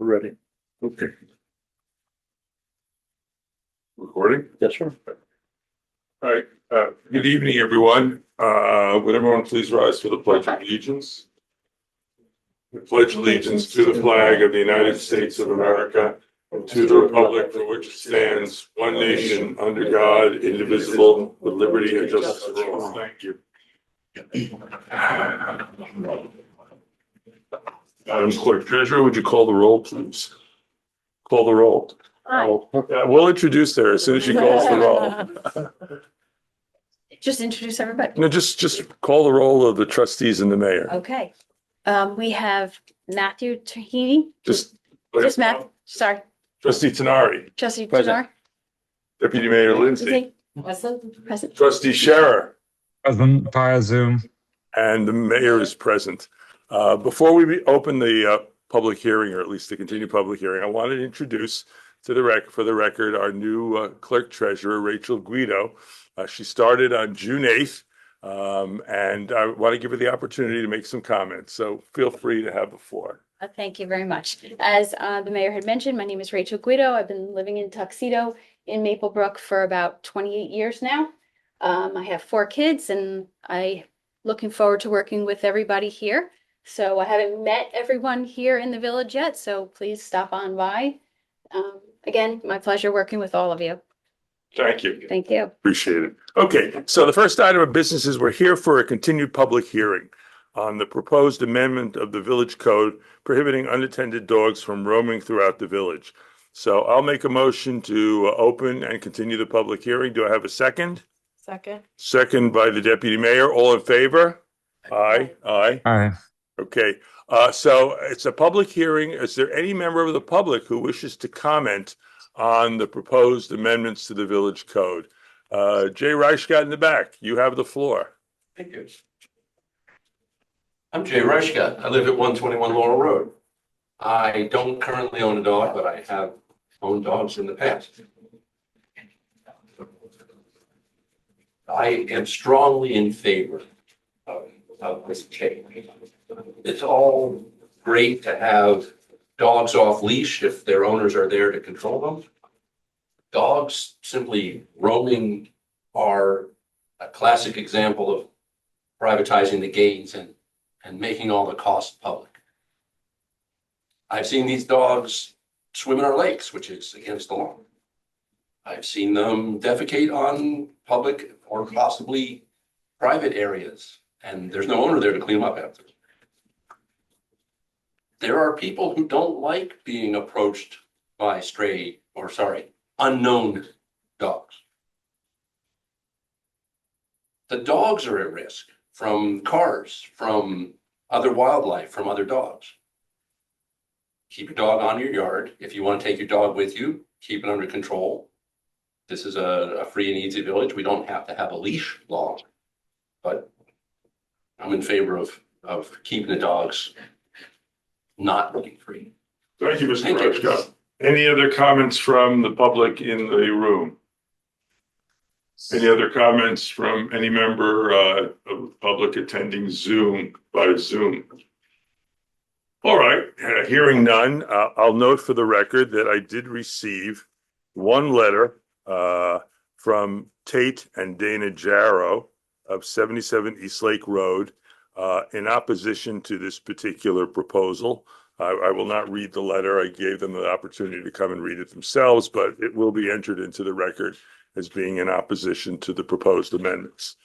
We're ready. Okay. Recording? Yes, sir. All right. Good evening, everyone. Would everyone please rise for the Pledge of Allegiance? I pledge allegiance to the flag of the United States of America and to the republic for which it stands, one nation, under God, indivisible, with liberty and justice for all. Thank you. Madam Clerk Treasurer, would you call the roll, please? Call the roll. We'll introduce her as soon as she calls the roll. Just introduce everybody. No, just call the roll of the trustees and the mayor. Okay. We have Matthew Tahini. Just Matt, sorry, Trustee Tenari, Trustee Present. Tanar. Deputy Mayor Lindsay, Present. Trustee Scherer, Present via Zoom. and the mayor is present. Before we open the public hearing, or at least the continued public hearing, I wanted to introduce for the record, our new clerk treasurer, Rachel Guido. She started on June 8th, and I want to give her the opportunity to make some comments. So feel free to have the floor. Thank you very much. As the mayor had mentioned, my name is Rachel Guido. I've been living in Tuxedo in Maplebrook for about 28 years now. I have 4 kids and I looking forward to working with everybody here. So I haven't met everyone here in the village yet, so please stop on by. Again, my pleasure working with all of you. Thank you. Thank you. Appreciate it. Okay, so the first item of business is we're here for a continued public hearing on the proposed amendment of the village code prohibiting unattended dogs from roaming throughout the village. So I'll make a motion to open and continue the public hearing. Do I have a second? Second. Second by the deputy mayor. All in favor? Aye. Aye. Aye. Okay, so it's a public hearing. Is there any member of the public who wishes to comment on the proposed amendments to the village code? Jay Reichgott in the back, you have the floor. Thank you. I'm Jay Reichgott. I live at 121 Laurel Road. I don't currently own a dog, but I have owned dogs in the past. I am strongly in favor of this change. It's all great to have dogs off leash if their owners are there to control them. Dogs simply roaming are a classic example of privatizing the gains and making all the costs public. I've seen these dogs swim in our lakes, which is against the law. I've seen them defecate on public or possibly private areas, and there's no owner there to clean them up after. There are people who don't like being approached by unknown dogs. The dogs are at risk from cars, from other wildlife, from other dogs. Keep your dog on your yard. If you want to take your dog with you, keep it under control. This is a free and easy village. We don't have to have a leash law, but I'm in favor of keeping the dogs not looking free. Thank you, Mr. Thank you. Reichgott. Any other comments from the public in the room? Any other comments from any member of the public attending Zoom by Zoom? All right, hearing none, I'll note for the record that I did receive one letter from Tate and Dana Jarrow of 77 East Lake Road in opposition to this particular proposal. I will not read the letter. I gave them the opportunity to come and read it themselves, but it will be entered into the record as being in opposition to the proposed amendments.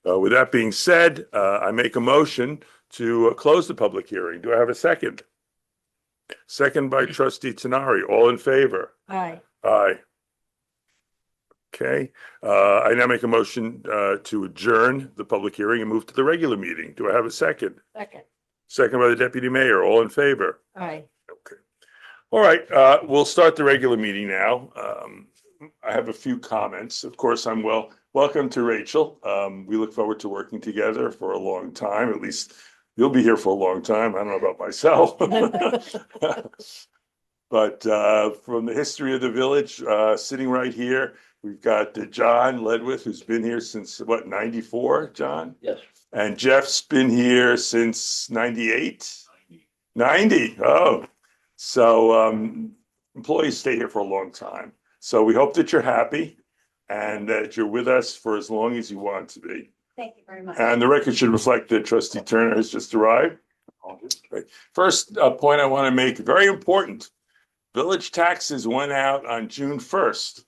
With that being said, I make a motion to close the public hearing. Do I have a second? Second by Trustee Tenari. All in favor? Aye. Aye. Okay, I now make a motion to adjourn the public hearing and move to the regular meeting. Do I have a second? Second. Second by the deputy mayor. All in favor? Aye. Okay. All right, we'll start the regular meeting now. I have a few comments. Of course, welcome to Rachel. We look forward to working together for a long time. At least you'll be here for a long time. I don't know about myself. But from the history of the village, sitting right here, we've got John Ledwith, who's been here since, 94, John? Yes. And Jeff's been here since 98? 90. Oh, So employees stay here for a long time. So we hope that you're happy and that you're with us for as long as you want to be. Thank you very much. And the record should reflect that Trustee Turner has just arrived. Right. First point I want to make, very important. Village taxes went out on June 1st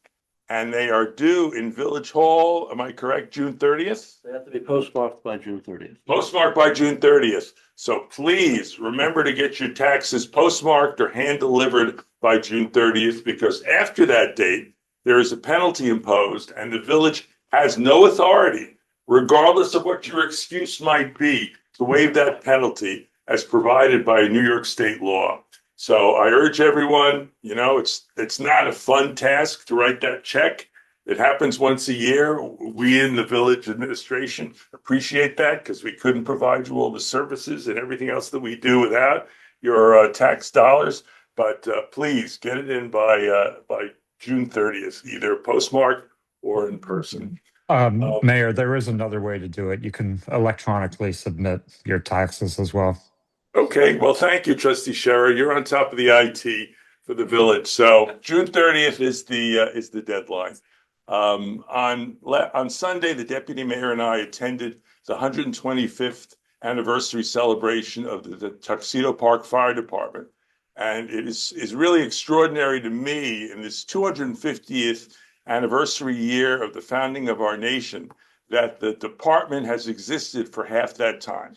and they are due in Village Hall, am I correct, June 30th? They have to be postmarked by June 30th. Postmarked by June 30th. So please remember to get your taxes postmarked or hand delivered by June 30th, because after that date, there is a penalty imposed and the village has no authority, regardless of what your excuse might be, to waive that penalty as provided by New York State law. So I urge everyone, it's not a fun task to write that check. It happens once a year. We in the village administration appreciate that because we couldn't provide you all the services and everything else that we do without your tax dollars. But please get it in by June 30th, either postmarked or in person. Mayor, there is another way to do it. You can electronically submit your taxes as well. Okay, well, thank you, Trustee Scherer. You're on top of the IT for the village. So June 30th is the deadline. On Sunday, the deputy mayor and I attended the 125th anniversary celebration of the Tuxedo Park Fire Department. And it is really extraordinary to me in this 250th anniversary year of the founding of our nation that the department has existed for half that time.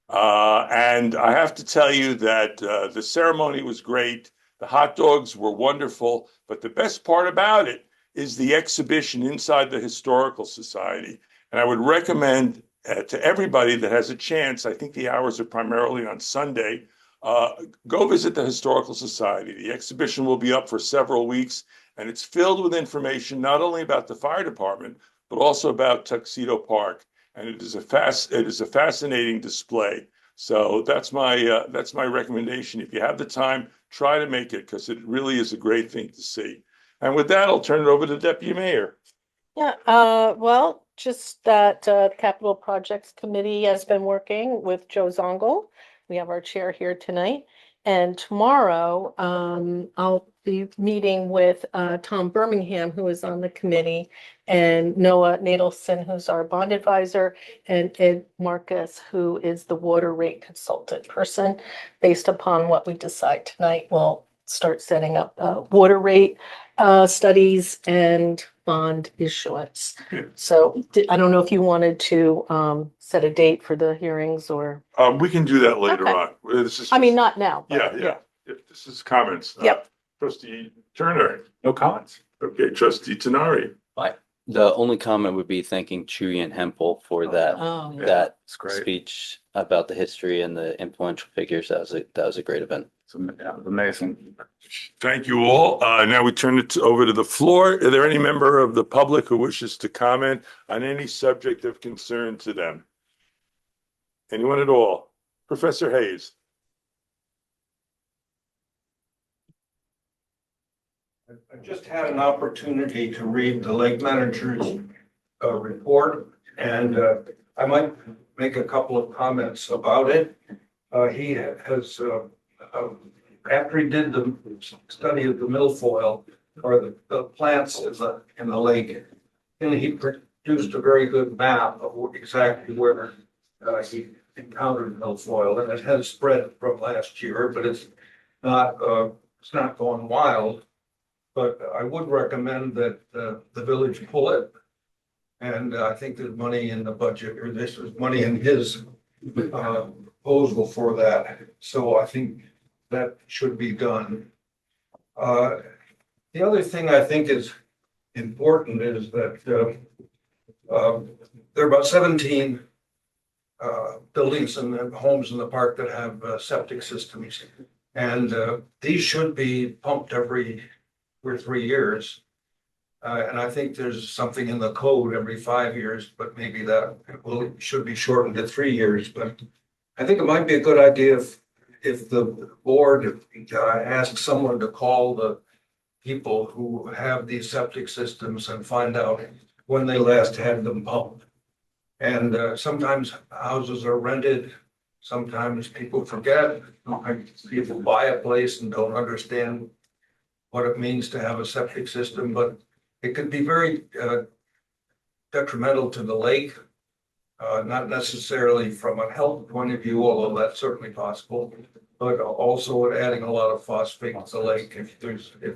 And I have to tell you that the ceremony was great. The hot dogs were wonderful. But the best part about it is the exhibition inside the Historical Society. And I would recommend to everybody that has a chance, I think the hours are primarily on Sunday, go visit the Historical Society. The exhibition will be up for several weeks, and it's filled with information not only about the fire department, but also about Tuxedo Park. And it is a fascinating display. So that's my recommendation. If you have the time, try to make it, because it really is a great thing to see. And with that, I'll turn it over to the Deputy Mayor. Yeah, well, just that Capital Projects Committee has been working with Joe Zongel. We have our chair here tonight. And tomorrow, I'll be meeting with Tom Birmingham, who is on the committee, and Noah Nadelson, who's our bond advisor, and Ed Marcus, who is the water rate consultant person. Based upon what we decide tonight, we'll start setting up water rate studies and bond issuance. Yeah. So I don't know if you wanted to set a date for the hearings or, We can do that later Okay. on. This is, I mean, not now. but yeah. If this is comments. Yep. Trustee Turner. No comments. Okay, Trustee Tenari. The only comment would be thanking Chuy and Hempel for that Oh, yeah. that It's great. speech about the history and the influential figures. That was a great event. It's amazing. Thank you all. Now we turn it over to the floor. Are there any member of the public who wishes to comment on any subject of concern to them? Anyone at all? Professor Hayes. I just had an opportunity to read the lake manager's report, and I might make a couple of comments about it. He has, after he did the study of the milfoil or the plants in the lake, and he produced a very good map of exactly where he encountered milfoil, and it has spread from last year, but it's not going wild. But I would recommend that the village pull it. And I think there's money in the budget, or this is money in his proposal for that. So I think that should be done. The other thing I think is important is that there are about 17 buildings and homes in the park that have septic systems. And these should be pumped every 2 or 3 years. And I think there's something in the code every 5 years, but maybe that should be shortened to 3 years. But I think it might be a good idea if the board asks someone to call the people who have these septic systems and find out when they last had them pumped. And sometimes houses are rented sometimes people forget, people buy a place and don't understand what it means to have a septic system, but it could be very detrimental to the lake. Not necessarily from a health point of view, although that's certainly possible, but also adding a lot of phosphate to the lake if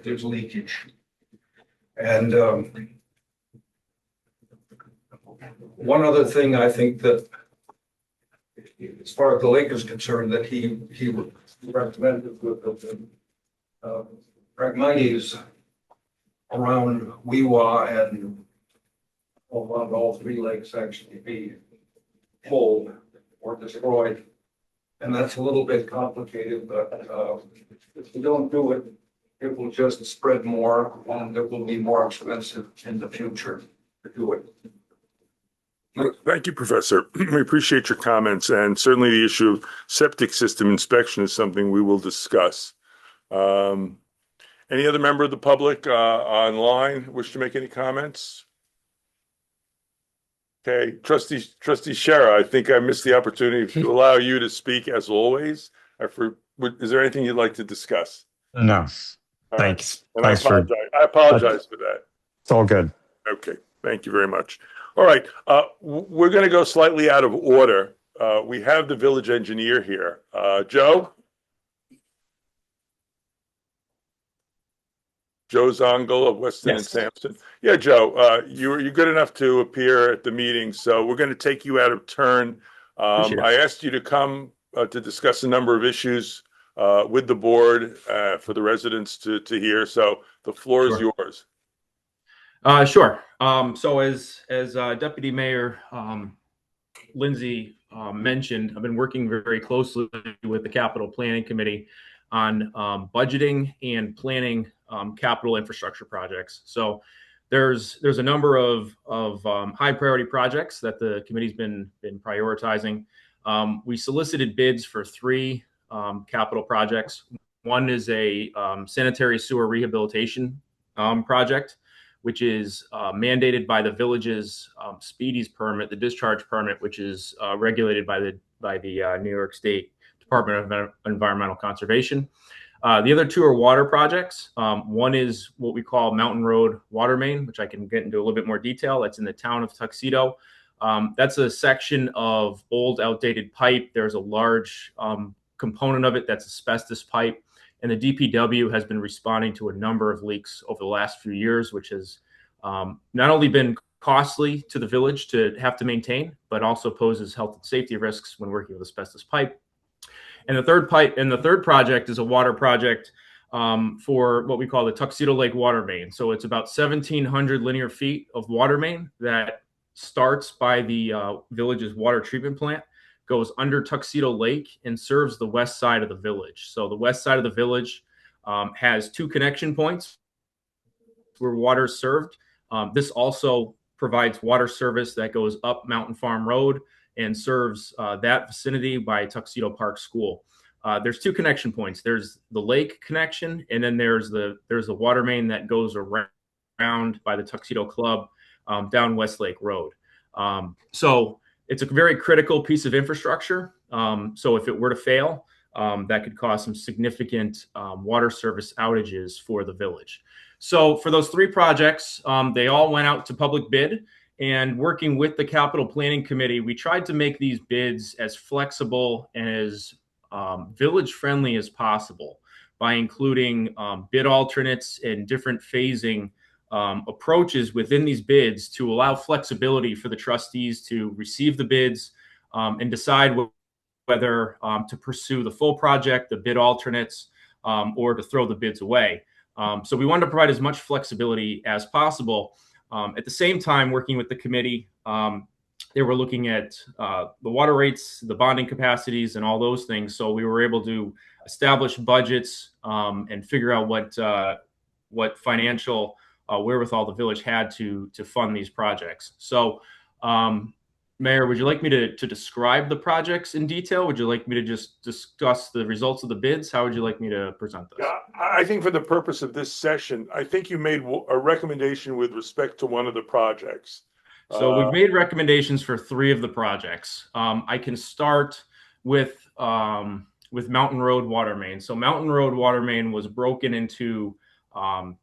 there's leakage. And one other thing I think that, as far as the lake is concerned, that he recommended with the Phragmites around Weewa and around all three lakes actually be pulled or destroyed. And that's a little bit complicated, but if you don't do it, it will just spread more and it will be more expensive in the future to do it. Thank you, Professor. We appreciate your comments, and certainly the issue of septic system inspection is something we will discuss. Any other member of the public online wish to make any comments? Okay, Trustee Shara, I think I missed the opportunity to allow you to speak as always. Is there anything you'd like to discuss? No, All right. thanks. And Thanks for, I apologize for that. it's all good. Okay, thank you very much. All right, we're going to go slightly out of order. We have the village engineer here. Joe Zongel of Weston and Yes. Sampson. Yeah, Joe, you're good enough to appear at the meeting, so we're going to take you out of turn. Appreciate it. I asked you to come to discuss a number of issues with the board for the residents to hear, so the floor is Sure. yours. Sure. So as Deputy Mayor Lindsay mentioned, I've been working very closely with the Capital Planning Committee on budgeting and planning capital infrastructure projects. So there's a number of high priority projects that the committee's been prioritizing. We solicited bids for 3 capital projects. One is a sanitary sewer rehabilitation project, which is mandated by the village's SPEEDIES permit, the discharge permit, which is regulated by the New York State Department of Environmental Conservation. The other 2 are water projects. One is what we call Mountain Road Water Main, which I can get into a little bit more detail. That's in the town of Tuxedo. That's a section of old, outdated pipe. There's a large component of it that's asbestos pipe. And the DPW has been responding to a number of leaks over the last few years, which has not only been costly to the village to have to maintain, but also poses health and safety risks when working with asbestos pipe. And the third project is a water project for what we call the Tuxedo Lake Water Main. So it's about 1,700 linear feet of water main that starts by the village's water treatment plant, goes under Tuxedo Lake, and serves the west side of the village. So the west side of the village has 2 connection points where water is served. This also provides water service that goes up Mountain Farm Road and serves that vicinity by Tuxedo Park School. There's 2 connection points. There's the lake connection, and then there's the water main that goes around by the Tuxedo Club down Westlake Road. So it's a very critical piece of infrastructure. So if it were to fail, that could cause some significant water service outages for the village. So for those 3 projects, they all went out to public bid. And working with the Capital Planning Committee, we tried to make these bids as flexible and as village friendly as possible by including bid alternates and different phasing approaches within these bids to allow flexibility for the trustees to receive the bids and decide whether to pursue the full project, the bid alternates, or to throw the bids away. So we wanted to provide as much flexibility as possible. At the same time, working with the committee, they were looking at the water rates, the bonding capacities, and all those things. So we were able to establish budgets and figure out what financial wherewithal the village had to fund these projects. So, Mayor, would you like me to describe the projects in detail? Would you like me to just discuss the results of the bids? How would you like me to present this? Yeah, I think for the purpose of this session, I think you made a recommendation with respect to one of the projects. So we've made recommendations for 3 of the projects. I can start with Mountain Road water main. So Mountain Road water main was broken into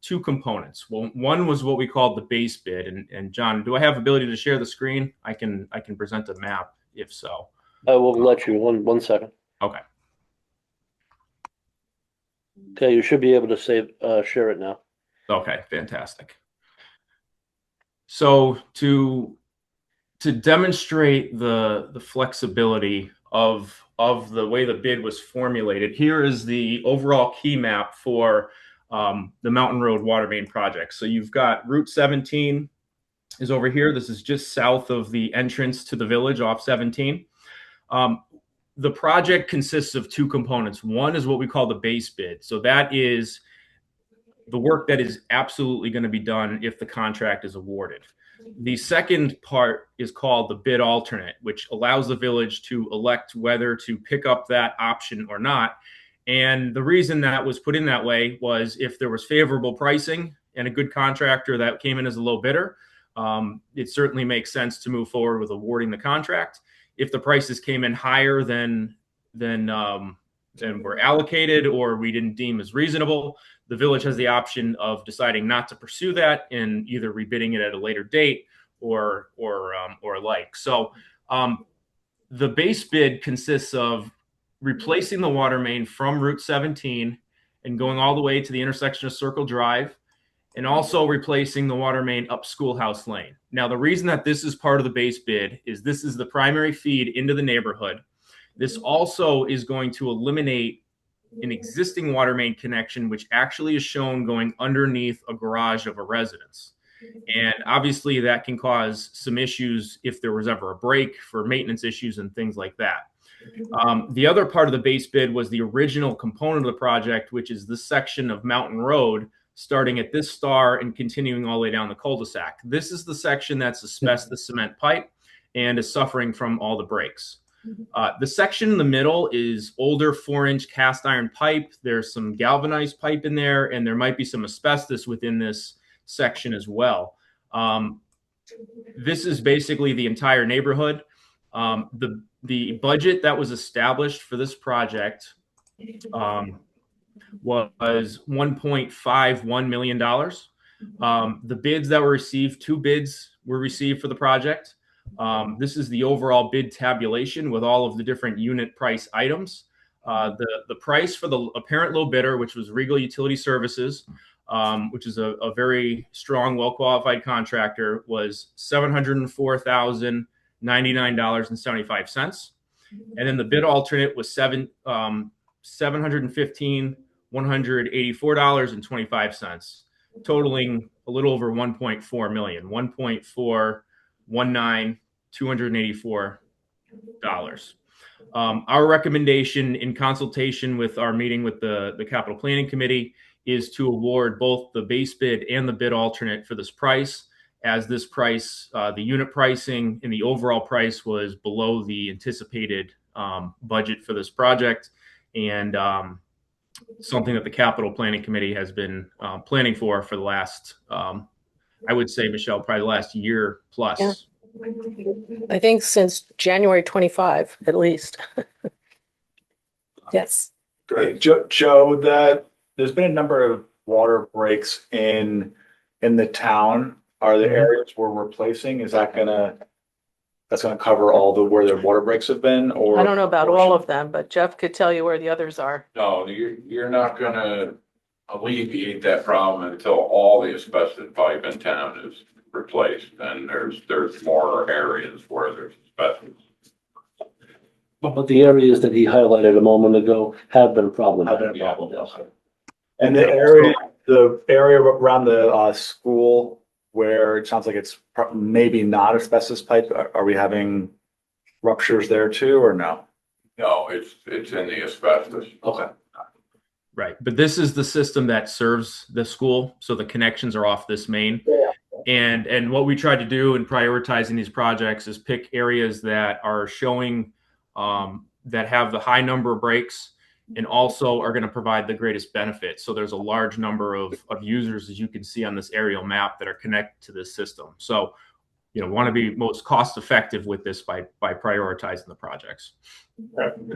two components. Well, one was what we called the base bid. And John, do I have ability to share the screen? I can present a map if so. I will let you, one second. Okay. Okay, you should be able to share it now. Okay, fantastic. So to demonstrate the flexibility of the way the bid was formulated, here is the overall key map for the Mountain Road water main project. So you've got Route 17 is over here. This is just south of the entrance to the village off 17. The project consists of two components. One is what we call the base bid. So that is the work that is absolutely going to be done if the contract is awarded. The second part is called the bid alternate, which allows the village to elect whether to pick up that option or not. And the reason that was put in that way was if there was favorable pricing and a good contractor that came in as a low bidder, it certainly makes sense to move forward with awarding the contract. If the prices came in higher than were allocated or we didn't deem as reasonable, the village has the option of deciding not to pursue that and either rebidding it at a later date or like. So the base bid consists of replacing the water main from Route 17 and going all the way to the intersection of Circle Drive, and also replacing the water main up Schoolhouse Lane. Now, the reason that this is part of the base bid is this is the primary feed into the neighborhood. This also is going to eliminate an existing water main connection, which actually is shown going underneath a garage of a residence. And obviously that can cause some issues if there was ever a break for maintenance issues and things like that. The other part of the base bid was the original component of the project, which is this section of Mountain Road, starting at this star and continuing all the way down the cul-de-sac. This is the section that's asbestos cement pipe and is suffering from all the breaks. The section in the middle is older 4-inch cast iron pipe. There's some galvanized pipe in there, and there might be some asbestos within this section as well. This is basically the entire neighborhood. The budget that was established for this project was $1.51 million. The bids that were received, 2 bids were received for the project. This is the overall bid tabulation with all of the different unit price items. The price for the apparent low bidder, which was Regal Utility Services, which is a very strong, well-qualified contractor, was $704,099.75. And then the bid alternate was $715,184.25, totaling a little over $1.4 million, $1.419,284. Our recommendation in consultation with our meeting with the Capital Planning Committee is to award both the base bid and the bid alternate for this price, as this price, the unit pricing and the overall price was below the anticipated budget for this project, and something that the Capital Planning Committee has been planning for the last, I would say, Michelle, probably the last year plus. Yeah. I think since January 25, at least. Yes. Great. Joe, there's been a number of water breaks in the town. Are the areas we're replacing, that's gonna cover all where the water breaks have been, or? I don't know about all of them, but Jeff could tell you where the others are. No, you're not gonna alleviate that problem until all the asbestos pipe in town is replaced, and there's more areas where there's asbestos. But the areas that he highlighted a moment ago have been problematic. Yeah. And the area around the school where it sounds like it's maybe not asbestos pipe, are we having ruptures there too, or no? No, it's in the asbestos. Okay. Right. But this is the system that serves the school. So the connections are off this main. Yeah. And what we try to do in prioritizing these projects is pick areas that are showing that have the high number of breaks and also are going to provide the greatest benefit. So there's a large number of users, as you can see on this aerial map, that are connected to this system. So want to be most cost effective with this by prioritizing the projects.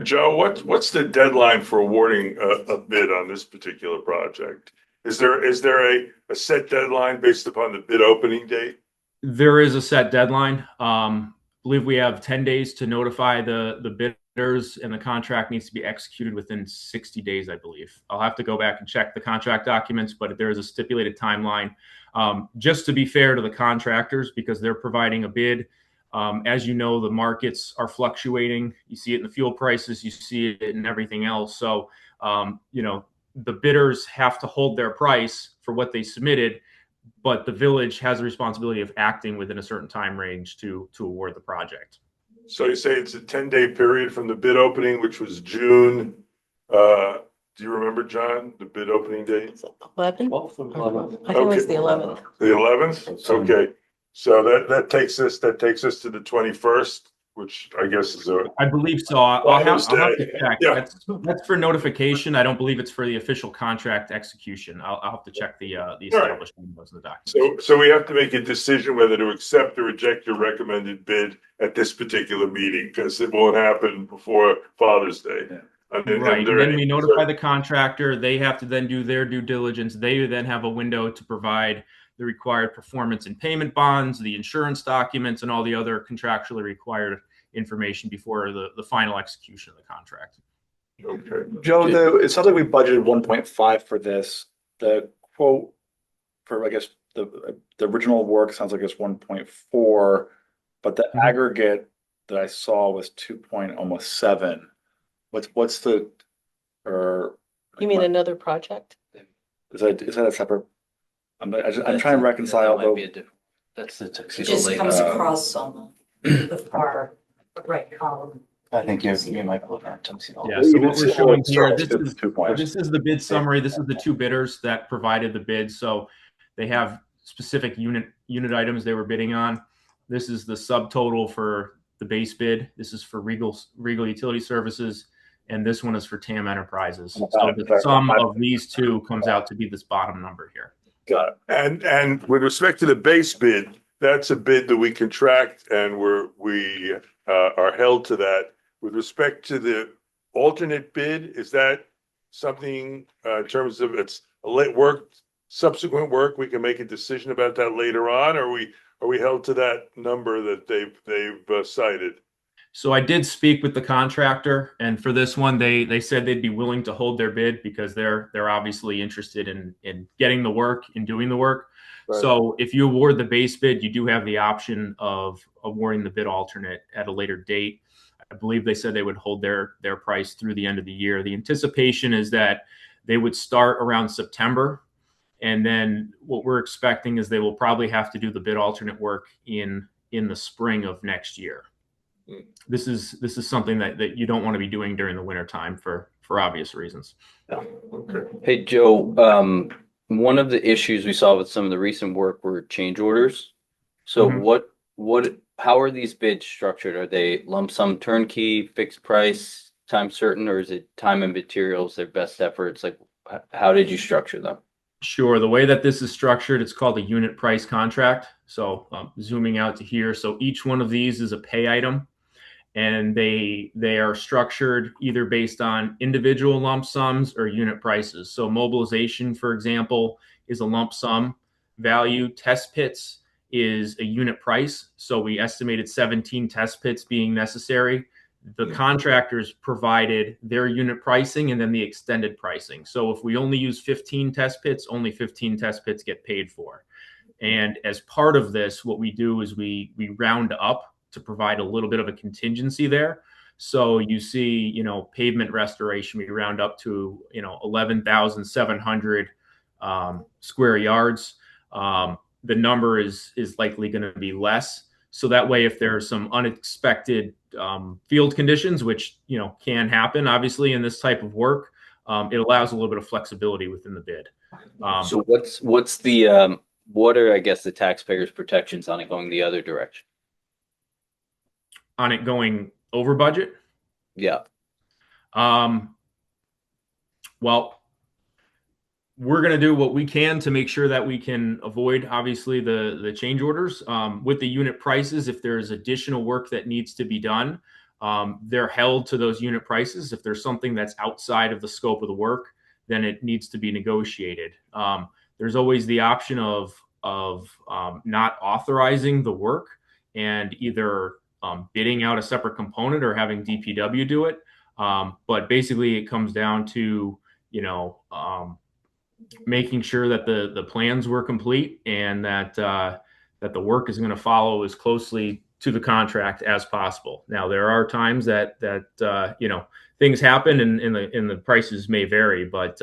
Joe, what's the deadline for awarding a bid on this particular project? Is there a set deadline based upon the bid opening date? There is a set deadline. I believe we have 10 days to notify the bidders, and the contract needs to be executed within 60 days, I believe. I'll have to go back and check the contract documents, but there is a stipulated timeline. Just to be fair to the contractors, because they're providing a bid. As you know, the markets are fluctuating. You see it in the fuel prices, you see it in everything else. So, the bidders have to hold their price for what they submitted, but the village has a responsibility of acting within a certain time range to award the project. So you say it's a 10-day period from the bid opening, which was June. Do you remember, John, the bid opening date? 11? 12th and 11th. I think it was the 11th. The 11th? Okay. So that takes us to the 21st, which I guess is I believe so. I'll have to check. Yeah. That's for notification. I don't believe it's for the official contract execution. I'll have to check the established windows in the document. So we have to make a decision whether to accept or reject your recommended bid at this particular meeting, because it won't happen before Father's Day. Yeah. Right. And then we notify the contractor. They have to then do their due diligence. They then have a window to provide the required performance and payment bonds, the insurance documents, and all the other contractually required information before the final execution of the contract. Okay. Joe, it sounds like we budgeted 1.5 for this. The quote for, I guess, the original work sounds like it's 1.4, but the aggregate that I saw was 2.7. What's the, or? You mean another project? Is that a separate? I'm trying to reconcile. That's the It Tuxedo just Lake. comes across on the far right column. I think you might be looking at Tuxedo. Yeah, so what we're showing here, This is 2 points. this is the bid summary. This is the two bidders that provided the bid. So they have specific unit items they were bidding on. This is the subtotal for the base bid. This is for Regal Utility Services, and this one is for TAM Enterprises. So the sum of these two comes out to be this bottom number here. Got it. And with respect to the base bid, that's a bid that we contract and we are held to that. With respect to the alternate bid, is that something in terms of it's a late work, subsequent work, we can make a decision about that later on? Or are we held to that number that they've cited? So I did speak with the contractor, and for this one, they said they'd be willing to hold their bid because they're obviously interested in getting the work and doing the work. Right. So if you award the base bid, you do have the option of awarding the bid alternate at a later date. I believe they said they would hold their price through the end of the year. The anticipation is that they would start around September, and then what we're expecting is they will probably have to do the bid alternate work in the spring of next year. This is something that you don't want to be doing during the winter time for obvious reasons. Yeah. Okay. Hey, Joe, one of the issues we saw with some of the recent work were change orders. So how are these bids structured? Are they lump sum turnkey, fixed price, time certain, or is it time and materials, their best efforts? Like, how did you structure them? Sure. The way that this is structured, it's called a unit price contract. So zooming out to here. So each one of these is a pay item, and they are structured either based on individual lump sums or unit prices. So mobilization, for example, is a lump sum value. Test pits is a unit price. So we estimated 17 test pits being necessary. The contractors provided their unit pricing and then the extended pricing. So if we only use 15 test pits, only 15 test pits get paid for. And as part of this, what we do is we round up to provide a little bit of a contingency there. So you see, pavement restoration, we round up to, 11,700 square yards. The number is likely going to be less. So that way, if there are some unexpected field conditions, which can happen, obviously, in this type of work, it allows a little bit of flexibility within the bid. So what are, I guess, the taxpayers' protections on it going the other direction? On it going over budget? Yeah. Well, we're going to do what we can to make sure that we can avoid, obviously, the change orders. With the unit prices, if there's additional work that needs to be done, they're held to those unit prices. If there's something that's outside of the scope of the work, then it needs to be negotiated. There's always the option of not authorizing the work and either bidding out a separate component or having DPW do it. But basically, it comes down to, making sure that the plans were complete and that the work is going to follow as closely to the contract as possible. Now, there are times that things happen and the prices may vary, but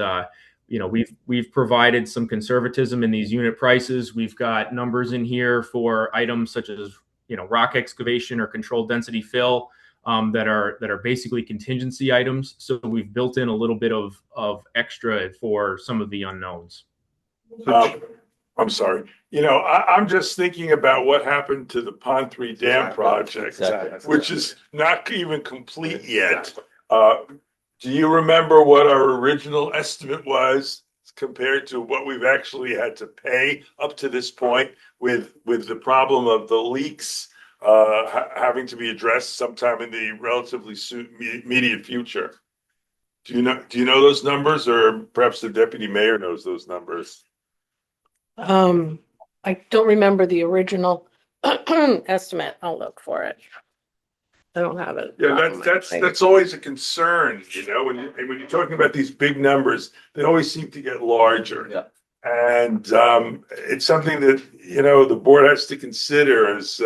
we've provided some conservatism in these unit prices. We've got numbers in here for items such as rock excavation or controlled density fill, that are basically contingency items. So we've built in a little bit of extra for some of the unknowns. I'm sorry. I'm just thinking about what happened to the Pond 3 Dam project, which is not even complete yet. Do you remember what our original estimate was compared to what we've actually had to pay up to this point with the problem of the leaks having to be addressed sometime in the relatively immediate future? Do you know those numbers, or perhaps the deputy mayor knows those numbers? I don't remember the original estimate. I'll look for it. I don't have it. Yeah, that's always a concern, when you're talking about these big numbers, they always seem to get larger. Yeah. And it's something that, the board has to consider as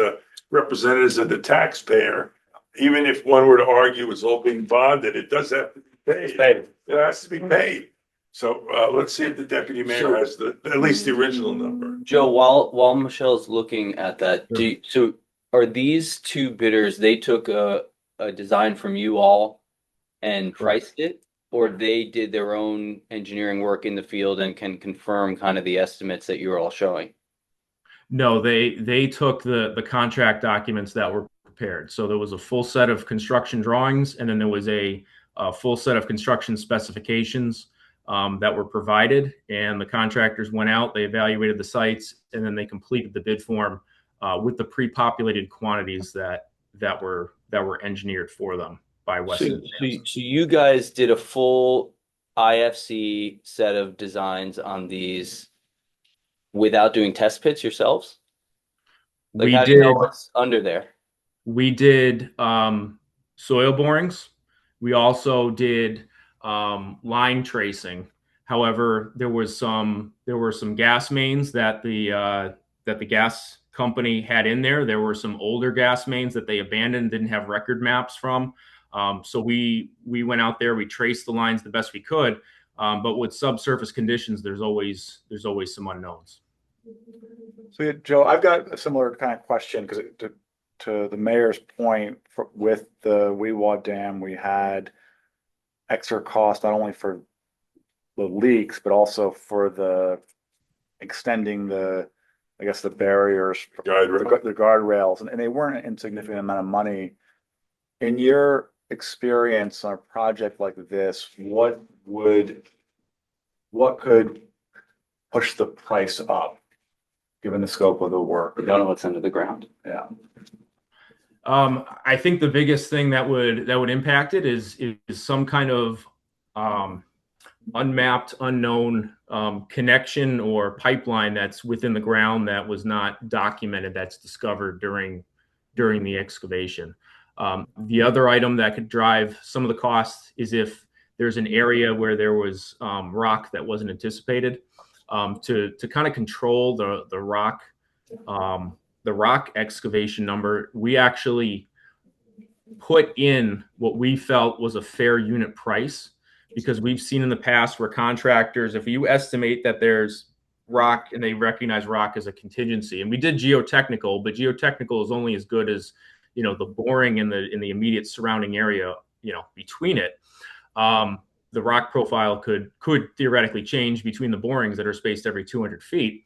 representatives of the taxpayer. Even if one were to argue it's all being bonded, it does have to be paid. It has to be paid. So let's see if the deputy mayor has at least the original number. Joe, while Michelle's looking at that, so are these two bidders, they took a design from you all and priced it, or they did their own engineering work in the field and can confirm kind of the estimates that you're all showing? No, they took the contract documents that were prepared. So there was a full set of construction drawings, and then there was a full set of construction specifications that were provided, and the contractors went out, they evaluated the sites, and then they completed the bid form with the pre-populated quantities that were engineered for them by Weston. So you guys did a full IFC set of designs on these without doing test pits yourselves? We how do you know what's under there? We did soil borings. We also did line tracing. However, there were some gas mains that the gas company had in there. There were some older gas mains that they abandoned, didn't have record maps from. So we went out there, we traced the lines the best we could. But with subsurface conditions, there's always some unknowns. So Joe, I've got a similar kind of question, because to the mayor's point, with the Weewa Dam, we had extra cost not only for the leaks, but also for the extending the barriers, the guardrails, and they weren't an insignificant amount of money. In your experience on a project like this, what could push the price up, given the scope of the work? We don't know what's under the ground. Yeah. I think the biggest thing that would impact it is some kind of unmapped, unknown connection or pipeline that's within the ground that was not documented, that's discovered during the excavation. The other item that could drive some of the costs is if there's an area where there was rock that wasn't anticipated. To kind of control the rock excavation number, we actually put in what we felt was a fair unit price, because we've seen in the past where contractors, if you estimate that there's rock and they recognize rock as a contingency, and we did geotechnical, but geotechnical is only as good as the boring in the immediate surrounding area between it. The rock profile could theoretically change between the borings that are spaced every 200 feet.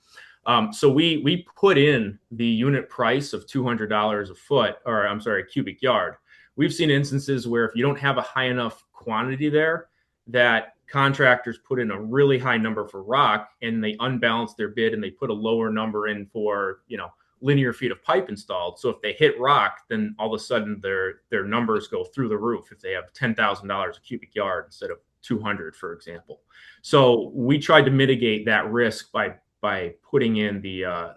So we put in the unit price of $200 a foot, or I'm sorry, cubic yard. We've seen instances where if you don't have a high enough quantity there, that contractors put in a really high number for rock and they unbalanced their bid and they put a lower number in for, linear feet of pipe installed. So if they hit rock, then all of a sudden their numbers go through the roof if they have $10,000 a cubic yard instead of 200, for example. So we tried to mitigate that risk by putting in the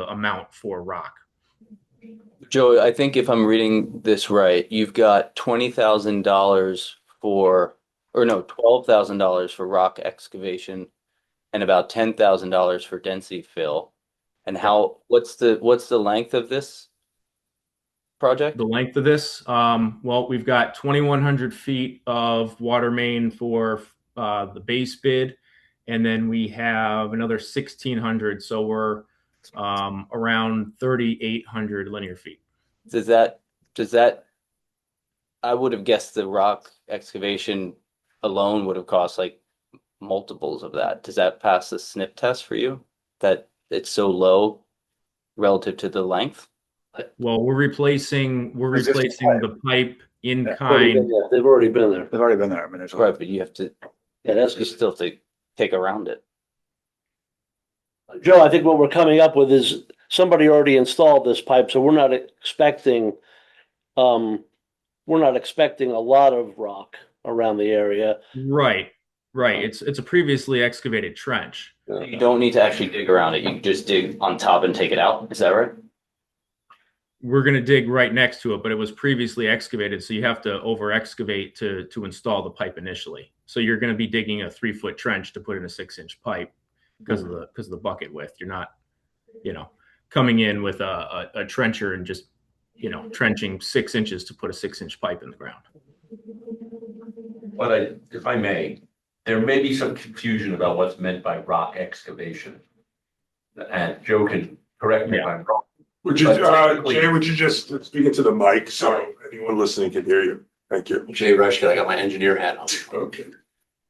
amount for rock. Joe, I think if I'm reading this right, you've got $20,000 $12,000 for rock excavation and about $10,000 for density fill. And what's the length of this project? The length of this, well, we've got 2,100 feet of water main for the base bid, and then we have another 1,600. So we're around 3,800 linear feet. Does that? I would have guessed the rock excavation alone would have cost like multiples of that. Does that pass the SNP test for you? That it's so low relative to the length? Well, we're replacing the pipe in Already kind. been there. They've already been there. They've already been there. I mean, there's Right, but you have to, Yeah, that's you still have to take around it. Joe, I think what we're coming up with is somebody already installed this pipe, so we're not expecting a lot of rock around the area. Right. It's a previously excavated trench. You don't need to actually dig around it. You can just dig on top and take it out. Is that right? We're going to dig right next to it, but it was previously excavated, so you have to over excavate to install the pipe initially. So you're going to be digging a 3-foot trench to put in a 6-inch pipe because of the bucket width. You're not, coming in with a trencher and just, trenching 6 inches to put a 6-inch pipe in the ground. But if I may, there may be some confusion about what's meant by rock excavation. And Joe can correct me if I'm wrong. Jay, would you just speak into the mic so anyone listening can hear you? Thank you. Jay Rushkin, I got my engineer hat on. Okay.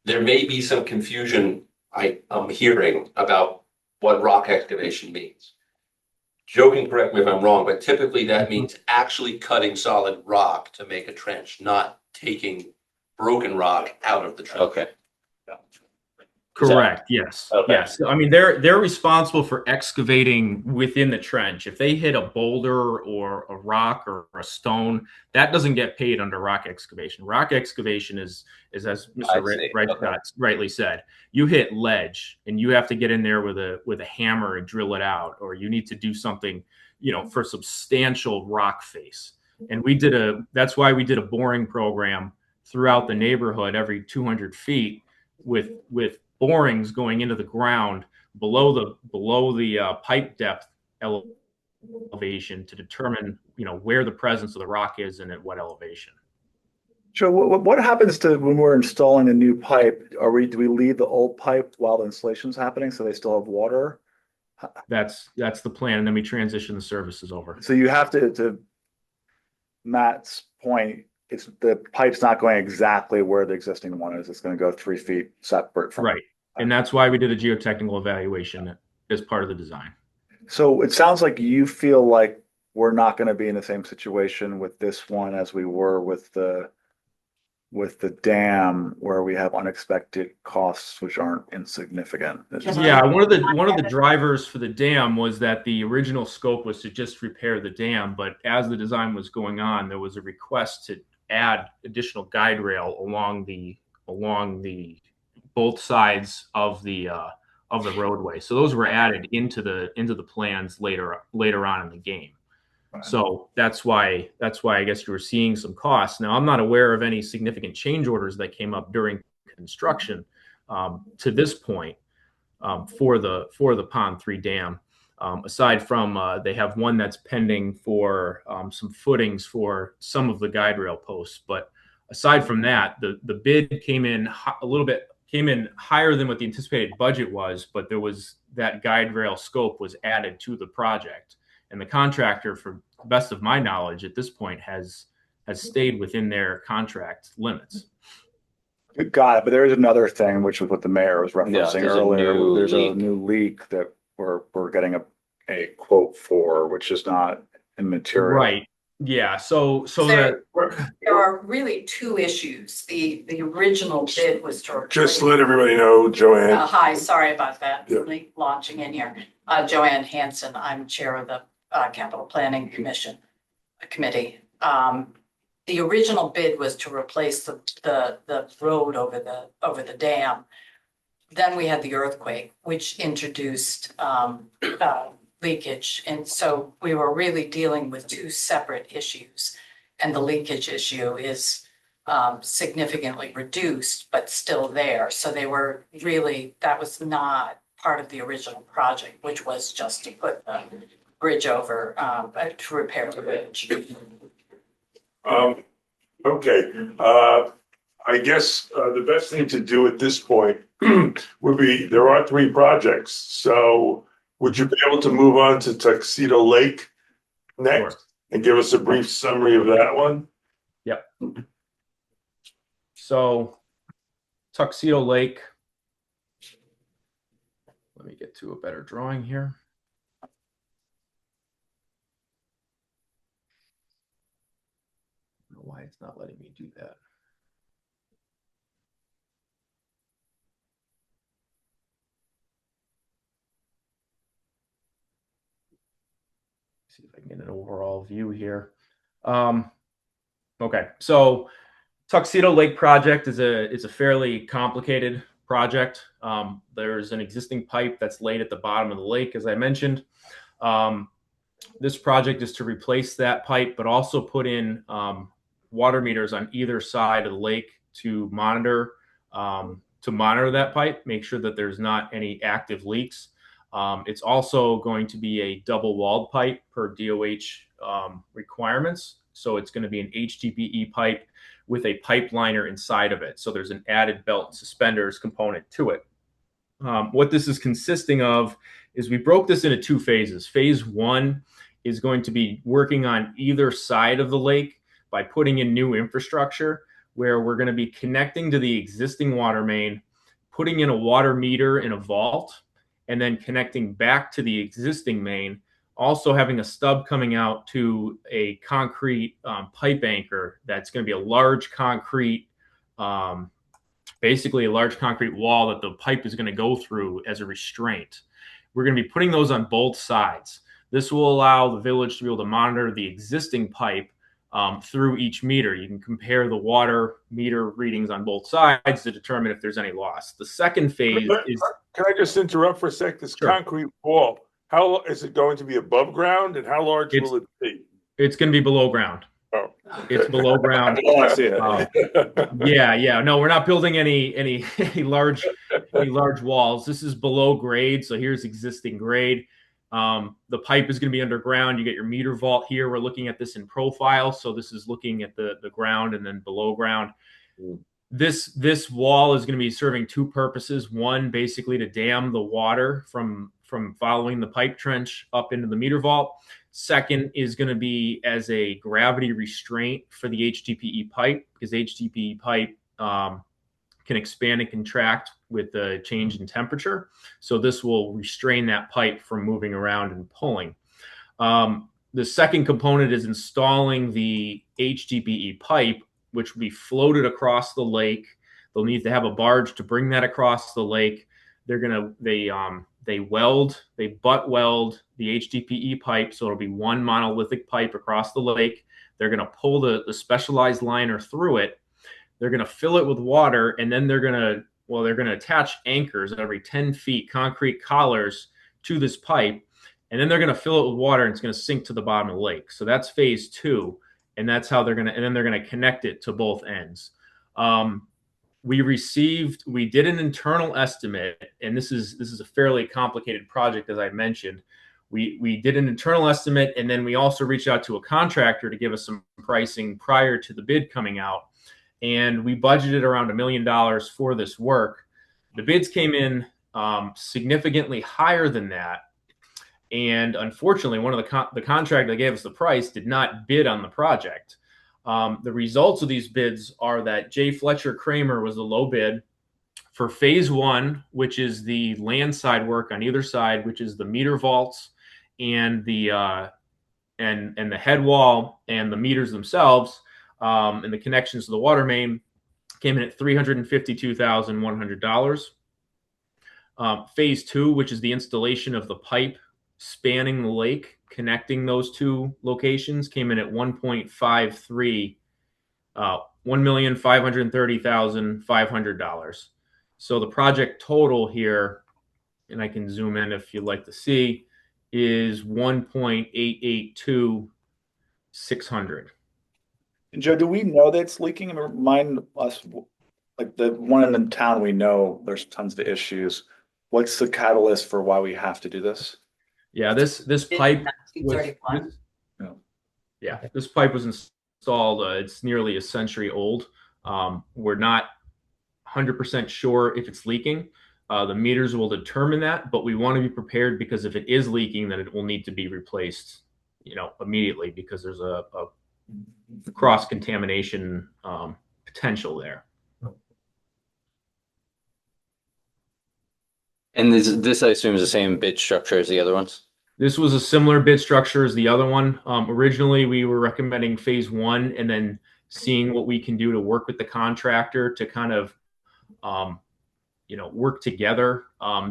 There may be some confusion I'm hearing about what rock excavation means. Joe can correct me if I'm wrong, but typically that means actually cutting solid rock to make a trench, not taking broken rock out of the trench. Okay. Correct. Yes. Okay. Yes. I mean, they're responsible for excavating within the trench. If they hit a boulder or a rock or a stone, that doesn't get paid under rock excavation. Rock excavation is as Mr. Rightly said, you hit ledge and you have to get in there with a hammer and drill it out, or you need to do something, for substantial rock face. And that's why we did a boring program throughout the neighborhood every 200 feet with borings going into the ground below the pipe depth elevation to determine where the presence of the rock is and at what elevation. So what happens to when we're installing a new pipe? Do we leave the old pipe while the installation's happening so they still have water? That's the plan, and then we transition the services over. So you have to Matt's point, the pipe's not going exactly where the existing one is. It's going to go 3 feet separate from right. And that's why we did a geotechnical evaluation as part of the design. So it sounds like you feel like we're not going to be in the same situation with this one as we were with the dam, where we have unexpected costs which aren't insignificant. Yeah, one of the drivers for the dam was that the original scope was to just repair the dam, but as the design was going on, there was a request to add additional guide rail along the both sides of the roadway. So those were added into the plans later on in the game. Right. So that's why I guess you were seeing some costs. Now, I'm not aware of any significant change orders that came up during construction to this point for the Pond 3 dam. Aside from they have one that's pending for some footings for some of the guide rail posts, but aside from that, the bid came in higher than what the anticipated budget was, but there was that guide rail scope was added to the project, and the contractor, for the best of my knowledge, at this point has stayed within their contract limits. Got it. But there is another thing, which was what the mayor was referencing earlier. There's a new leak that we're getting a quote for, which is not immaterial. Yeah, so There- that, There are really two issues. The original bid was to. Just let everybody know, Joanne. Hi, sorry about that, Yeah. late launching in here. Joanne Hanson, I'm Chair of the Capital Planning Committee. The original bid was to replace the road over the dam. Then we had the earthquake, which introduced leakage. And so we were really dealing with two separate issues. And the leakage issue is significantly reduced, but still there. So they were really, that was not part of the original project, which was just to put the bridge over, to repair the bridge. Okay, I guess the best thing to do at this point would be, there are 3 projects. So would you be able to move on to Tuxedo Lake next and give us a brief summary of that one? yep. So Tuxedo Lake. Let me get to a better drawing here. I don't know why it's not letting me do that. See if I can get an overall view here. Okay, so Tuxedo Lake project is a fairly complicated project. There's an existing pipe that's laid at the bottom of the lake, as I mentioned. This project is to replace that pipe, but also put in water meters on either side of the lake to monitor that pipe, make sure that there's not any active leaks. It's also going to be a double-walled pipe per DOH requirements. So it's going to be an HDPE pipe with a pipe liner inside of it. So there's an added belt and suspenders component to it. What this is consisting of is we broke this into 2 phases. Phase 1 is going to be working on either side of the lake by putting in new infrastructure, where we're going to be connecting to the existing water main, putting in a water meter in a vault, and then connecting back to the existing main, also having a stub coming out to a concrete pipe anchor that's going to be a large concrete, basically a large concrete wall that the pipe is going to go through as a restraint. We're going to be putting those on both sides. This will allow the village to be able to monitor the existing pipe through each meter. You can compare the water meter readings on both sides to determine if there's any loss. The second phase is... Can I just interrupt for a sec? This Sure. concrete wall, how is it going to be above ground, and how large will it be? It's going to be below ground. Oh, It's below ground. I want to see it. Yeah. No, we're not building any large walls. This is below grade. So here's existing grade. The pipe is going to be underground. You get your meter vault here. We're looking at this in profile. So this is looking at the ground and then below ground. This wall is going to be serving 2 purposes. One, basically to dam the water from following the pipe trench up into the meter vault. Second is going to be as a gravity restraint for the HDPE pipe, because HDPE pipe can expand and contract with the change in temperature. So this will restrain that pipe from moving around and pulling. The second component is installing the HDPE pipe, which will be floated across the lake. They'll need to have a barge to bring that across the lake. They butt weld the HDPE pipe, so it'll be one monolithic pipe across the lake. They're going to pull the specialized liner through it. They're going to fill it with water, and then they're going to attach anchors every 10 feet, concrete collars to this pipe, and then they're going to fill it with water, and it's going to sink to the bottom of the lake. So that's phase 2, and that's how they're going to connect it to both ends. We did an internal estimate, and this is a fairly complicated project, as I mentioned. We did an internal estimate, and then we also reached out to a contractor to give us some pricing prior to the bid coming out. And we budgeted around $1 million for this work. The bids came in significantly higher than that. And unfortunately, one of the contractor that gave us the price did not bid on the project. The results of these bids are that J. Fletcher Kramer was the low bid for phase 1, which is the land side work on either side, which is the meter vaults and the and the head wall and the meters themselves, and the connections to the water main came in at $352,100. Phase 2, which is the installation of the pipe spanning the lake, connecting those two locations, came in at 1.53, $1,530,500. So the project total here, and I can zoom in if you'd like to see, is 1.882,600. Joe, do we know that it's leaking? Remind us, like the one in the town, we know there's tons of issues. What's the catalyst for why we have to do this? Yeah, this pipe was, 1931. this pipe was installed. It's nearly a century old. We're not 100% sure if it's leaking. The meters will determine that, but we want to be prepared because if it is leaking, then it will need to be replaced, immediately because there's a cross contamination potential there. And this I assume is the same bid structure as the other ones? This was a similar bid structure as the other one. Originally, we were recommending phase 1 and then seeing what we can do to work with the contractor to kind of, work together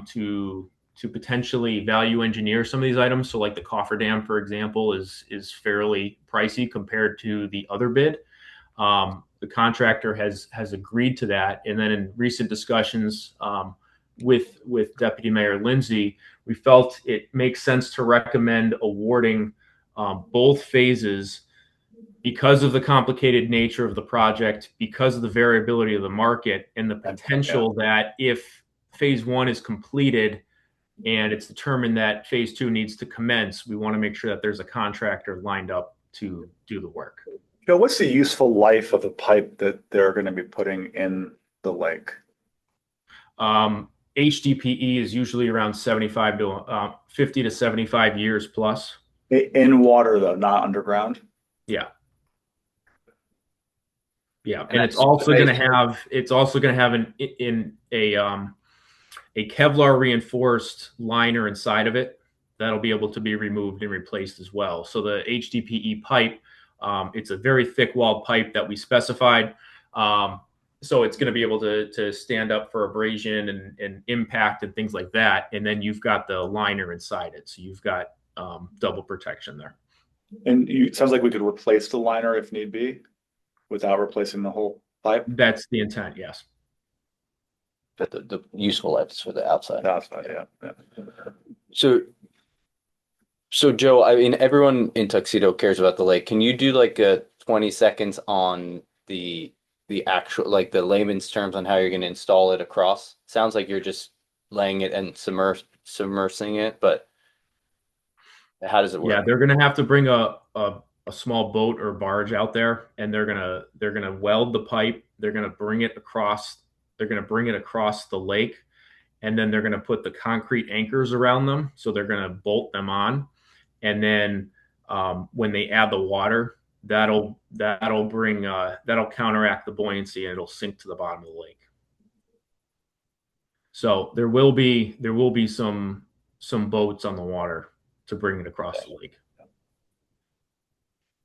to potentially value engineer some of these items. So like the cofferdam, for example, is fairly pricey compared to the other bid. The contractor has agreed to that. And then in recent discussions with Deputy Mayor Lindsay, we felt it makes sense to recommend awarding both phases because of the complicated nature of the project, because of the variability of the market, and the potential that if phase 1 is completed and it's determined that phase 2 needs to commence, we want to make sure that there's a contractor lined up to do the work. Joe, what's the useful life of a pipe that they're going to be putting in the lake? HDPE is usually around 50 to 75 years plus. In water, though, not underground? Yeah. Yeah, and it's also going to have a Kevlar reinforced liner inside of it that'll be able to be removed and replaced as well. So the HDPE pipe, it's a very thick walled pipe that we specified. So it's going to be able to stand up for abrasion and impact and things like that. And then you've got the liner inside it. So you've got double protection there. And it sounds like we could replace the liner if need be without replacing the whole pipe? That's the intent, yes. But the useful life is for the outside. The outside, yeah. So Joe, I mean, everyone in Tuxedo cares about the lake. Can you do like a 20 seconds on the actual, like the layman's terms on how you're going to install it across? Sounds like you're just laying it and submersing it, but how does it work? Yeah, they're going to have to bring a small boat or barge out there, and they're going to weld the pipe. They're going to bring it across. They're going to bring it across the lake, and then they're going to put the concrete anchors around them. So they're going to bolt them on, and then when they add the water, that'll counteract the buoyancy and it'll sink to the bottom of the lake. So there will be some boats on the water to bring it across the lake.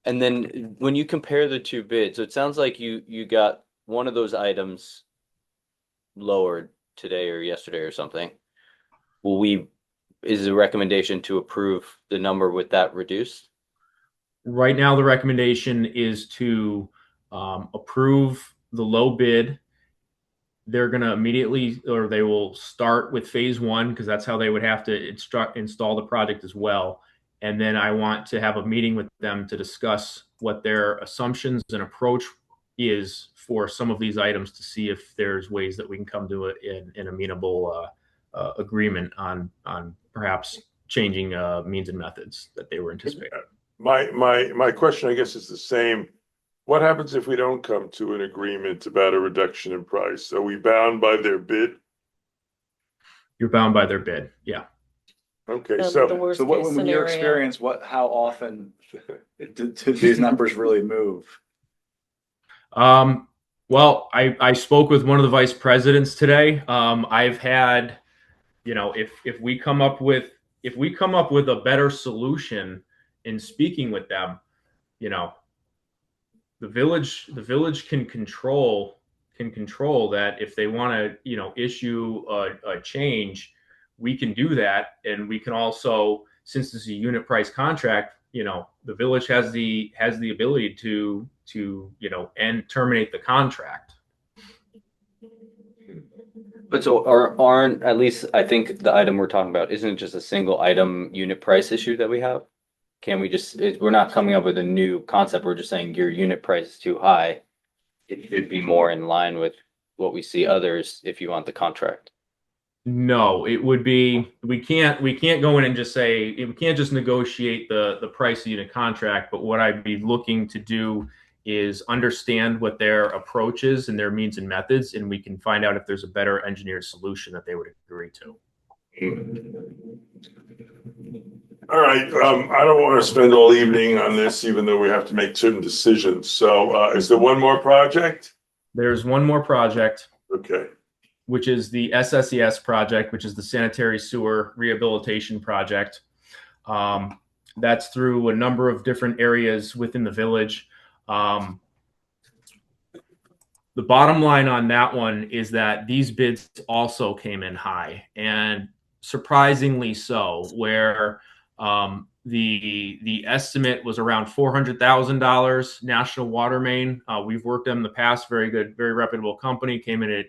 And then when you compare the two bids, it sounds like you got one of those items lowered today or yesterday or something. Is the recommendation to approve the number with that reduced? Right now, the recommendation is to approve the low bid. They're going to immediately, or they will start with phase 1 because that's how they would have to install the project as well. And then I want to have a meeting with them to discuss what their assumptions and approach is for some of these items to see if there's ways that we can come to an amenable agreement on perhaps changing means and methods that they were anticipating. My question, I guess, is the same. What happens if we don't come to an agreement about a reduction in price? Are we bound by their bid? You're bound by their bid. Yeah. Okay. The So worst So case when your scenario. experience, how often do these numbers really move? Well, I spoke with one of the vice presidents today. I've had, if we come up with a better solution in speaking with them, you know, the village can control that. If they want to, you know, issue a change, we can do that. And we can also, since this is a unit price contract, you know, the village has the ability to you know, and terminate the contract. But so aren't, at least I think the item we're talking about isn't just a single item unit price issue that we have? Can we just, we're not coming up with a new concept. We're just saying your unit price is too high. It should be more in line with what we see others if you want the contract. No, it would be, we can't go in and just say, we can't just negotiate the price of the unit contract, but what I'd be looking to do is understand what their approach is and their means and methods, and we can find out if there's a better engineered solution that they would agree to. All right, I don't want to spend all evening on this, even though we have to make certain decisions. So is there one more project? There's one more project. Okay. Which is the SSES project, which is the sanitary sewer rehabilitation project. That's through a number of different areas within the village. The bottom line on that one is that these bids also came in high, and surprisingly so, where the estimate was around $400,000. National Water Main, we've worked them in the past, very good, very reputable company, came in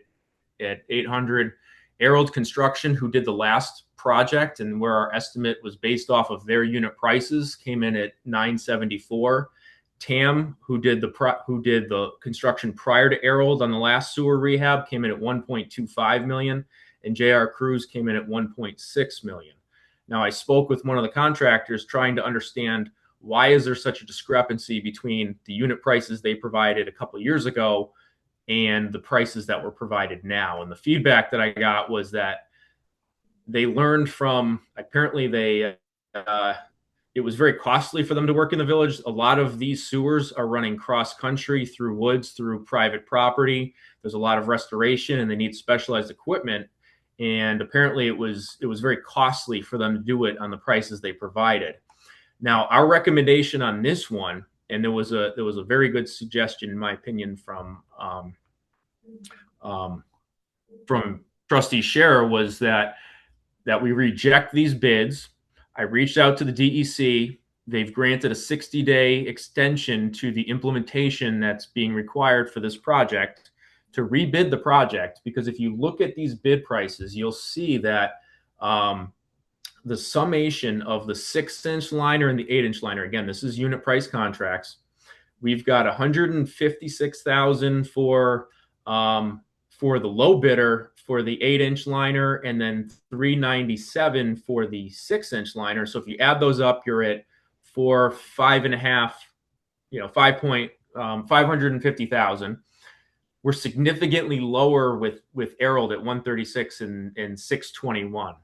at 800. Arold Construction, who did the last project and where our estimate was based off of their unit prices, came in at 974. TAM, who did the construction prior to Arold on the last sewer rehab, came in at 1.25 million, and JR Cruz came in at 1.6 million. Now, I spoke with one of the contractors trying to understand why is there such a discrepancy between the unit prices they provided a couple of years ago and the prices that were provided now. And the feedback that I got was that they learned from, apparently it was very costly for them to work in the village. A lot of these sewers are running cross country through woods, through private property. There's a lot of restoration and they need specialized equipment. And apparently it was very costly for them to do it on the prices they provided. Now, our recommendation on this one, and there was a very good suggestion, in my opinion, from Trustee Scherer, was that we reject these bids. I reached out to the DEC. They've granted a 60-day extension to the implementation that's being required for this project to rebid the project, because if you look at these bid prices, you'll see that the summation of the 6-inch liner and the 8-inch liner, again, this is unit price contracts. We've got $156,000 for the low bidder for the 8-inch liner, and then $397 for the 6-inch liner. So if you add those up, you're at $550,000. We're significantly lower with Arold at 136 and 621.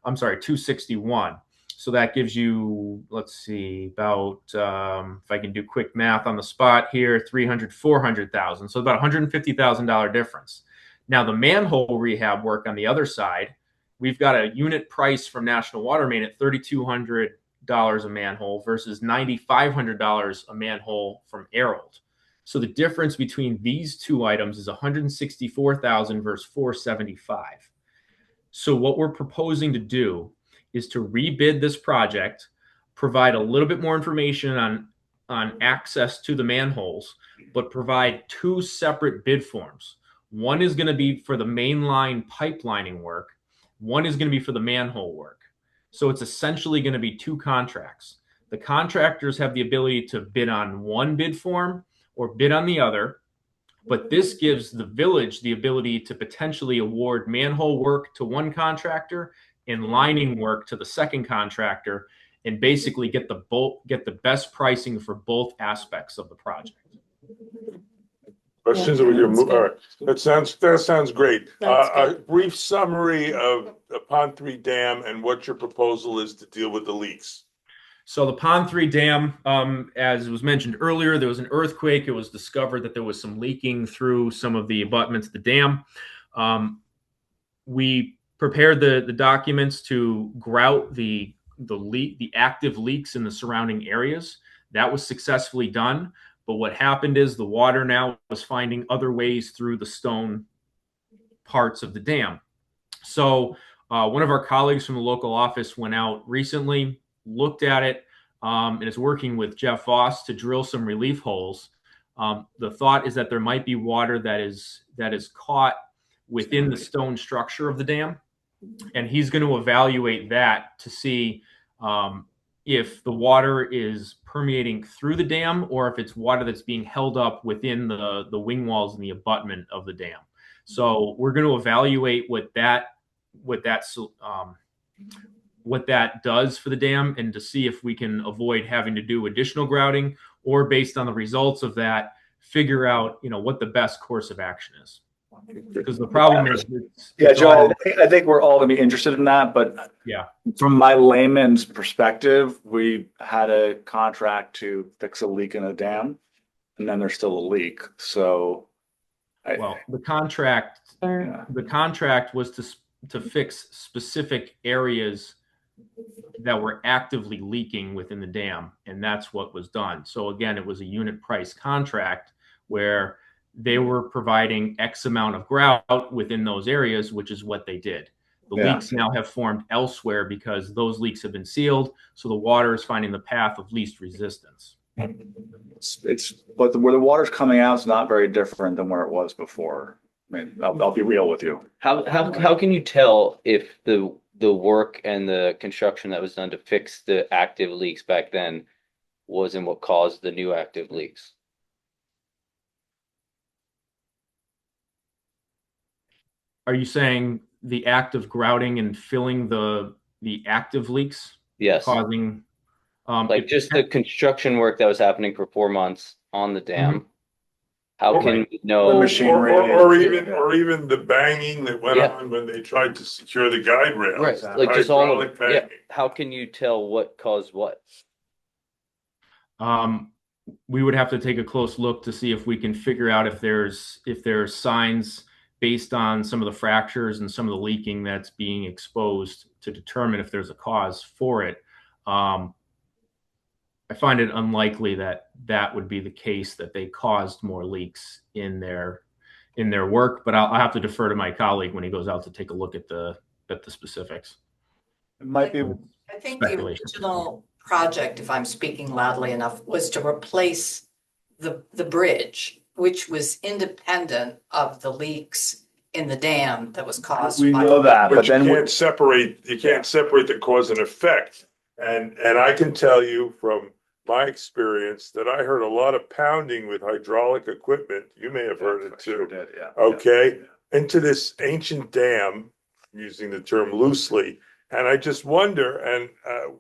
I'm sorry, 261. So that gives you, let's see, about, if I can do quick math on the spot here, 400,000. So about $150,000 difference. Now, the manhole rehab work on the other side, we've got a unit price from National Water Main at $3,200 a manhole versus $9,500 a manhole from Arold. So the difference between these two items is $164,000 versus $475,000. So what we're proposing to do is to rebid this project, provide a little bit more information on access to the manholes, but provide two separate bid forms. One is going to be for the mainline pipelining work. One is going to be for the manhole work. So it's essentially going to be two contracts. The contractors have the ability to bid on one bid form or bid on the other, but this gives the village the ability to potentially award manhole work to one contractor and lining work to the second contractor, and basically get the best pricing for both aspects of the project. Questions? All right, that sounds great. A brief summary of the Pond 3 Dam and what your proposal is to deal with the leaks. So the Pond 3 Dam, as was mentioned earlier, there was an earthquake. It was discovered that there was some leaking through some of the abutments of the dam. We prepared the documents to grout the the active leaks in the surrounding areas. That was successfully done. But what happened is the water now was finding other ways through the stone parts of the dam. So one of our colleagues from the local office went out recently, looked at it, and is working with Jeff Voss to drill some relief holes. The thought is that there might be water that is caught within the stone structure of the dam, and he's going to evaluate that to see if the water is permeating through the dam or if it's water that's being held up within the wing walls and the abutment of the dam. So we're going to evaluate what that does for the dam, and to see if we can avoid having to do additional grouting, or based on the results of that, figure out, what the best course of action is. Because the problem is, Joe, I think we're all gonna be interested in that, but yeah, from my layman's perspective, we had a contract to fix a leak in a dam, and then there's still a leak. So, the contract was to fix specific areas that were actively leaking within the dam, and that's what was done. So again, it was a unit price contract where they were providing X amount of grout within those areas, which is what they did. The leaks now have formed elsewhere because those leaks have been sealed, so the water is finding the path of least resistance. But where the water's coming out is not very different than where it was before. I mean, I'll be real with you. How can you tell if the work and the construction that was done to fix the active leaks back then wasn't what caused the new active leaks? Are you saying the act of grouting and filling the active leaks? Yes. Causing just the construction work that was happening for 4 months on the dam. How can we know? Or even the banging that went on when they tried to secure the guide rails. Right, like just all of it. How can you tell what caused what? We would have to take a close look to see if we can figure out if there's signs based on some of the fractures and some of the leaking that's being exposed to determine if there's a cause for it. I find it unlikely that would be the case, that they caused more leaks in their work, but I'll have to defer to my colleague when he goes out to take a look at the specifics. It might be. I think the original project, if I'm speaking loudly enough, was to replace the bridge, which was independent of the leaks in the dam that was caused. We know that, but then you can't separate the cause and effect. And I can tell you from my experience that I heard a lot of pounding with hydraulic equipment. You may have heard it too. Sure did, Okay. Into this ancient dam, using the term loosely. And I just wonder, and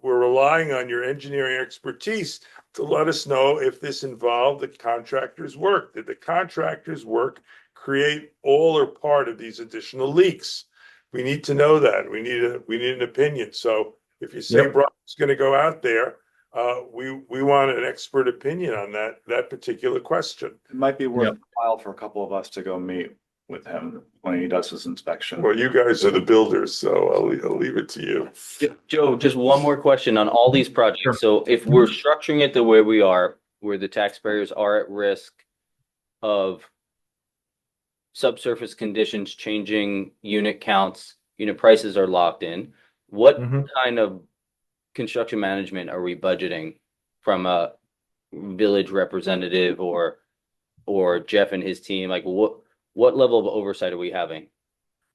we're relying on your engineering expertise to let us know if this involved the contractor's work. Did the contractor's work create all or part of these additional leaks? We need to know that. We need an opinion. So if you say Brock's going to go out there, we want an expert opinion on that particular question. It might be worthwhile for a couple of us to go meet with him when he does his inspection. Well, you guys are the builders, so I'll leave it to you. Joe, just one more question on all these projects. Sure. So if we're structuring it the way we are, where the taxpayers are at risk of subsurface conditions changing, unit counts, unit prices are locked in, what kind of construction management are we budgeting from a village representative or Jeff and his team? Like what level of oversight are we having?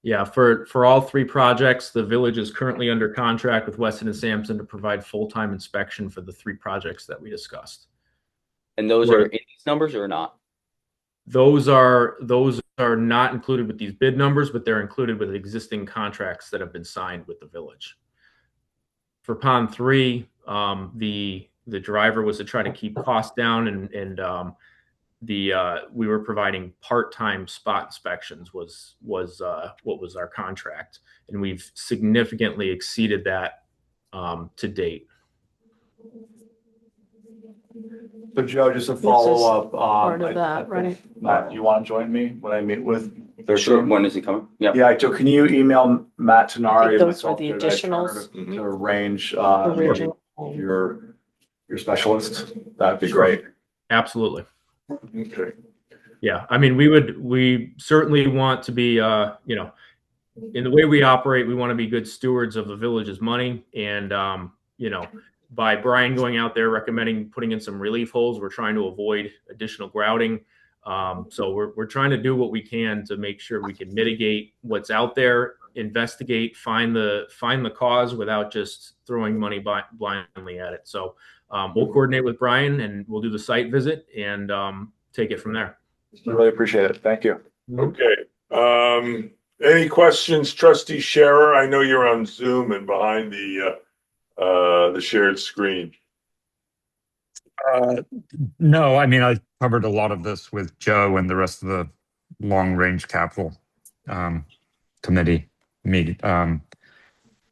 Yeah, for all three projects, the village is currently under contract with Weston and Sampson to provide full-time inspection for the three projects that we discussed. And those are in these numbers or not? Those are not included with these bid numbers, but they're included with existing contracts that have been signed with the village. For Pond 3, the driver was to try to keep costs down, and we were providing part-time spot inspections was what was our contract, and we've significantly exceeded that to date. So Joe, just a follow up. Part of that, right? Matt, you want to join me when I meet with There's Sure. When is he coming? Yeah. Yeah, so can you email Matt Tenari? and those were myself the there that additionals. To arrange, Original. your specialist, that'd be great. Absolutely. Okay. Yeah. I mean, we certainly want to be, you know, in the way we operate, we want to be good stewards of the village's money. And, you know, by Brian going out there recommending putting in some relief holes, we're trying to avoid additional grouting. So we're trying to do what we can to make sure we can mitigate what's out there, investigate, find the cause without just throwing money blindly at it. So we'll coordinate with Brian and we'll do the site visit and take it from there. I really appreciate it. Thank you. Okay. Any questions, Trustee Scherer? I know you're on Zoom and behind the shared screen. No, I mean, I covered a lot of this with Joe and the rest of the long range capital committee meeting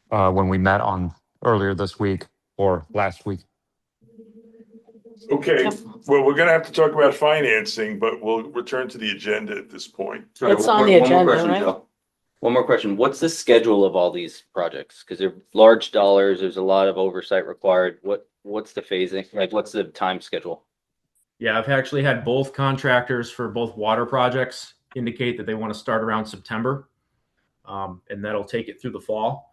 when we met on earlier this week or last week. Okay, Yep. well, we're gonna have to talk about financing, but we'll return to the agenda at this point. Sorry, It's one on more- the one more agenda, question, right? Joe. One more question. What's the schedule of all these projects? Because they're large dollars. There's a lot of oversight required. What's the phasing? Like, what's the time schedule? Yeah, I've actually had both contractors for both water projects indicate that they want to start around September, and that'll take it through the fall.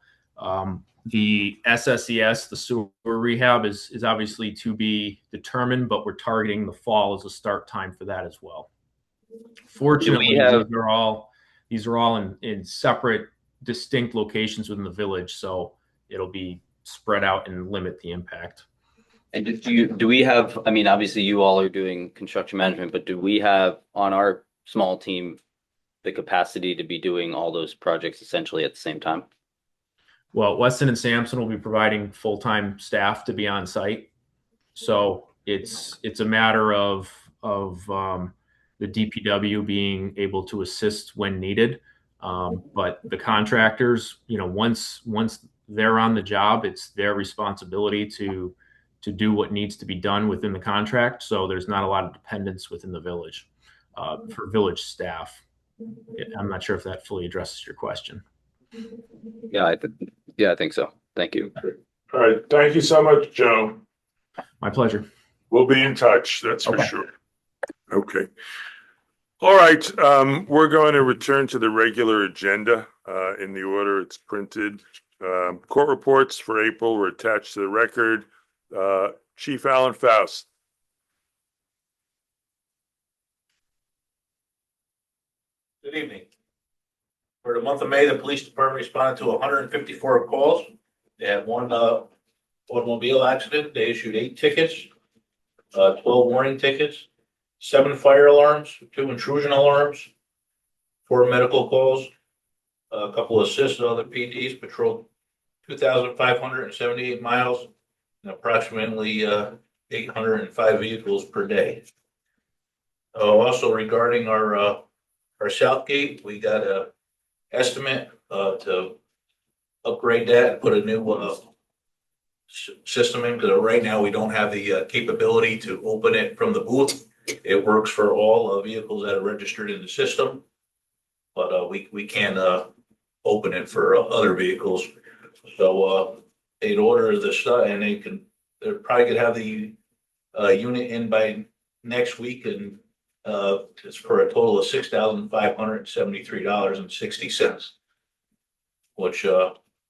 The SSES, the sewer rehab, is obviously to be determined, but we're targeting the fall as a start time for that as well. Fortunately, these are all in separate, distinct locations within the village, so it'll be spread out and limit the impact. And do we have, I mean, obviously you all are doing construction management, but do we have on our small team the capacity to be doing all those projects essentially at the same time? Well, Weston and Sampson will be providing full-time staff to be on site. So it's a matter of the DPW being able to assist when needed. But the contractors, you know, once they're on the job, it's their responsibility to do what needs to be done within the contract. So there's not a lot of dependence within the village for village staff. I'm not sure if that fully addresses your question. Yeah, I think so. Thank you. All right, thank you so much, Joe. My pleasure. We'll be in touch, that's for Okay. sure. Okay. All right, we're going to return to the regular agenda in the order it's printed. Court reports for April were attached to the record. Chief Alan Faust. Good evening. For the month of May, the police department responded to 154 calls. They had one automobile accident. They issued 8 tickets, 12 warning tickets, 7 fire alarms, 2 intrusion alarms, 4 medical calls, a couple of assists and other PDs, patrolled 2,578 miles and approximately 805 vehicles per day. Also regarding our Southgate, we got a estimate to upgrade that and put a new system in, because right now we don't have the capability to open it from the booth. It works for all vehicles that are registered in the system, but we can't open it for other vehicles. So they'd order the stuff, and they're probably gonna have the unit in by next week, and it's for a total of $6,573.60, which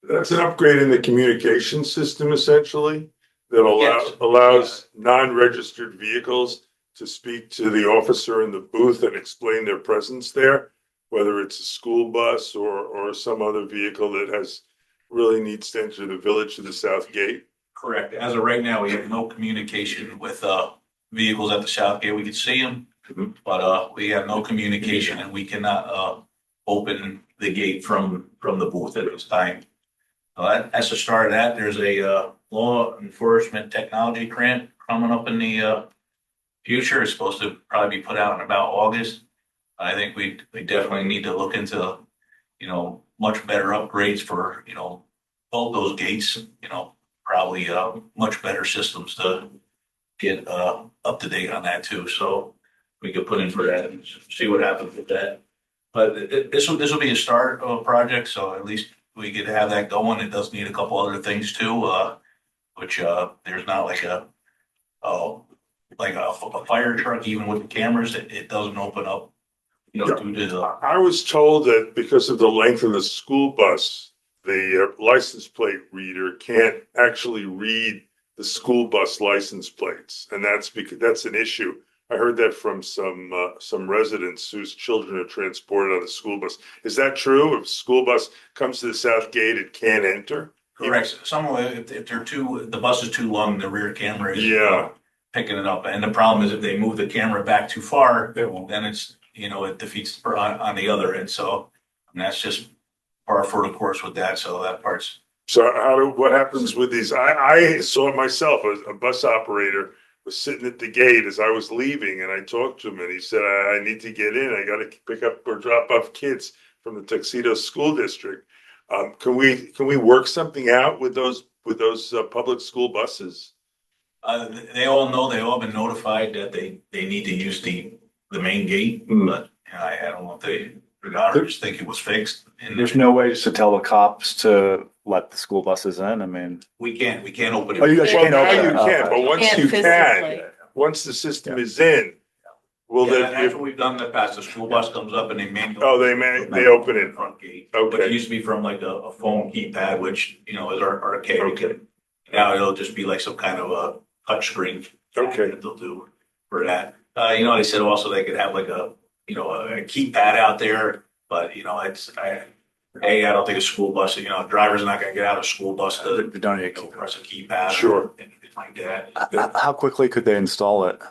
That's an upgrade in the communication system essentially that Yes. allows non-registered vehicles to speak to the officer in the booth and explain their presence there, whether it's a school bus or some other vehicle that really needs to enter the village to the south gate. correct. As of right now, we have no communication with vehicles at the South Gate. We can see them, but we have no communication, and we cannot open the gate from the booth at this time. That's the start of that. There's a law enforcement technology grant coming up in the future. It's supposed to probably be put out in about August. I think we definitely need to look into, much better upgrades for, both those gates, probably much better systems to get up to date on that too. So we could put in for that and see what happens with that. But this will be a start of a project, so at least we could have that going. It does need a couple other things too, which, there's not like a fire truck, even with the cameras, it doesn't open up, due to the. I was told that because of the length of the school bus, the license plate reader can't actually read the school bus license plates, and that's because that's an issue. I heard that from some residents whose children are transported on the school bus. Is that true? If a school bus comes to the south gate, it can't enter? Correct. Some of it, if they're the bus is too long, the rear camera is. Yeah. Picking it up. And the problem is if they move the camera back too far, then it's, it defeats on the other end. So that's just par for the course with that. So that part's. So what happens with these? I saw it myself. A bus operator was sitting at the gate as I was leaving, and I talked to him, and he said, I need to get in. I got to pick up or drop off kids from the Tuxedo School District. Can we work something out with those public school buses? They all know, they've all been notified that they need to use the main gate, but I don't know if they forgot or just think it was fixed. And There's no way just to tell the cops to let the school buses in. I mean, we can't open it. Oh, you guys can't Now open you it. can, but once Can't you physically. once the system is in, will Yeah, there that's be? what we've done in the past. The school bus comes up and they manually. Oh, they open it. Front gate. But it Okay, used to be from like a phone keypad, which, is archaic. Okay. Now it'll just be like some kind of a touch screen. Okay. That they'll do for that. They said also they could have like a keypad out there, but I don't think a school bus, driver's not gonna get out of a school bus to They don't need press a keypad. Sure. Or anything like that. How quickly could they install it?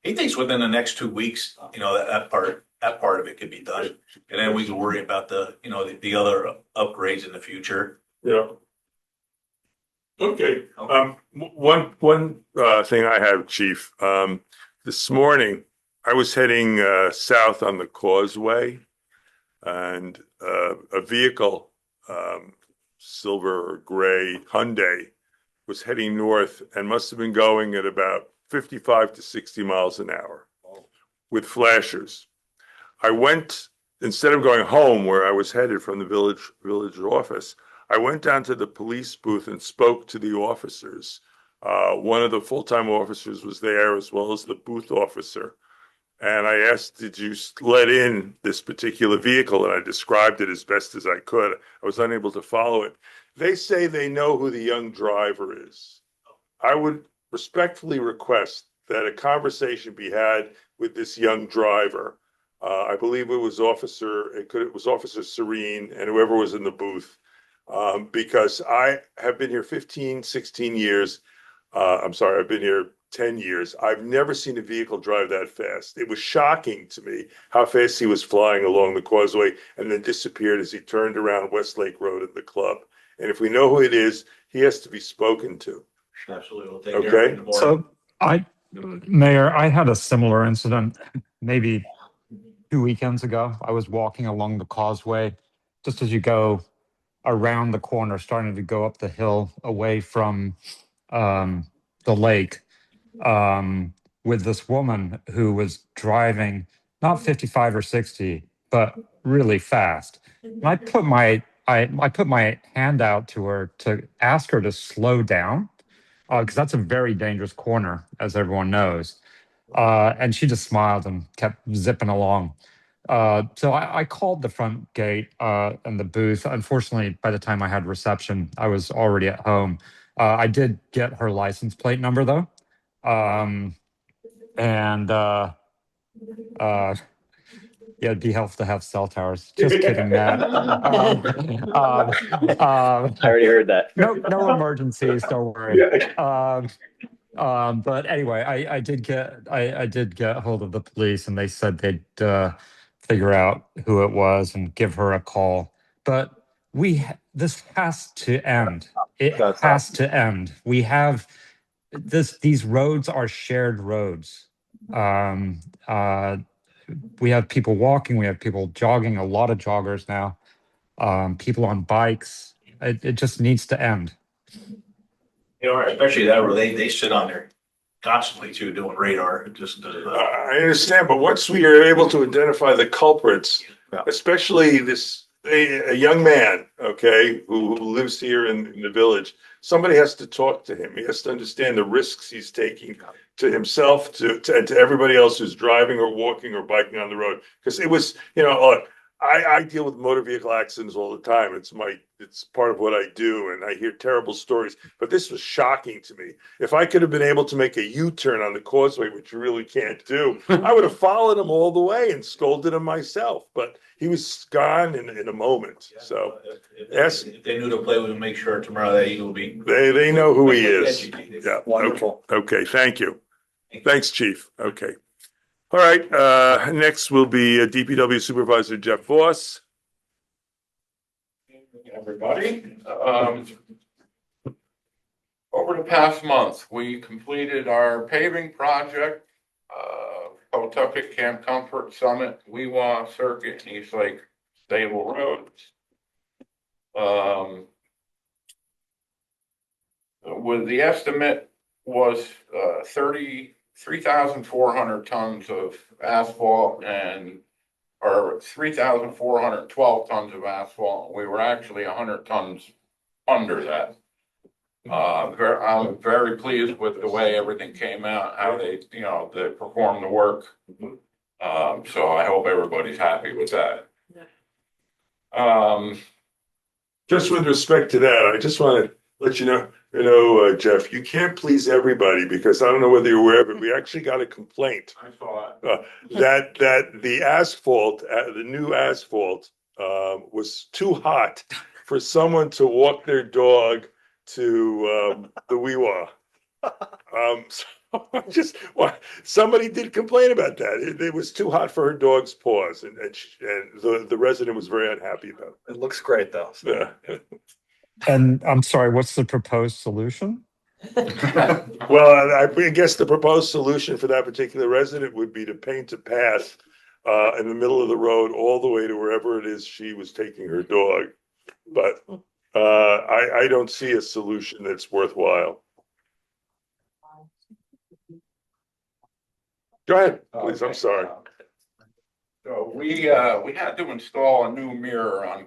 He thinks within the next 2 weeks, that part of it could be done. And then we can worry about the other upgrades in the future. yeah. Okay, one thing I have, Chief, this morning, I was heading south on the causeway, and a vehicle, silver or gray Hyundai, was heading north and must have been going at about 55 to 60 miles an hour with flashers. I went, instead of going home where I was headed from the village office, I went down to the police booth and spoke to the officers. One of the full-time officers was there, as well as the booth officer. And I asked, did you let in this particular vehicle? And I described it as best as I could. I was unable to follow it. They say they know who the young driver is. I would respectfully request that a conversation be had with this young driver. I believe it was Officer Serene and whoever was in the booth. Because I have been here 15, 16 years. I've been here 10 years. I've never seen a vehicle drive that fast. It was shocking to me how fast he was flying along the causeway and then disappeared as he turned around Westlake Road at the club. And if we know who it is, he has to be spoken to. Absolutely. We'll take care of it in the morning. So Mayor, I had a similar incident maybe 2 weekends ago. I was walking along the causeway just as you go around the corner, starting to go up the hill away from the lake, with this woman who was driving not 55 or 60, but really fast. And I put my hand out to her to ask her to slow down, because that's a very dangerous corner, as everyone knows. And she just smiled and kept zipping along. So I called the front gate and the booth. Unfortunately, by the time I had reception, I was already at home. I did get her license plate number, though. Yeah, it'd be helpful to have cell towers. Just kidding, Matt. I already heard that. No emergencies, don't worry. But anyway, I did get hold of the police, and they said they'd figure out who it was and give her a call. But this has to end. It has to end. We have these roads are shared roads. We have people walking, we have people jogging, a lot of joggers now, people on bikes. It just needs to end. Especially that where they sit on constantly too doing radar, just, I understand, but once we are able to identify the culprits, Yeah. especially a young man, okay, who lives here in the village, somebody has to talk to him. He has to understand the risks he's taking to himself, and to everybody else who's driving or walking or biking on the road. Because it was, look, I deal with motor vehicle accidents all the time. It's part of what I do, and I hear terrible stories. But this was shocking to me. If I could have been able to make a U-turn on the causeway, which you really can't do, I would have followed him all the way and scolded him myself. But he was gone in a moment. So yes, if they knew to play with him, make sure tomorrow that he will be. they know who he is. Educated. Yeah, Wonderful. Okay, thank you. Thanks, Chief. Okay. All right, next will be DPW Supervisor Jeff Voss. Everybody, over the past month, we completed our paving project, Pawtucket Camp Comfort Summit, Weewa Circuit, and East Lake Stable Road. With the estimate was 33,400 tons of asphalt or 3,412 tons of asphalt. We were actually 100 tons under that. I'm very pleased with the way everything came out, how they performed the work. So I hope everybody's happy with that. Just with respect to that, I just want to let you know, Jeff, you can't please everybody, because I don't know whether you're aware, but we actually got a complaint I saw that the asphalt, the new asphalt, was too hot for someone to walk their dog to the Weewa. Somebody did complain about that. It was too hot for her dog's paws, and the resident was very unhappy about It looks great though. it. And I'm sorry, what's the proposed solution? Well, I guess the proposed solution for that particular resident would be to paint a path in the middle of the road all the way to wherever it is she was taking her dog. But I don't see a solution that's worthwhile. Go ahead, please. I'm sorry. So we had to install a new mirror on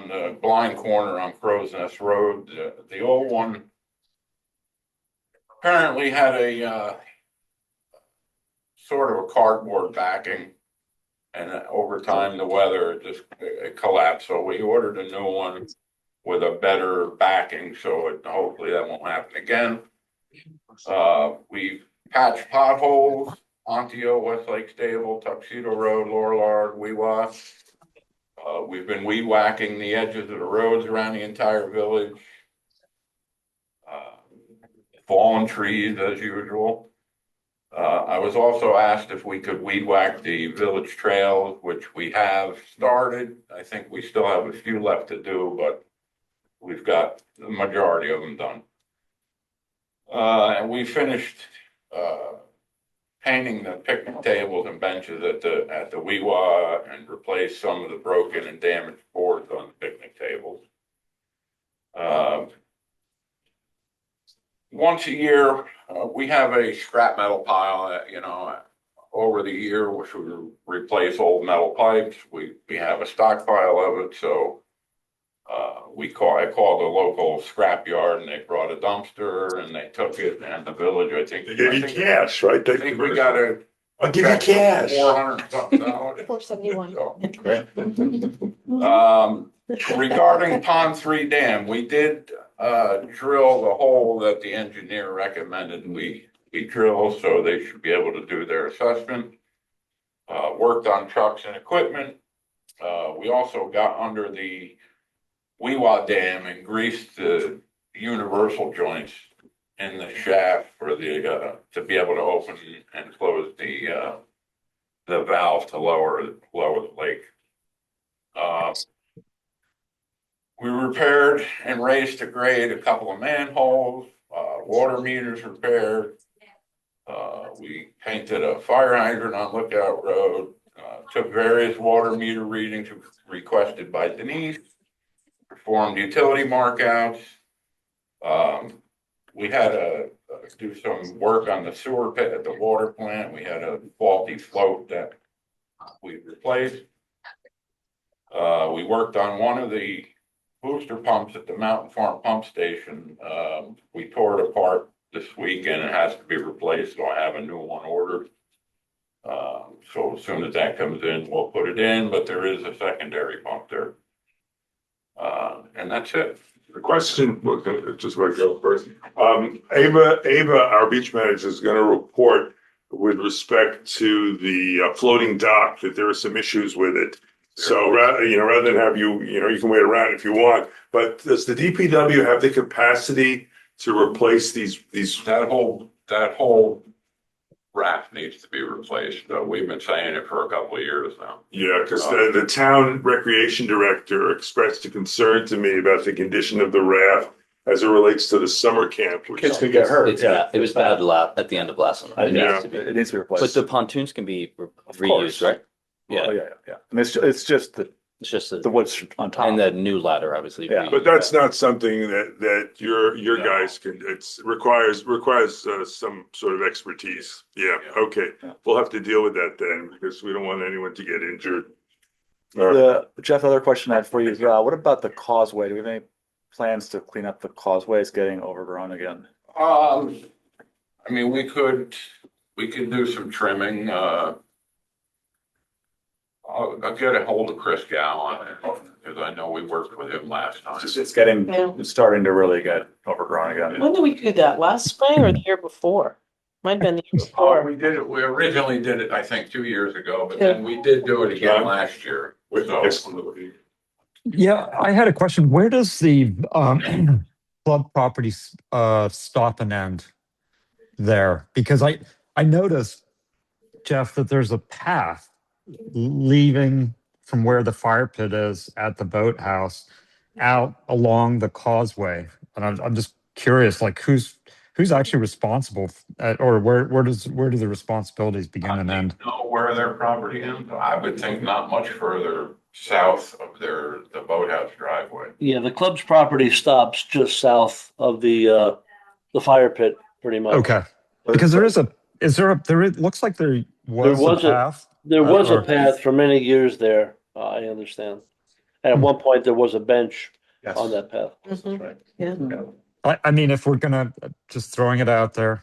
the blind corner on Crow's Nest Road. The old one apparently had a sort of a cardboard backing, and over time the weather it collapsed. So we ordered a new one with a better backing, so hopefully that won't happen again. We've patched potholes. Antio, Westlake Stable, Tuxedo Road, Lorillard, Weewa. We've been weed whacking the edges of the roads around the entire village. Fallen trees as usual. I was also asked if we could weed whack the village trails, which we have started. I think we still have a few left to do, but we've got the majority of them done. And we finished painting the picnic tables and benches at the Weewa and replaced some of the broken and damaged boards on the picnic tables. Once a year, we have a scrap metal pile, over the year, which we replace old metal pipes. We have a stockpile of it, so I called the local scrap yard, and they brought a dumpster and they took it, and the village, I think. They gave you cash, right? I think we got a. I'll give you cash. $400 $471. Regarding Pond 3 Dam, we did drill the hole that the engineer recommended we drill, so they should be able to do their assessment. Worked on trucks and equipment. We also got under the Weewa Dam and greased the universal joints in the shaft for the to be able to open and close the valve to lower the lake. We repaired and raised to grade a couple of manholes, water meters repaired. We painted a fire hydrant on Lookout Road, took various water meter readings requested by Denise, performed utility markouts. we had to do some work on the sewer pit at the water plant. We had a faulty float that we replaced. We worked on one of the booster pumps at the Mountain Farm Pump Station. We tore it apart this week and it has to be replaced, so I have a new one ordered. So as soon as that comes in, we'll put it in, but there is a secondary pump there. And that's it. The question, just want to go first. Ava, our beach manager, is going to report with respect to the floating dock that there are some issues with it. So rather than have you can wait around if you want, but does the DPW have the capacity to replace these? That whole raft needs to be replaced. We've been saying it for a couple of years now. Yeah, because the town recreation director expressed a concern to me about the condition of the raft as it relates to the summer camp. Kids could get hurt. It was bad at the end of last summer. It needs to be. It needs to be replaced. But the pontoons can be Of course. reused, right? Oh, Yeah, yeah. And it's just the it's just the woods on top. and the new ladder, obviously. Yeah. But that's not something that your guys can. It's requires some sort of expertise. Yeah. Okay. We'll have to deal with that then because we don't want anyone to get injured. Jeff, the other question I had for you is, what about the causeway? Do we have any plans to clean up the causeway? It's getting overgrown again. I mean, we could do some trimming. I'll get a hold of Chris Gow on it because I know we worked with him last time. It's starting to really get overgrown again. When did we do that? Last spring or the year before? Might have been the year before. We did it. We originally did it, I think, 2 years ago, but then we did do it again last year. So, Yeah, I had a question. Where does the club property stop and end there? Because I noticed, Jeff, that there's a path leaving from where the fire pit is at the boathouse out along the causeway. And I'm just curious, like who's actually responsible or where do the responsibilities begin and end? know where their property ends. I would think not much further south of the boathouse driveway. Yeah, the club's property stops just south of the fire pit, pretty much. Okay. Because it looks like there was a path. There was a path for many years there, I understand. And at one point, there was a bench on that path. Mhm. Yeah. I mean, if we're gonna just throwing it out there,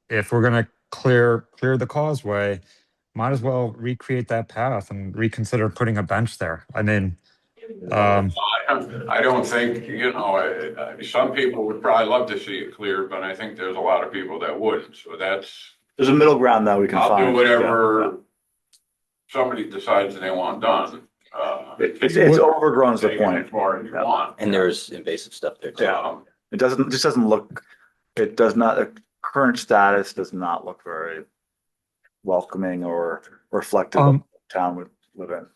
if we're gonna clear the causeway, might as well recreate that path and reconsider putting a bench there. I mean, I don't think, some people would probably love to see it cleared, but I think there's a lot of people that wouldn't. So There's a middle ground that we can I'll find. do whatever somebody decides they want done. It's overgrown is the Take it point. as far as you want. And there's invasive stuff there too. Yeah. It doesn't look, the current status does not look very welcoming or reflective of what the town would live in.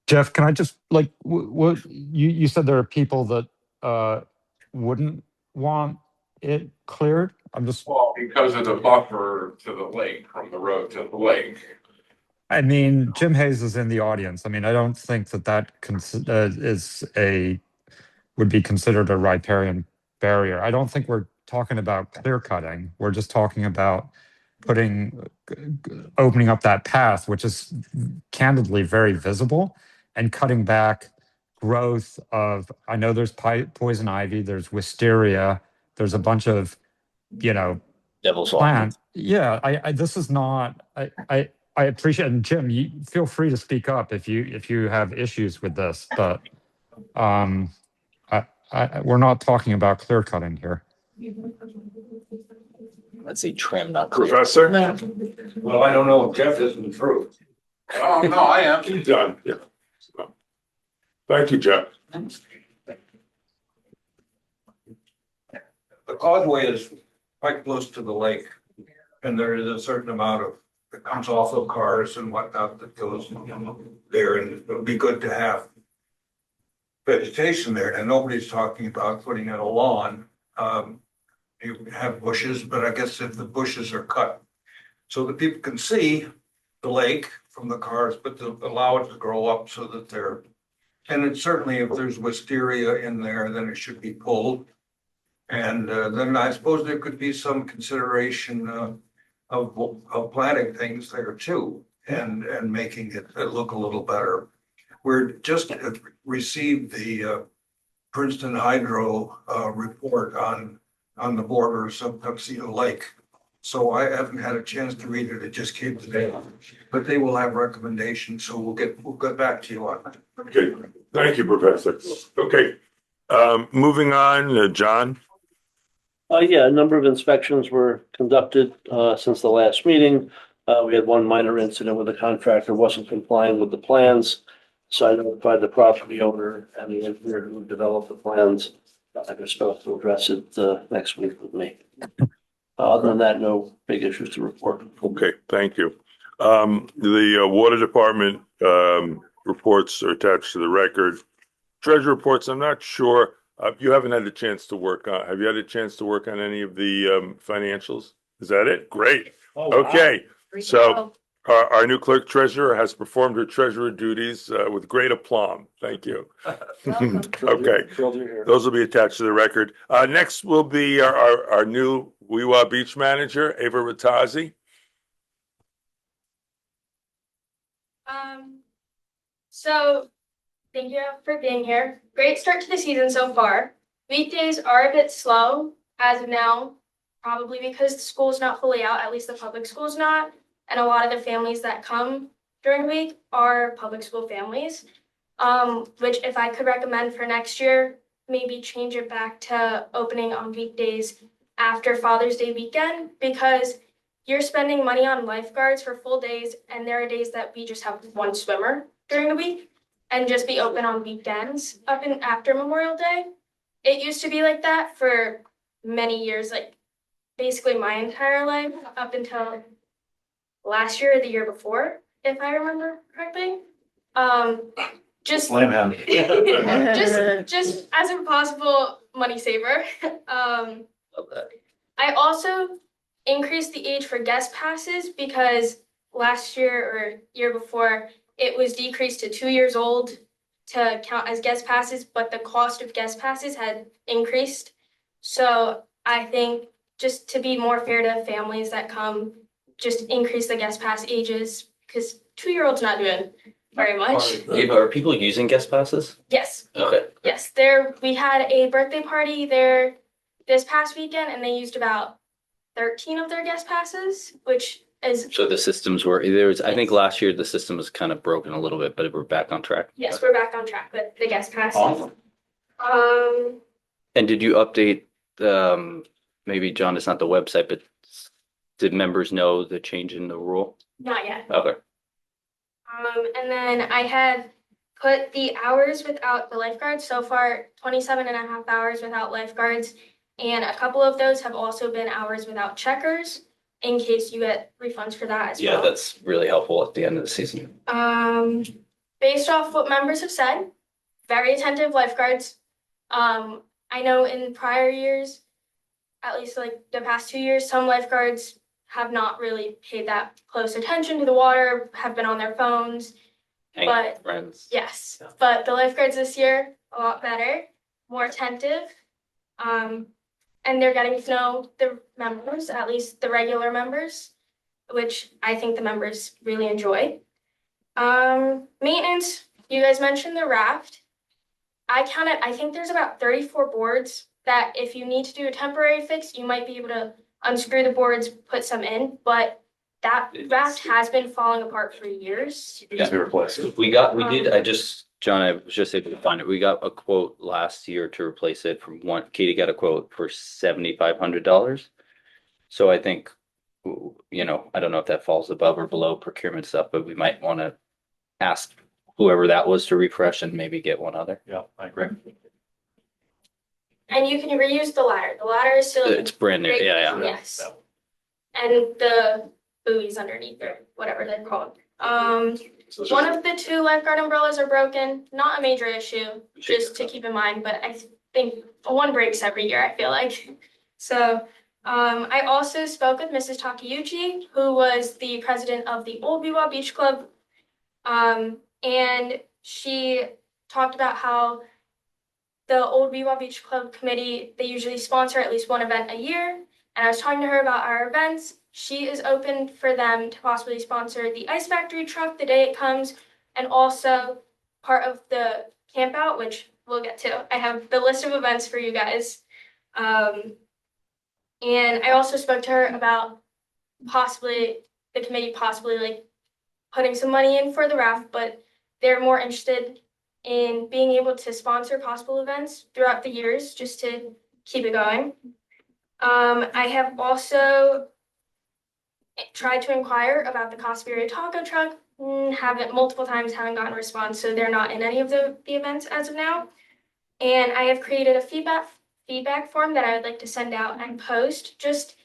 Jeff, can I just what you said there are people that wouldn't want it cleared? I'm just Because of the buffer to the lake, from the road to the lake. I mean, Jim Hayes is in the audience. I mean, I don't think that would be considered a riparian barrier. I don't think we're talking about clear cutting. We're just talking about opening up that path, which is candidly very visible, and cutting back growth of, I know there's poison ivy, there's wisteria, there's a bunch of, Devil's plants. Yeah, this is not, I appreciate, and Jim, you feel free to speak up if you have issues with this, but we're not talking about clear cutting here. Let's see, trim, not clear. Professor? Well, I don't know if Jeff isn't through. Oh, no, I am. Done. Yeah. Thank you, Jeff. The causeway is quite close to the lake. And there is a certain amount of, that comes off of cars and whatnot that goes there, and it would be good to have vegetation there, and nobody's talking about putting in a lawn. You have bushes, but I guess if the bushes are cut so that people can see the lake from the cars, but to allow it to grow up so that and it's certainly if there's wisteria in there, then it should be pulled. And then I suppose there could be some consideration of planting things there too, and making it look a little better. We're just received the Princeton Hydro report on the borders of Tuxedo Lake. So I haven't had a chance to read it. It just came today, but they will have recommendations. So we'll get back to you on that. Okay, thank you, Professor. Okay, moving on, John. Yeah, a number of inspections were conducted since the last meeting. We had one minor incident where the contractor wasn't complying with the plans. So I notified the property owner and the engineer who developed the plans. They're supposed to address it next week with me. Other than that, no big issues to report. Okay, thank you. The water department reports are attached to the record. Treasury reports, I'm not sure. You haven't had a chance to work on, have you had a chance to work on any of the financials? Is that it? Great. Oh, wow. Okay, so our new clerk treasurer has performed her treasurer duties with great aplomb. Thank you. Okay, those will be attached to the record. Next will be our new Weewa Beach manager, Ava Rattazzi. So thank you for being here. Great start to the season so far. Weekdays are a bit slow as of now, probably because the school's not fully out, at least the public school's not. And a lot of the families that come during the week are public school families, which if I could recommend for next year, maybe change it back to opening on weekdays after Father's Day weekend, because you're spending money on lifeguards for full days, and there are days that we just have one swimmer during the week, and just be open on weekends up and after Memorial Day. It used to be like that for many years, like basically my entire life up until last year or the year before, if I remember correctly. Just Blame him. just as a possible money saver. I also increased the age for guest passes because last year or year before it was decreased to 2 years old to count as guest passes, but the cost of guest passes had increased. So I think just to be more fair to families that come, just increase the guest pass ages, because 2-year-olds not doing very much. Ava, are people using guest passes? Yes. Okay. Yes, we had a birthday party there this past weekend, and they used about 13 of their guest passes, which is, So the systems were, I think last year the system was kind of broken a little bit, but we're back on track. yes, we're back on track with the guest passes. Awesome. And did you update, maybe John, it's not the website, but did members know the change in the rule? Not yet. Okay. And then I had put the hours without the lifeguards. So far, 27 and a half hours without lifeguards. And a couple of those have also been hours without checkers, in case you get refunds for that as well. Yeah, that's really helpful at the end of the season. Based off what members have said, very attentive lifeguards. I know in prior years, at least like the past 2 years, some lifeguards have not really paid that close attention to the water, have been on their phones. Hanging out But with friends. yes, but the lifeguards this year, a lot better, more attentive. And they're getting to know the members, at least the regular members, which I think the members really enjoy. Maintenance, you guys mentioned the raft. I think there's about 34 boards that if you need to do a temporary fix, you might be able to unscrew the boards, put some in, but that raft has been falling apart for years. It needs to be replaced. John, I was just able to find it. We got a quote last year to replace it Katie got a quote for $7,500. So I think, I don't know if that falls above or below procurement stuff, but we might want to ask whoever that was to refresh and maybe get one other. Yeah, I agree. And you can reuse the ladder. The ladder is still. It's brand new. great- Yeah. Yes. And the buoys underneath or whatever they're called. One of the 2 lifeguard umbrellas are broken, not a major issue, just to keep in mind, but I think one breaks every year, I feel like. So, I also spoke with Mrs. Takeuchi, who was the president of the Old Weewa Beach Club. And she talked about how the old Weewa Beach Club committee, they usually sponsor at least one event a year. And I was talking to her about our events. She is open for them to possibly sponsor the Ice Factory truck the day it comes, and also part of the camp out, which we'll get to. I have the list of events for you guys. And I also spoke to her about possibly the committee possibly like putting some money in for the raft, but they're more interested in being able to sponsor possible events throughout the years just to keep it going. I have also tried to inquire about the Cosperia taco truck. Haven't multiple times, haven't gotten a response, so they're not in any of the events as of now. And I have created a feedback form that I would like to send out and post just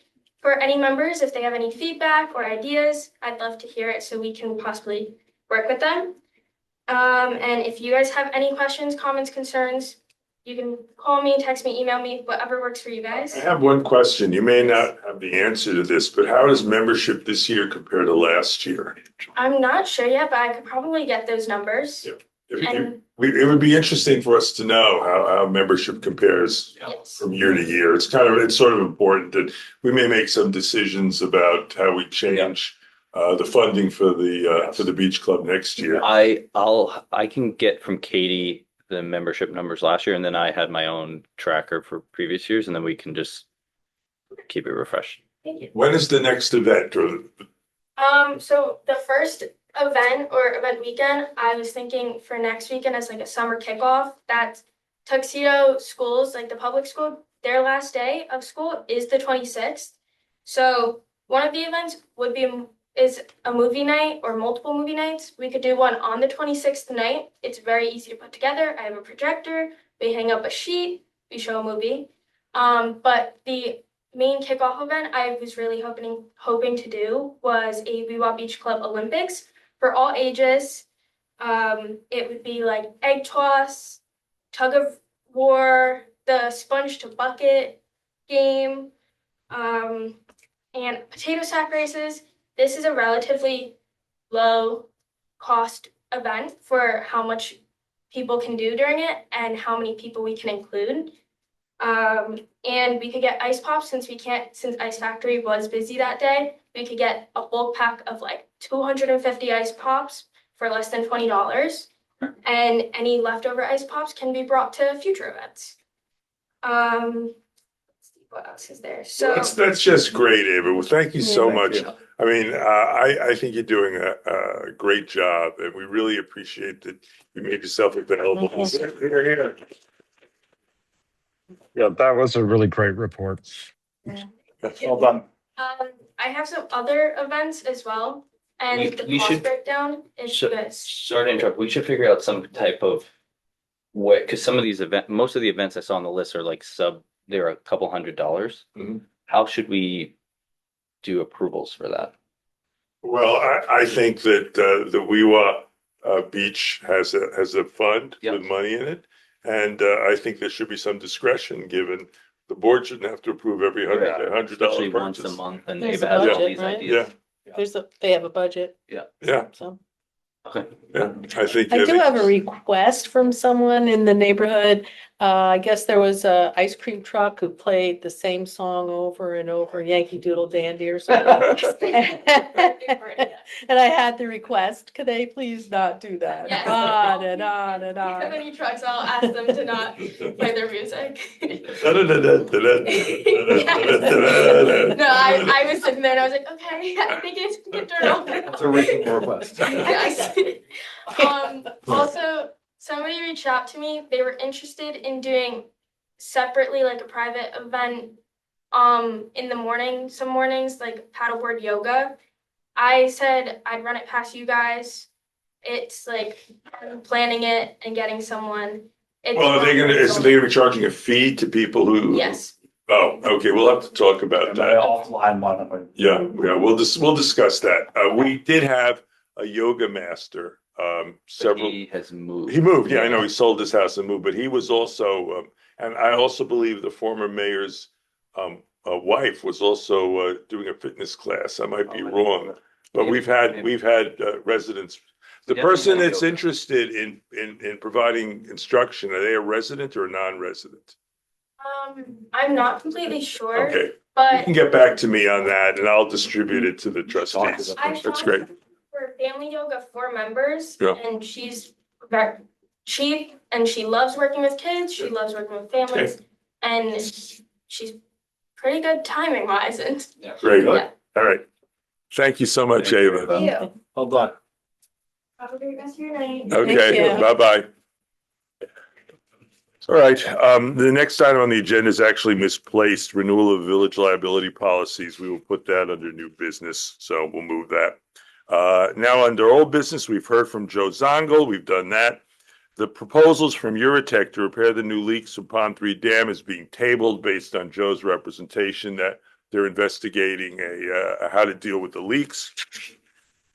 for any members. If they have any feedback or ideas, I'd love to hear it so we can possibly work with them. And if you guys have any questions, comments, concerns, you can call me, text me, email me, whatever works for you guys. I have one question. You may not have the answer to this, but how does membership this year compare to last year? I'm not sure yet, but I could probably get those numbers. It would be interesting for us to know how membership compares Yes. from year to year. It's sort of important that we may make some decisions about how we change the funding for the beach club next year. I can get from Katie the membership numbers last year, and then I had my own tracker for previous years, and then we can just keep it refreshed. Thank you. When is the next event? So the first event or event weekend, I was thinking for next weekend as like a summer kickoff. That Tuxedo schools, like the public school, their last day of school is the 26th. So one of the events is a movie night or multiple movie nights. We could do one on the 26th night. It's very easy to put together. I have a projector. We hang up a sheet. We show a movie. But the main kickoff event I was really hoping to do was a Weewa Beach Club Olympics for all ages. It would be like egg toss, tug of war, the sponge to bucket game, and potato sack races. This is a relatively low cost event for how much people can do during it and how many people we can include. And we could get ice pops since Ice Factory was busy that day. We could get a bulk pack of like 250 ice pops for less than $20. And any leftover ice pops can be brought to future events. Let's see what else is there. So That's just great, Ava. Well, thank you so much. you. I mean, I think you're doing a great job, and we really appreciate that you made yourself available. Here. Yeah, that was a really great report. Well done. I have some other events as well, and the We cost should- breakdown is So- good. Sorry to interrupt. We should figure out some type of way, because some of these most of the events I saw on the list are like they're a couple $100. Mhm. How should we do approvals for that? Well, I think that the Weewa Beach has a fund Yep. with money in it, and I think there should be some discretion given. The board shouldn't have to approve every $100 Especially purchase. once a month, and There's Ava a has all budget, these right? ideas. They have a budget, Yeah, so. Okay. I think. I do have a request from someone in the neighborhood. I guess there was a ice cream truck who played the same song over and over, Yankee Doodle Dandy or something. And I had the request, could they please not do that? Yes. On and on and If you have on. any trucks, I'll ask them to not play their music. No, I was sitting there and I was like, okay, I think it's can turn off. That's a reasonable request. Yes. Also, somebody reached out to me. They were interested in doing separately, like a private event, in the morning, some mornings, like paddleboard yoga. I said I'd run it past you guys. It's like I'm planning it and getting someone. Well, is they gonna be charging a fee to people who? Yes. Oh, okay, we'll have to talk about that. Offline one. Yeah, we'll discuss that. We did have a yoga master, several. He has moved. He moved, yeah, I know, he sold his house and moved, but he was also, and I also believe the former mayor's wife was also doing a fitness class. I might be wrong, but we've had residents. The person that's interested in providing instruction, are they a resident or a non-resident? I'm not completely sure, Okay, you but can get back to me on that and I'll distribute it to the trustees. I've That's talked great. for family yoga 4 members, Yeah. and she's very cheap, and she loves working with kids. She loves working with families, and she's pretty good timing wise. And Great. yeah. All right. Thank you so much, Ava. Thank you. Hold on. Have a great rest of your night. Okay, you. bye-bye. All right, the next item on the agenda is actually misplaced, renewal of village liability policies. We will put that under new business, so we'll move that. Now, under old business, we've heard from Joe Zongel. We've done that. The proposals from Eurotech to repair the new leaks from Pond 3 Dam is being tabled based on Joe's representation that they're investigating how to deal with the leaks.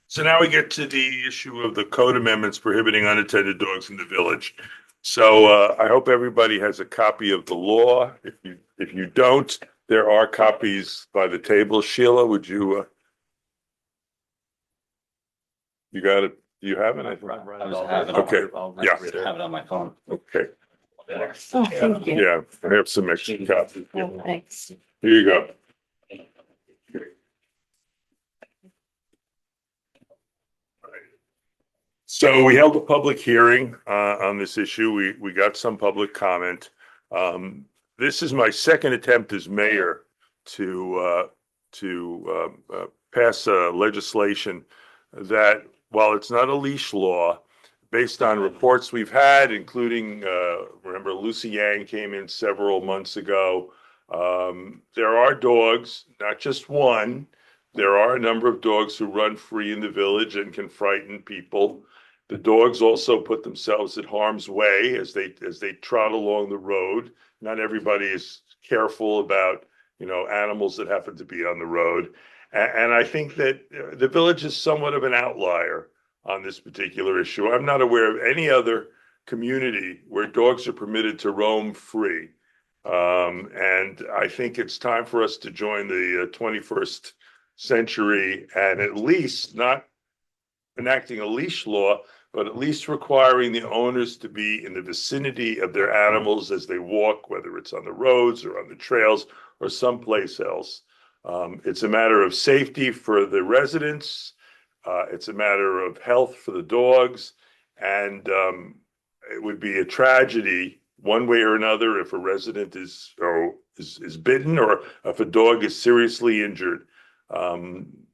So now we get to the issue of the code amendments prohibiting unattended dogs in the village. So I hope everybody has a copy of the law. If you don't, there are copies by the table. Sheila, would you? You got it. Do you have it? I think. Okay. Yeah. Have it on my phone. Okay. Oh, thank you. Yeah, I have some extra copies. Oh, thanks. Here you go. So we held a public hearing on this issue. We got some public comment. This is my second attempt as mayor to pass legislation that, while it's not a leash law, based on reports we've had, including, remember Lucy Yang came in several months ago. There are dogs, not just one. There are a number of dogs who run free in the village and can frighten people. The dogs also put themselves at harm's way as they trot along the road. Not everybody is careful about, animals that happen to be on the road. And I think that the village is somewhat of an outlier on this particular issue. I'm not aware of any other community where dogs are permitted to roam free. And I think it's time for us to join the 21st century and at least not enacting a leash law, but at least requiring the owners to be in the vicinity of their animals as they walk, whether it's on the roads or on the trails or someplace else. It's a matter of safety for the residents. It's a matter of health for the dogs. And it would be a tragedy one way or another if a resident is bitten or if a dog is seriously injured.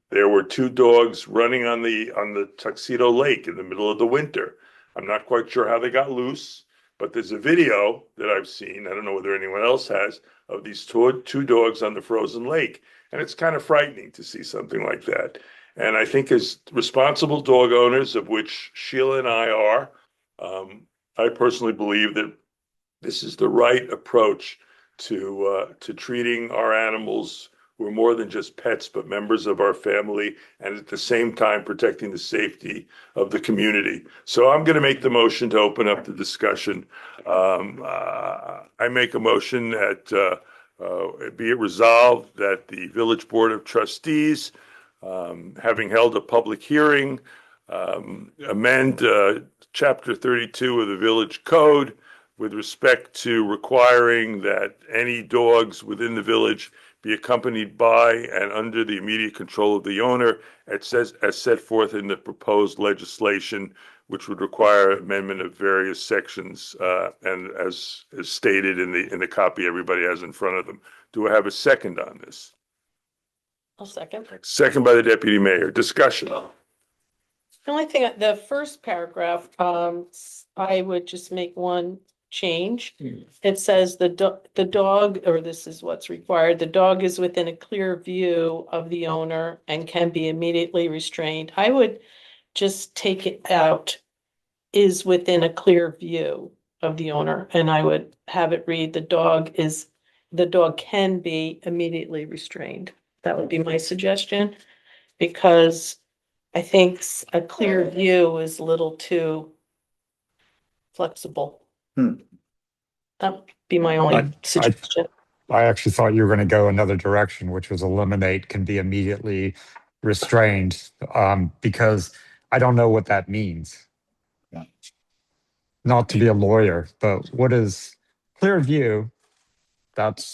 There were 2 dogs running on the Tuxedo Lake in the middle of the winter. I'm not quite sure how they got loose, but there's a video that I've seen, I don't know whether anyone else has, of these two dogs on the frozen lake. And it's kind of frightening to see something like that. And I think as responsible dog owners, of which Sheila and I are, I personally believe that this is the right approach to treating our animals who are more than just pets, but members of our family, and at the same time protecting the safety of the community. So I'm going to make the motion to open up the discussion. I make a motion that be it resolved that the Village Board of Trustees, having held a public hearing, amend Chapter 32 of the Village Code with respect to requiring that any dogs within the village be accompanied by and under the immediate control of the owner, as set forth in the proposed legislation, which would require amendment of various sections, and as stated in the copy everybody has in front of them. Do I have a second on this? I'll second. Second by the deputy mayor. Discussion. The only thing, the first paragraph, I would just make one change. It says the dog, or this is what's required, the dog is within a clear view of the owner and can be immediately restrained. I would just take it out, is within a clear view of the owner, and I would have it read, the dog can be immediately restrained. That would be my suggestion, because I think a clear view is a little too flexible. That would be my only suggestion. I actually thought you were going to go another direction, which was eliminate can be immediately restrained, because I don't know what that means. Yeah. Not to be a lawyer, but what is clear view? That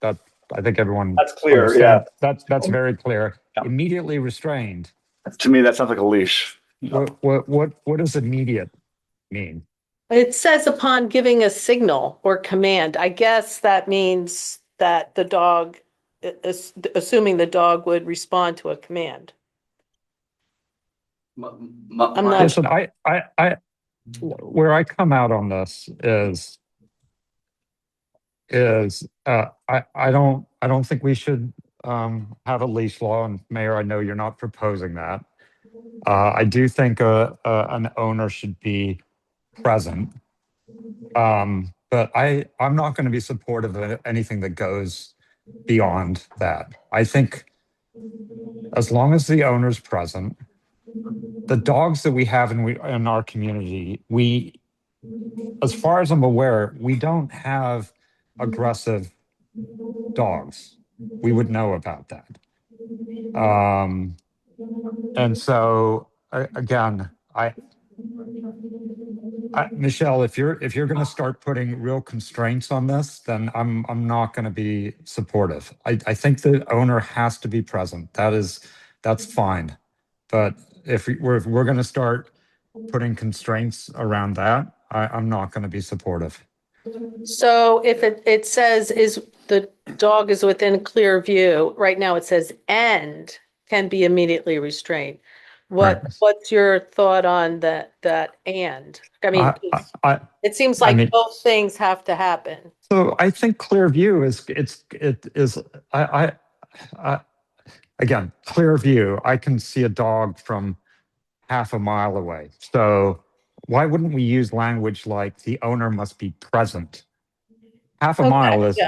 I think everyone That's clear, yeah. That's very clear. Yeah. Immediately restrained. To me, that sounds like a leash. What does immediate mean? It says upon giving a signal or command. I guess that means that the dog, assuming the dog would respond to a command. I'm not. Listen, where I come out on this is I don't think we should have a leash law. And Mayor, I know you're not proposing that. I do think an owner should be present. But I'm not going to be supportive of anything that goes beyond that. I think as long as the owner's present, the dogs that we have in our community, as far as I'm aware, we don't have aggressive dogs. We would know about that. And so again, Michelle, if you're going to start putting real constraints on this, then I'm not going to be supportive. I think the owner has to be present. That's fine. But if we're going to start putting constraints around that, I'm not going to be supportive. So if it says the dog is within clear view, right now it says and can be immediately restrained. What's your thought on that and? I mean, it seems like both things have to happen. So I think clear view again, clear view. I can see a dog from half a mile away. So why wouldn't we use language like the owner must be present? Half a mile is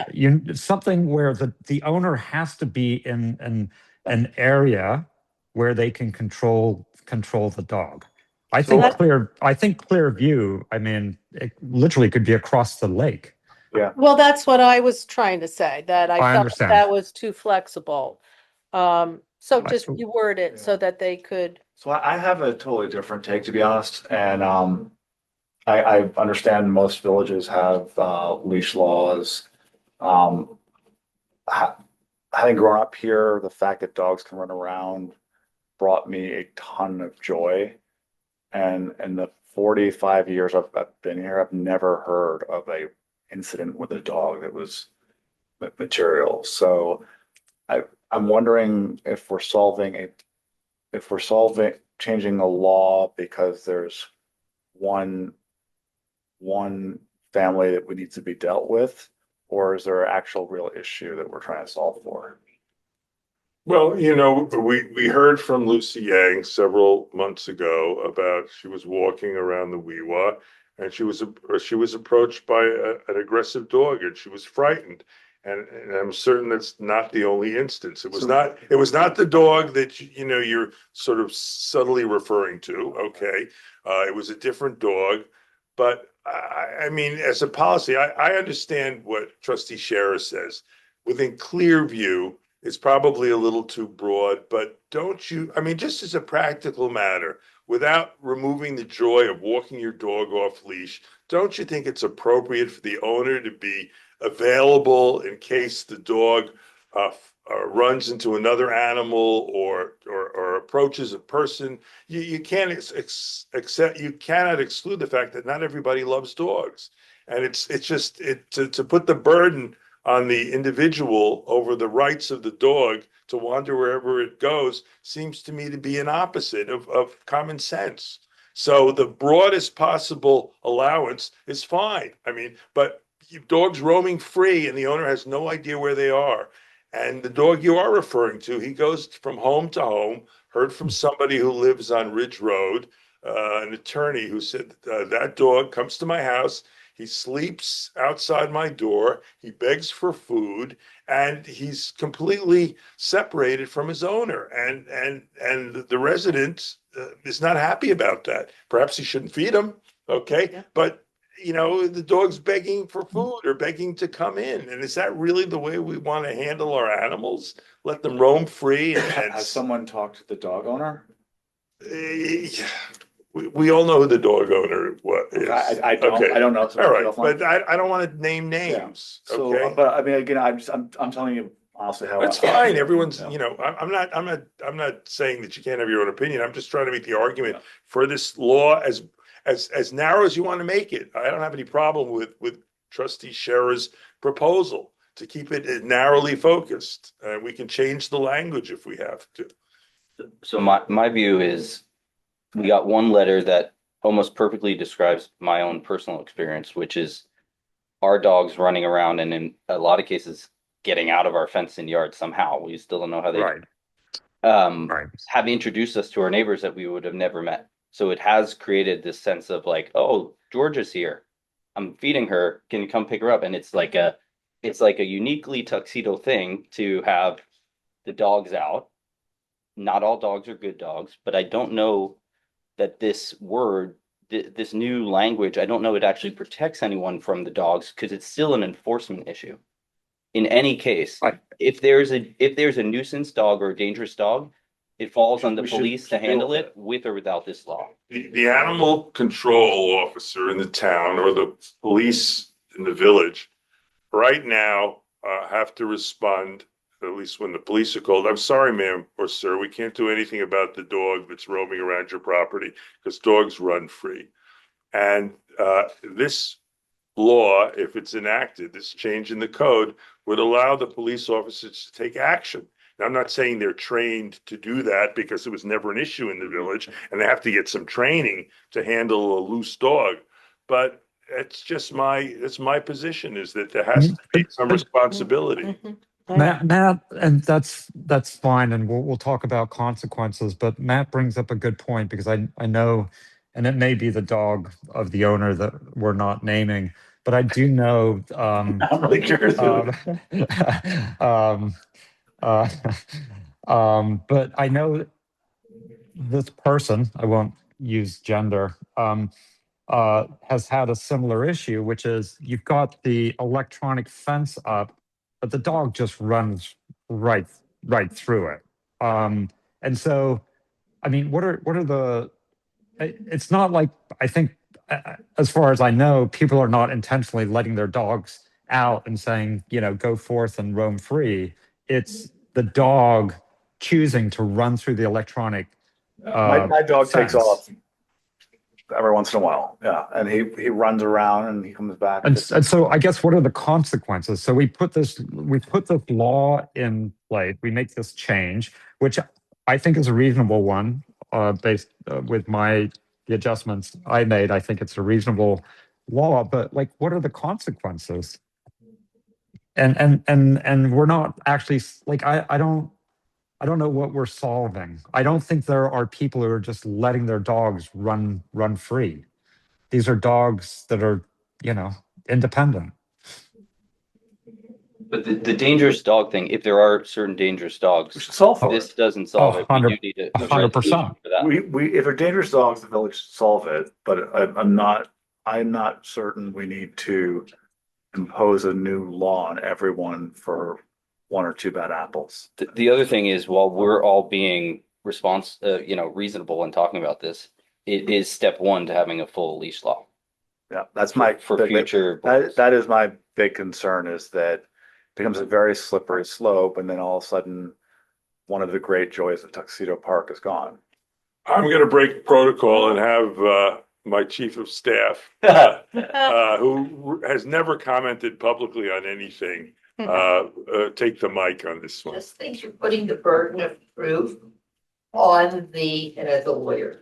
something where the owner has to be in an area where they can control the dog. I think clear view, I mean, it literally could be across the lake. Yeah. Well, that's what I was trying to say, that I felt understand. that was too flexible. So just reword it so that they could. So I have a totally different take, to be honest. And I understand most villages have leash laws. Having grown up here, the fact that dogs can run around brought me a ton of joy. And in the 45 years I've been here, I've never heard of a incident with a dog that was material. So I'm wondering if we're changing a law because there's one family that we need to be dealt with, or is there an actual real issue that we're trying to solve for? Well, we heard from Lucy Yang several months ago about she was walking around the Weewa and she was approached by an aggressive dog and she was frightened. And I'm certain that's not the only instance. It was not the dog that you're sort of subtly referring to. Okay, it was a different dog, but I mean, as a policy, I understand what Trustee Scherer says. Within clear view, it's probably a little too broad, but just as a practical matter, without removing the joy of walking your dog off leash, don't you think it's appropriate for the owner to be available in case the dog runs into another animal or approaches a person? You can't you cannot exclude the fact that not everybody loves dogs, and to put the burden on the individual over the rights of the dog to wander wherever it goes seems to me to be an opposite of common sense. So the broadest possible allowance is fine. I mean, but dogs roaming free and the owner has no idea where they are. And the dog you are referring to, he goes from home to home, heard from somebody who lives on Ridge Road, an attorney who said that dog comes to my house. He sleeps outside my door. He begs for food, and he's completely separated from his owner. And the resident is not happy about that. Perhaps he shouldn't feed him. Okay, yeah. But the dog's begging for food or begging to come in, and is that really the way we want to handle our animals? Let them roam free? Has someone talked to the dog owner? We all know who the dog owner is. I don't, Okay. I don't know. So All if you right, don't mind. but I don't want to name names, So, okay? but I mean, again, I'm telling you honestly how. That's fine. Everyone's, Yeah. you know, I'm not saying that you can't have your own opinion. I'm just trying to make the argument for this law as narrow as you want to make it. I don't have any problem with trustee Scherer's proposal to keep it narrowly focused. We can change the language if we have to. So my view is we got one letter that almost perfectly describes my own personal experience, which is our dogs running around and in a lot of cases getting out of our fenced in yard somehow. We still don't know how they Right. Right. have introduced us to our neighbors that we would have never met. So it has created this sense of like, oh, Georgia's here. I'm feeding her. Can you come pick her up? And it's like a uniquely Tuxedo thing to have the dogs out. Not all dogs are good dogs, but I don't know that this new language, I don't know it actually protects anyone from the dogs because it's still an enforcement issue. In any case, Right. if there's a nuisance dog or a dangerous dog, it falls on the We should police to handle deal it with or without this law. The animal control officer in the town or the police in the village right now have to respond, at least when the police are called. I'm sorry, ma'am or sir, we can't do anything about the dog that's roaming around your property because dogs run free. And this law, if it's enacted, this change in the code would allow the police officers to take action. Now, I'm not saying they're trained to do that because it was never an issue in the village and they have to get some training to handle a loose dog. But it's just my position is that there has to be some responsibility. Matt, and that's fine, and we'll talk about consequences. But Matt brings up a good point because I know, and it may be the dog of the owner that we're not naming, but I do know. I'm really curious. But I know this person. I won't use gender. Has had a similar issue, which is you've got the electronic fence up, but the dog just runs right through it. And so, I mean, what are the? It's not like I think, as far as I know, people are not intentionally letting their dogs out and saying, you know, go forth and roam free. It's the dog choosing to run through the electronic. My dog takes fence. off every once in a while. Yeah. And he runs around and he comes back. And so I guess what are the consequences? So we put this law in place, we make this change, which I think is a reasonable one, based with the adjustments I made. I think it's a reasonable law, but like, what are the consequences? And we're not actually like, I don't know what we're solving. I don't think there are people who are just letting their dogs run free. These are dogs that are, you know, independent. But the dangerous dog thing, if there are certain dangerous dogs, We should solve for this it. doesn't solve it. We do need to 100%. for that. We if they're dangerous dogs, the village should solve it. But I'm not certain we need to impose a new law on everyone for one or two bad apples. The other thing is, while we're all being reasonable in talking about this, it is step one to having a full leash law. Yeah, that's my for future. That is my big concern, is that it becomes a very slippery slope, and then all of a sudden, one of the great joys of Tuxedo Park is gone. I'm going to break protocol and have my chief of staff, who has never commented publicly on anything, take the mic on this one. Just think you're putting the burden of proof on the, and as a lawyer,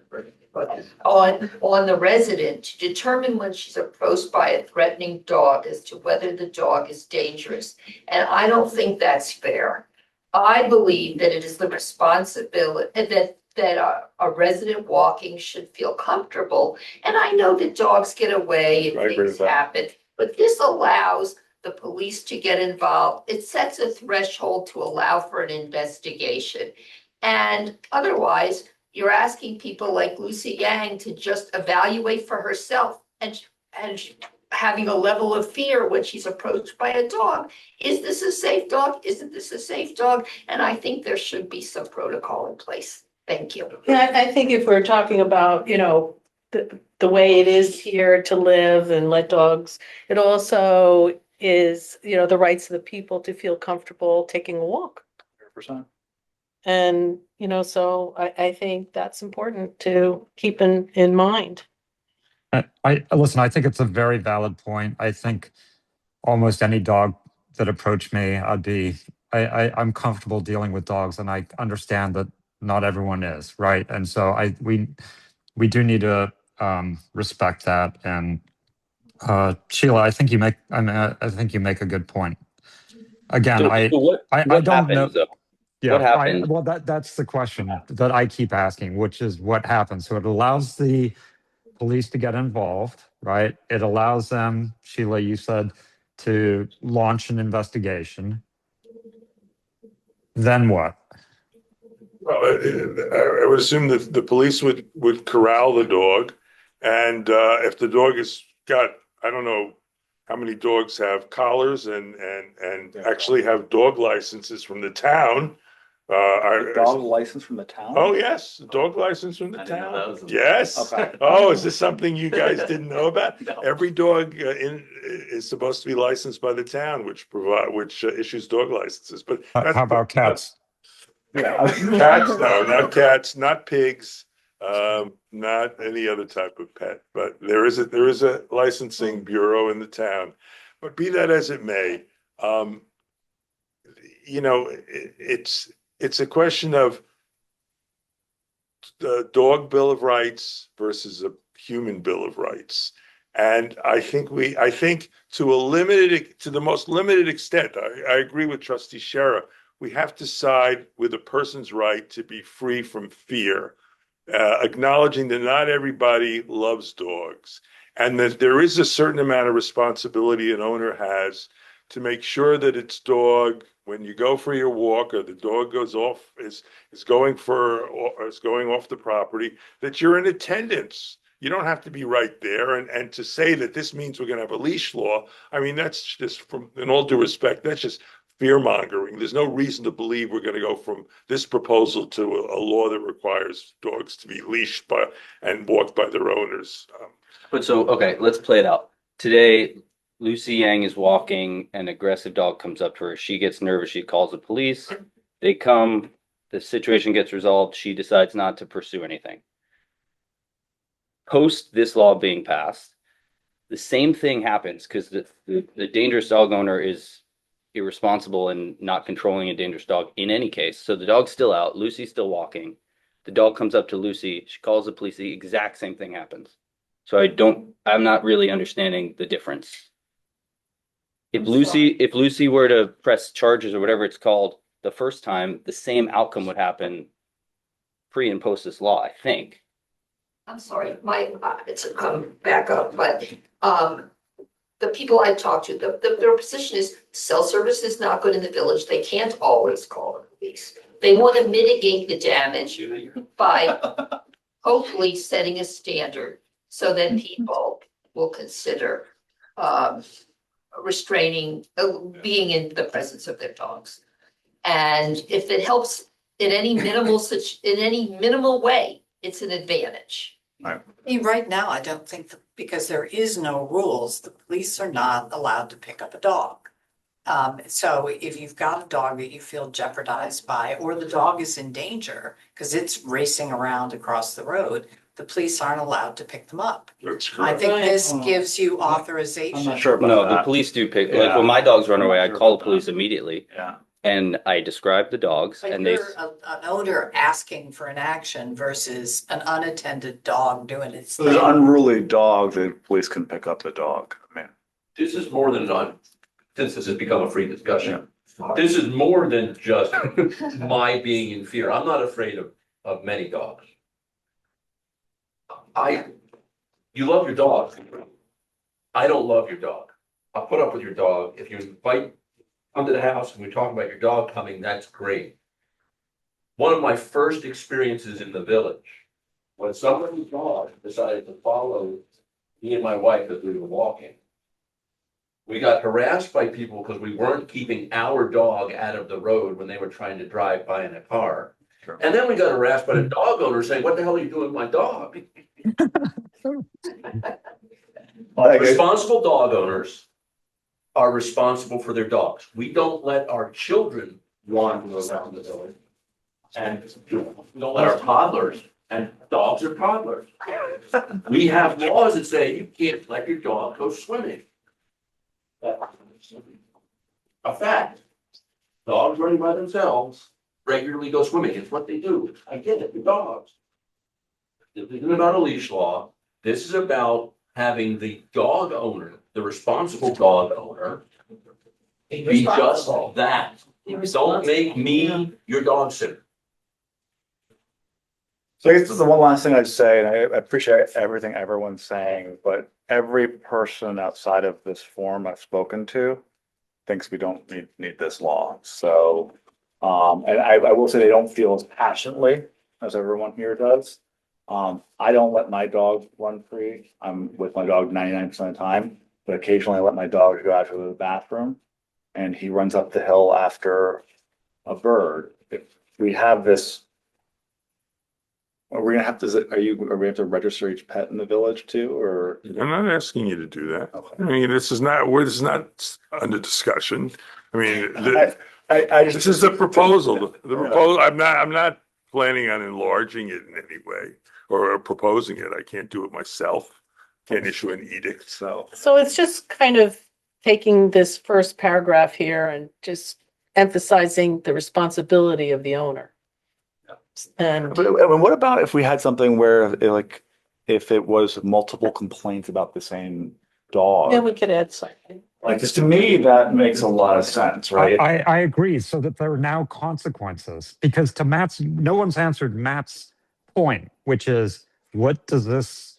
on the resident to determine when she's approached by a threatening dog as to whether the dog is dangerous. And I don't think that's fair. I believe that it is the responsibility that a resident walking should feel comfortable. And I know that dogs get away and things happen, but this allows the police to get involved. It sets a threshold to allow for an investigation. And otherwise, you're asking people like Lucy Yang to just evaluate for herself and having a level of fear when she's approached by a dog. Is this a safe dog? Isn't this a safe dog? And I think there should be some protocol in place. Thank you. Yeah, I think if we're talking about, the way it is here to live and let dogs, it also is, the rights of the people to feel comfortable taking a walk. 100%. And, so I think that's important to keep in mind. I listen, I think it's a very valid point. I think almost any dog that approached me, I'm comfortable dealing with dogs, and I understand that not everyone is, right? And so we do need to respect that. And Sheila, I think you make a good point. Again, So I what don't know. happens though? Yeah, What happens? well, that's the question that I keep asking, which is what happens. So it allows the police to get involved, right? It allows them, Sheila, you said, to launch an investigation. Then what? Well, I would assume that the police would corral the dog, and if the dog has got, I don't know how many dogs have collars and actually have dog licenses from the town. Dog license from the town? Oh, yes, a dog license from the I didn't know that town. was a- Yes. Okay. Oh, is this something you guys didn't know about? No. Every dog is supposed to be licensed by the town, which issues dog licenses. But How about cats? Cats, no, not cats, not pigs, not any other type of pet. But there is a licensing bureau in the town. But be that as it may, it's a question of the dog bill of rights versus a human bill of rights. And I think to the most limited extent, I agree with Trustee Shera, we have to side with a person's right to be free from fear, acknowledging that not everybody loves dogs, and that there is a certain amount of responsibility an owner has to make sure that its dog, when you go for your walk or the dog is going off the property, that you're in attendance. You don't have to be right there. And to say that this means we're going to have a leash law, I mean, that's just, from in all due respect, that's just fear mongering. There's no reason to believe we're going to go from this proposal to a law that requires dogs to be leashed by and walked by their owners. But so, okay, let's play it out. Today, Lucy Yang is walking, an aggressive dog comes up to her. She gets nervous. She calls the police. They come, the situation gets resolved. She decides not to pursue anything. Post this law being passed, the same thing happens because the dangerous dog owner is irresponsible and not controlling a dangerous dog in any case. So the dog's still out. Lucy's still walking. The dog comes up to Lucy. She calls the police. The exact same thing happens. So I'm not really understanding the difference. If Lucy were to press charges or whatever it's called the first time, the same outcome would happen pre and post this law, I think. I'm sorry, it's a come back up, but, the people I talked to, their position is cell service is not good in the village. They can't always call the police. They want to mitigate the damage by hopefully setting a standard so that people will consider, restraining, being in the presence of their dogs. And if it helps in any minimal way, it's an advantage. I mean, right now, I don't think, because there is no rules, the police are not allowed to pick up a dog. So if you've got a dog that you feel jeopardized by, or the dog is in danger because it's racing around across the road, the police aren't allowed to pick them up. That's I correct. think this gives you authorization. I'm not sure about No, that. the police do pick, like Yeah. when my dogs run I'm not away, I sure call the about police that. immediately Yeah. and I describe the dogs But and they, you're an owner asking for an action versus an unattended dog doing its So there's thing. an unruly dog, the police can pick up the dog. I mean, This is more than since this has become a free discussion. This is more than just my being in fear. I'm not afraid of many dogs. You love your dog. I don't love your dog. I'll put up with your dog. If you come to the house and we talk about your dog coming, that's great. One of my first experiences in the village, when somebody's dog decided to follow me and my wife as we were walking, we got harassed by people because we weren't keeping our dog out of the road when they were trying to drive by in a car. And then we got harassed by the dog owner saying, what the hell are you doing with my dog? Responsible dog owners are responsible for their dogs. We don't let our children wander around the village. And we don't let our toddlers, and dogs are toddlers. We have laws that say you can't let your dog go swimming. A fact. Dogs running by themselves regularly go swimming. It's what they do. I get it, the dogs. This isn't about a leash law. This is about having the dog owner, the responsible dog owner, be just that. Don't make me your dog sitter. So I guess this is the one last thing I'd say, and I appreciate everything everyone's saying, but every person outside of this forum I've spoken to thinks we don't need this law. So, and I will say they don't feel as passionately as everyone here does. I don't let my dog run free. I'm with my dog 99% of the time, but occasionally I let my dog go out to the bathroom and he runs up the hill after a bird. If we have this, are we gonna have to, are we have to register each pet in the village too, or? I'm not asking you to do that. Okay. I mean, this is not under discussion. I mean, this is a proposal. The proposal, I'm not planning on enlarging it in any way or proposing it. I can't do it myself. Can't issue an edict, so. So it's just kind of taking this first paragraph here and just emphasizing the responsibility of the owner. And But I mean, what about if we had something where if it was multiple complaints about the same dog? then we could add something. Like, 'cause to me, that makes a lot of sense, right? I agree, so that there are now consequences, because to no one's answered Matt's point, which is, what does this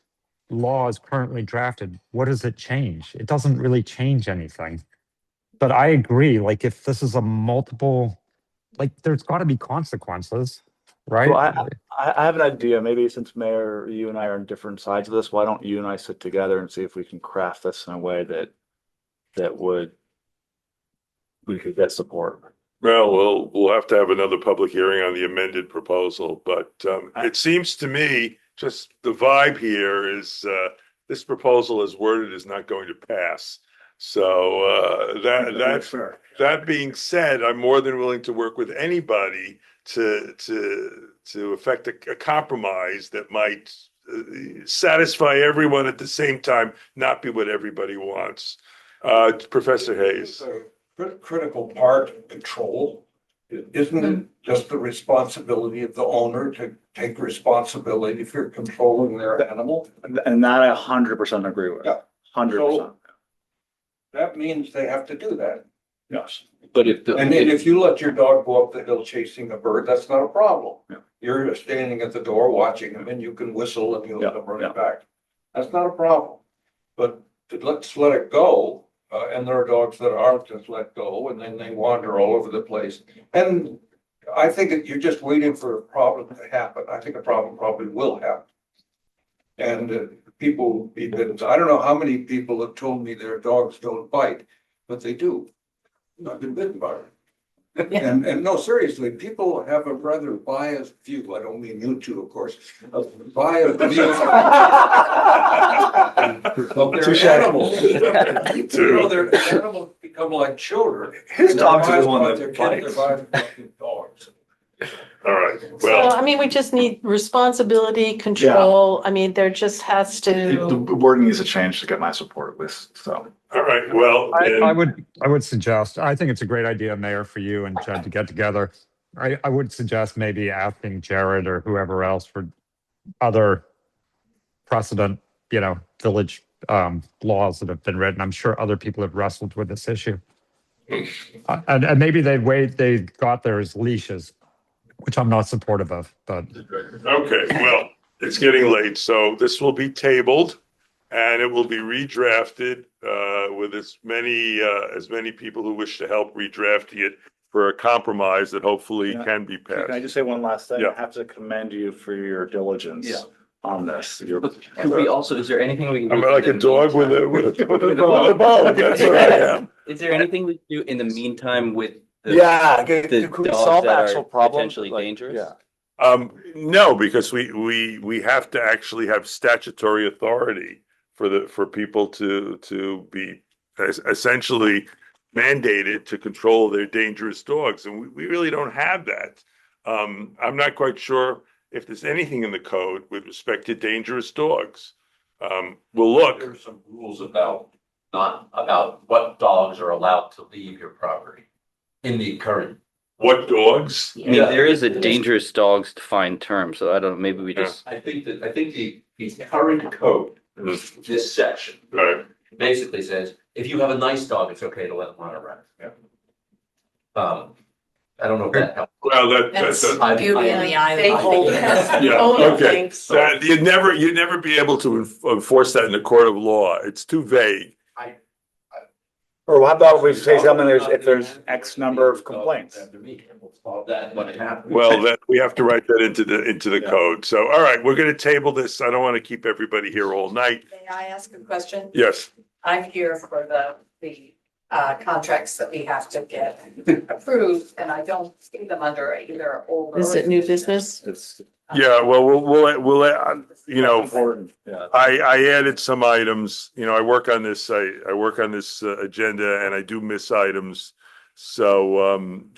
law as currently drafted, what does it change? It doesn't really change anything. But I agree, like, if this is a multiple, like, there's gotta be consequences, right? Well, I have an idea. Maybe since Mayor, you and I are on different sides of this, why don't you and I sit together and see if we can craft this in a way that we could get support. Well, we'll have to have another public hearing on the amended proposal, but it seems to me, just the vibe here is this proposal as worded is not going to pass. So that being said, I'm more than willing to work with anybody to effect a compromise that might satisfy everyone at the same time, not be what everybody wants. Professor Hayes. Critical part, control. Isn't it just the responsibility of the owner to take responsibility if you're controlling their animal? And that I 100% agree with. Yeah. 100%. That means they have to do that. Yes. But if And then if you let your dog go up the hill chasing a bird, that's not a problem. Yeah. You're standing at the door watching him and you can whistle and he'll come running back. That's not a problem. But let's let it go. And there are dogs that aren't just let go and then they wander all over the place. And I think that you're just waiting for a problem to happen. I think a problem probably will happen. And people will be bitten. I don't know how many people have told me their dogs don't bite, but they do. I've been bitten by it. And no, seriously, people have a rather biased view. I don't mean you two, of course. A biased view of their animals. You know, their animals become like children. His dogs are the one They're that kids, bites. they're dogs. All right, So, well, I mean, we just need responsibility, control. I mean, there just has The to, word needs to change to get my support at least, so. all right, well. I would suggest, I think it's a great idea, Mayor, for you and Chad to get together. I would suggest maybe asking Jared or whoever else for other precedent, village laws that have been written. I'm sure other people have wrestled with this issue. And maybe they got there as leashes, which I'm not supportive of, but. Okay, well, it's getting late, so this will be tabled and it will be redrafted with as many people who wish to help redrafting it for a compromise that hopefully can be Can I passed. just say one last thing? Yeah. I have to commend you for your diligence Yeah. on this. could we also, is there anything we can do? I'm like a in the dog with meantime? a bone. That's what I am. Is there anything we can do in the meantime with the Yeah, the could we dogs solve that actual are problems? potentially Like, dangerous? Yeah. No, because we have to actually have statutory authority for people to be essentially mandated to control their dangerous dogs, and we really don't have that. I'm not quite sure if there's anything in the code with respect to dangerous dogs. We'll look. There are some rules about what dogs are allowed to leave your property in the current. What dogs? I mean, there is a dangerous dogs defined term, so I don't, maybe we just, I think the current code, this section, Right. basically says, if you have a nice dog, it's okay to let them run around. I don't know if that helps. Well, That's that's beauty in the eye. They hold yeah, okay. You'd never be able to enforce that in a court of law. It's too vague. Or how about we say something, if there's X number of complaints? That when it happens. Well, that we have to write that into the code. So, all right, we're going to table this. I don't want to keep everybody here all night. May I ask a question? Yes. I'm here for the contracts that we have to get approved, and I don't see them under either old. or- Is it new business? It's Yeah. Well, we'll you know, important. Yeah. I added some items. You know, I work on this. I work on this agenda, and I do miss items. So,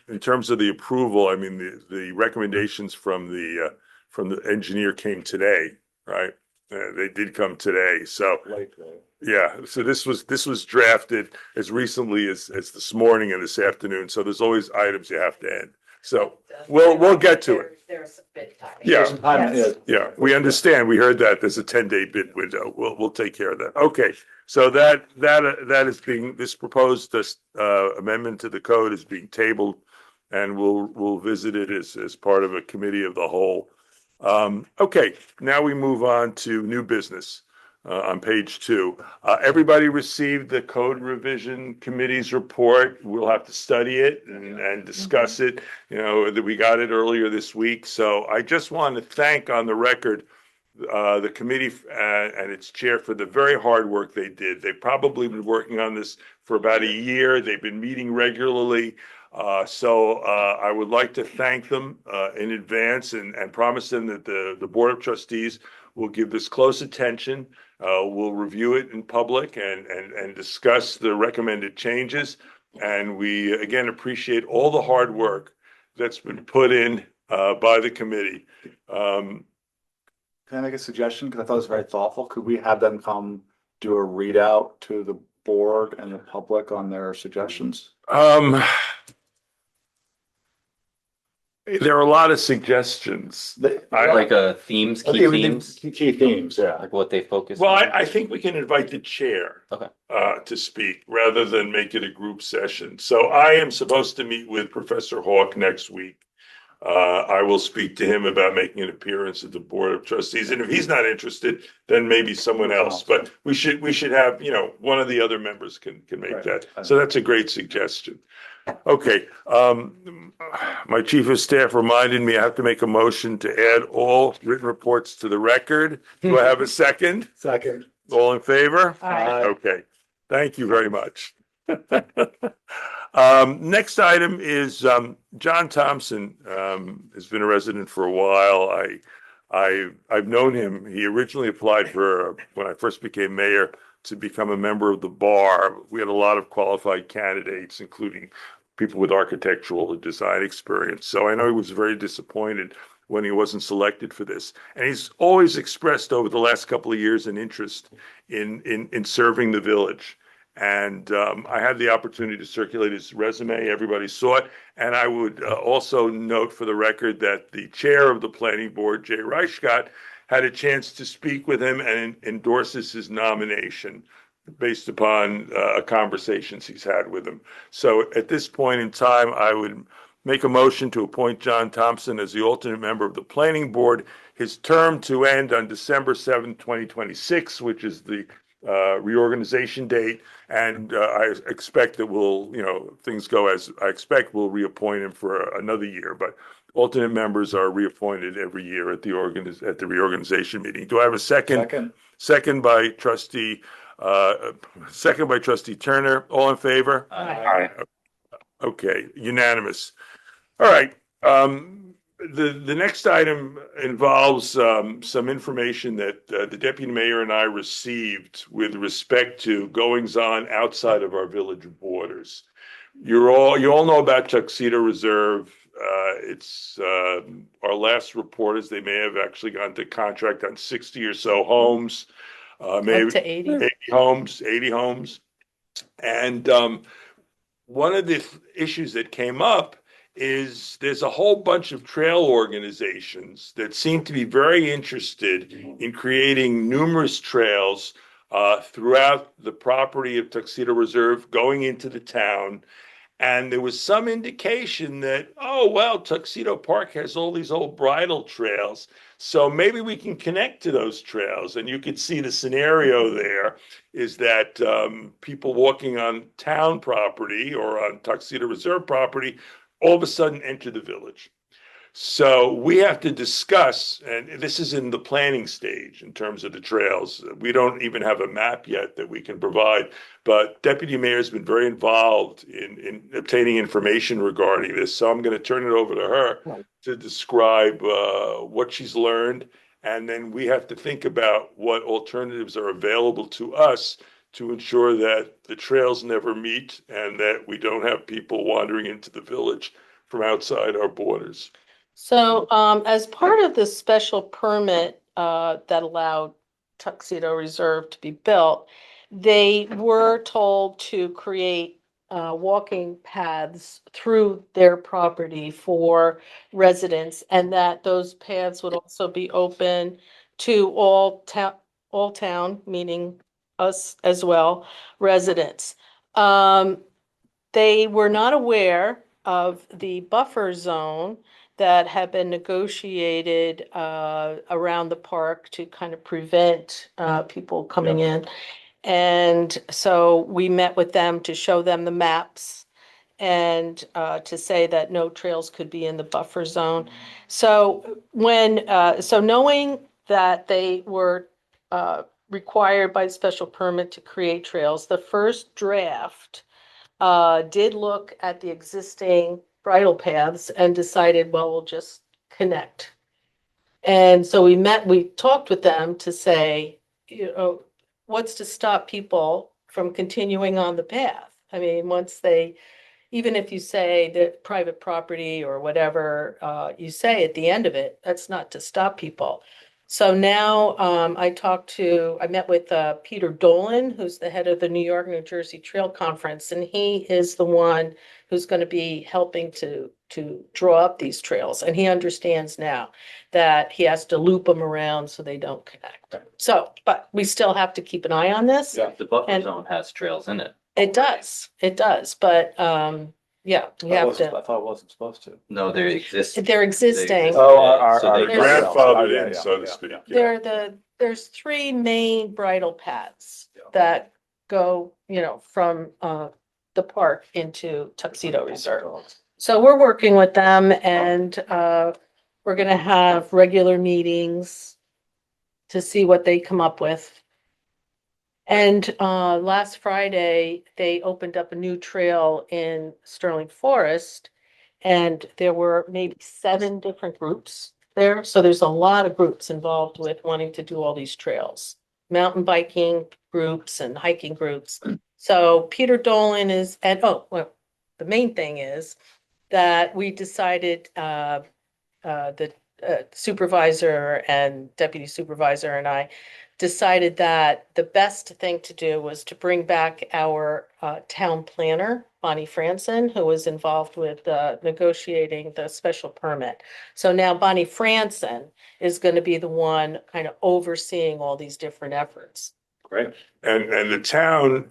in terms of the approval, I mean, the recommendations from the engineer came today, right? They did come today. So, yeah. So this was drafted as recently as this morning and this afternoon. So there's always items you have to add. So we'll get to it. There's a bit time. Yeah. Yeah, we understand. We heard that there's a 10-day bid window. We'll take care of that. Okay. So that is being, this proposed amendment to the code is being tabled, and we'll visit it as part of a committee of the whole. Okay, now we move on to new business on page 2. Everybody received the code revision committee's report. We'll have to study it and discuss it. You know, that we got it earlier this week. So I just want to thank on the record the committee and its chair for the very hard work they did. They've probably been working on this for about a year. They've been meeting regularly. So I would like to thank them in advance and promise them that the Board of Trustees will give this close attention. We'll review it in public and discuss the recommended changes. And we, again, appreciate all the hard work that's been put in by the committee. Can I make a suggestion? Because I thought it was very thoughtful. Could we have them come do a readout to the board and the public on their suggestions? There are a lot of suggestions. like themes, key themes, Key themes, yeah. like what they focus Well, on. I think we can invite the chair Okay. To speak rather than make it a group session. So I am supposed to meet with Professor Hawk next week. I will speak to him about making an appearance at the Board of Trustees. And if he's not interested, then maybe someone else. But we should have, you know, one of the other members can make Right. that. So that's a great suggestion. Okay, my chief of staff reminded me I have to make a motion to add all written reports to the record. Do I have a second? Second. All in favor? Aye. Okay, thank you very much. Next item is John Thompson has been a resident for a while. I've known him. He originally applied for, when I first became mayor, to become a member of the bar. We had a lot of qualified candidates, including people with architectural and design experience. So I know he was very disappointed when he wasn't selected for this. And he's always expressed over the last couple of years an interest in serving the village. And I had the opportunity to circulate his resume. Everybody saw it. And I would also note for the record that the chair of the planning board, Jay Reichgott, had a chance to speak with him and endorses his nomination based upon conversations he's had with him. So at this point in time, I would make a motion to appoint John Thompson as the alternate member of the planning board, his term to end on December 7th, 2026, which is the reorganization date. And I expect that we'll, you know, things go as I expect, we'll reappoint him for another year. But alternate members are reappointed every year at the reorganization meeting. Do I have a second? Second by trustee Turner. All in favor? Aye. Okay, unanimous. All right. the next item involves some information that the deputy mayor and I received with respect to goings on outside of our village borders. You all know about Tuxedo Reserve. It's our last report is they may have actually gone to contract on 60 or so homes, maybe Up to 80. 80 homes. And one of the issues that came up is there's a whole bunch of trail organizations that seem to be very interested in creating numerous trails throughout the property of Tuxedo Reserve going into the town. And there was some indication that, oh, well, Tuxedo Park has all these old bridle trails. So maybe we can connect to those trails. And you could see the scenario there is that people walking on town property or on Tuxedo Reserve property all of a sudden enter the village. So we have to discuss, and this is in the planning stage in terms of the trails. We don't even have a map yet that we can provide, but Deputy Mayor has been very involved in obtaining information regarding this. So I'm going to turn it over to her to describe what she's learned. And then we have to think about what alternatives are available to us to ensure that the trails never meet and that we don't have people wandering into the village from outside our borders. So as part of the special permit that allowed Tuxedo Reserve to be built, they were told to create walking paths through their property for residents, and that those paths would also be open to all town, meaning us as well, residents. They were not aware of the buffer zone that had been negotiated around the park to kind of prevent people coming in. And so we met with them to show them the maps and to say that no trails could be in the buffer zone. So knowing that they were required by special permit to create trails, the first draft did look at the existing bridle paths and decided, well, we'll just connect. And so we talked with them to say, you know, what's to stop people from continuing on the path? I mean, even if you say that private property or whatever you say at the end of it, that's not to stop people. So now I met with Peter Dolan, who's the head of the New York, New Jersey Trail Conference, and he is the one who's going to be helping to draw up these trails. And he understands now that he has to loop them around so they don't connect. So, but we still have to keep an eye on this. Yeah, the buffer zone has trails in it. It does, but yeah, we have to. I thought it wasn't supposed to. No, they're existing. They're existing. So they- grandfathered in, so to speak. There's three main bridle paths that go, from the park into Tuxedo Reserve. So we're working with them, and we're gonna have regular meetings to see what they come up with. And last Friday, they opened up a new trail in Sterling Forest, and there were maybe 7 different groups there. So there's a lot of groups involved with wanting to do all these trails, mountain biking groups and hiking groups. So Peter Dolan the main thing is that we decided the supervisor and deputy supervisor and I decided that the best thing to do was to bring back our town planner, Bonnie Franson, who was involved with negotiating the special permit. So now Bonnie Franson is going to be the one kind of overseeing all these different efforts. Great. And the town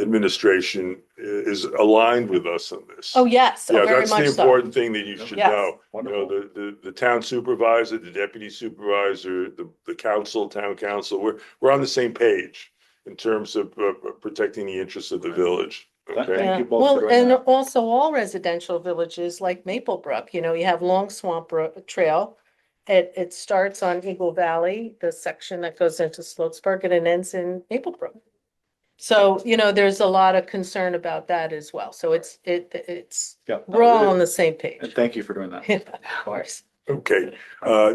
administration is aligned with us on this. Oh, yes. Yeah, very that's much the so. important thing that you should Yes. know. The town supervisor, the deputy supervisor, the council, town council, we're on the same page in terms of protecting the interests of the village. Okay. Yeah. you both Well, for doing and that. also all residential villages like Maplebrook, you have Long Swamp Trail. It starts on Eagle Valley, the section that goes into Sloatsburg, and it ends in Maplebrook. So, there's a lot of concern about that as well. So it's Yeah. we're all on the same page. And thank you for doing that. Of course. Okay,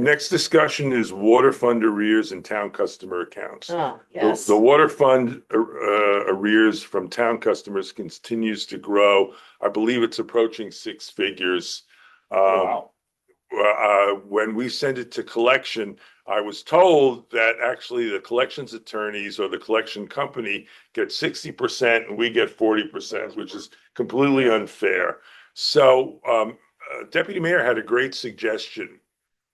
next discussion is water fund arrears and town customer accounts. Oh, The- yes. The water fund arrears from town customers continues to grow. I believe it's approaching six figures. Wow. When we send it to collection, I was told that actually the collections attorneys or the collection company get 60% and we get 40%, which is completely unfair. So Deputy Mayor had a great suggestion.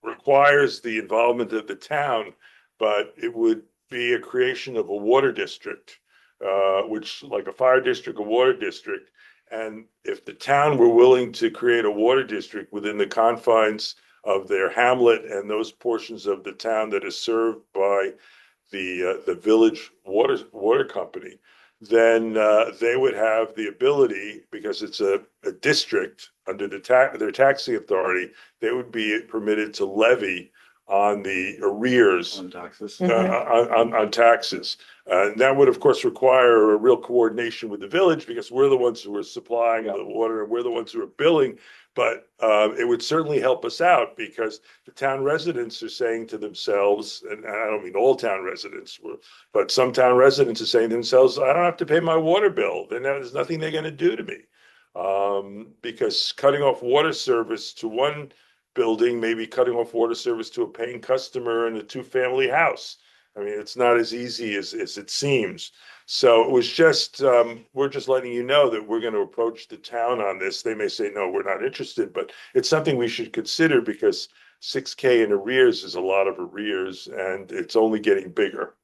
Requires the involvement of the town, but it would be a creation of a water district, which like a fire district, a water district. And if the town were willing to create a water district within the confines of their hamlet and those portions of the town that is served by the village water company, then they would have the ability, because it's a district under their taxing authority, they would be permitted to levy on the arrears On taxes. on taxes. And that would, of course, require a real coordination with the village because we're the ones who are supplying the water and we're the ones who are billing. But it would certainly help us out because the town residents are saying to themselves, and I don't mean all town residents, but some town residents are saying to themselves, I don't have to pay my water bill. Then there's nothing they're going to do to me. Because cutting off water service to one building, maybe cutting off water service to a paying customer in a two-family house. I mean, it's not as easy as it seems. So it was just, we're just letting you know that we're going to approach the town on this. They may say, no, we're not interested, but it's something we should consider because 6K in arrears is a lot of arrears and it's only getting bigger.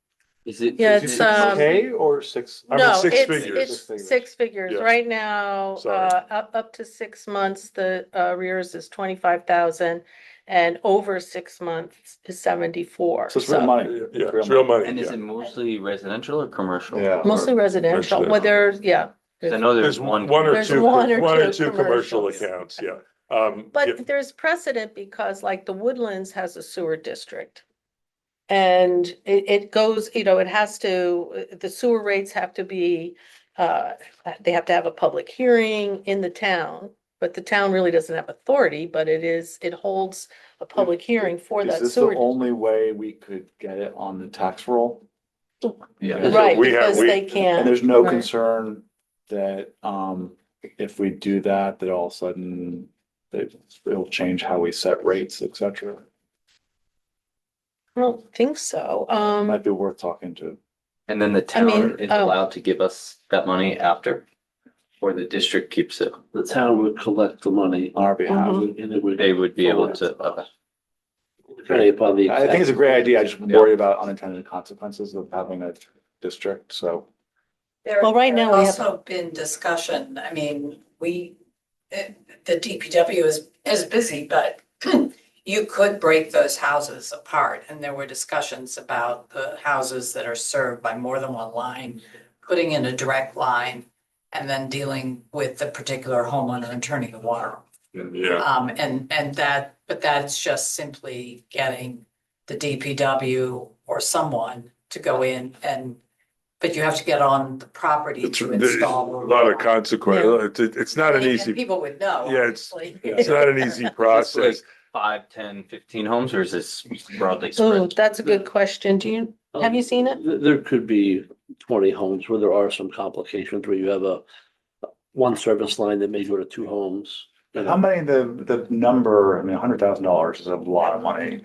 Is it? Yeah, is it's, it- K or six? I mean, No, six it's, figures. it's six figures. Yeah. Right now, Sorry. up to 6 months, the arrears is 25,000 and over 6 months is 74. So it's real money. Yeah, it's real money. And is Yeah. it mostly residential or commercial? Yeah. Mostly residential, well, there's, yeah. 'Cause I know There's there's one. one or There's two, one or one or two two commercial commercials. accounts, yeah. Yeah. But there's precedent because like the Woodlands has a sewer district. And it goes, it has to, the sewer rates have to be, they have to have a public hearing in the town. But the town really doesn't have authority, but it holds a public hearing for Is that this the sewer. only way we could get it on the tax roll? Yeah. Right, We have- because we- they can't. And there's no right. concern that, if we do that, that all of a sudden it'll change how we set rates, et cetera. I don't think so. Might be worth talking to. And then the town mean, is oh. allowed to give us that money after? Or the district keeps it? The town would collect the money On our behalf. and it would. They would be able to, Depending upon the. I think it's a great idea. I just Yeah. worry about unintended consequences of having a district, so. Well, right now we have- Also been discussion, I mean, the DPW is busy, but you could break those houses apart. And there were discussions about the houses that are served by more than one line, putting in a direct line and then dealing with the particular homeowner and turning the water off. Yeah, But that's just simply getting the DPW or someone to go in but you have to get on the property it's to a install. lot of consequence. It's not an And easy, people would know, Yeah, it's- obviously. it's not an easy process. 5, 10, 15 homes, or is this broadly Oh, spread? that's a good question. Have you seen it? There could be 20 homes where there are some complications where you have one service line that may go to 2 homes. How many, the number, I mean, $100,000 is a lot of money.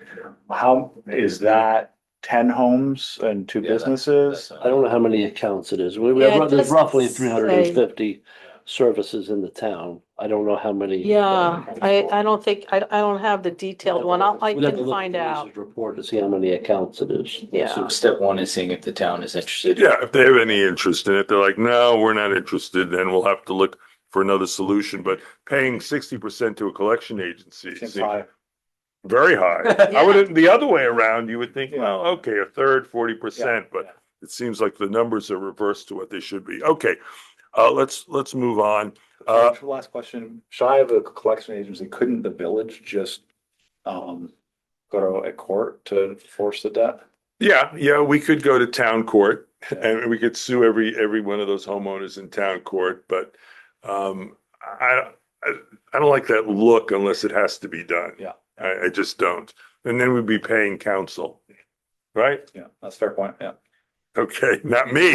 How, is that 10 homes and 2 Yeah, that's- businesses? I don't know how many accounts it is. Yeah, it There's doesn't roughly say. 350 services in the town. I don't know how many. Yeah, I don't think, I don't have the detailed one. I We'd have to can look find at the out. police's Report to see how many accounts it is. Yeah. So step one is seeing if the town is interested. Yeah, if they have any interest in it, they're like, no, we're not interested, then we'll have to look for another solution. But paying 60% to a collection agency Seems seems high. very high. I would, the other way around, you would think, well, okay, a third, 40%, but it seems like the numbers are reversed to what they should be. Okay, let's move on. Last question, shy of a collection agency, couldn't the village just, go to a court to force the debt? Yeah, we could go to town court and we could sue every one of those homeowners in town court, but I don't like that look unless it has to be done. Yeah. I just don't. And then we'd be paying counsel, right? Yeah, that's a fair point, yeah. Okay, not me.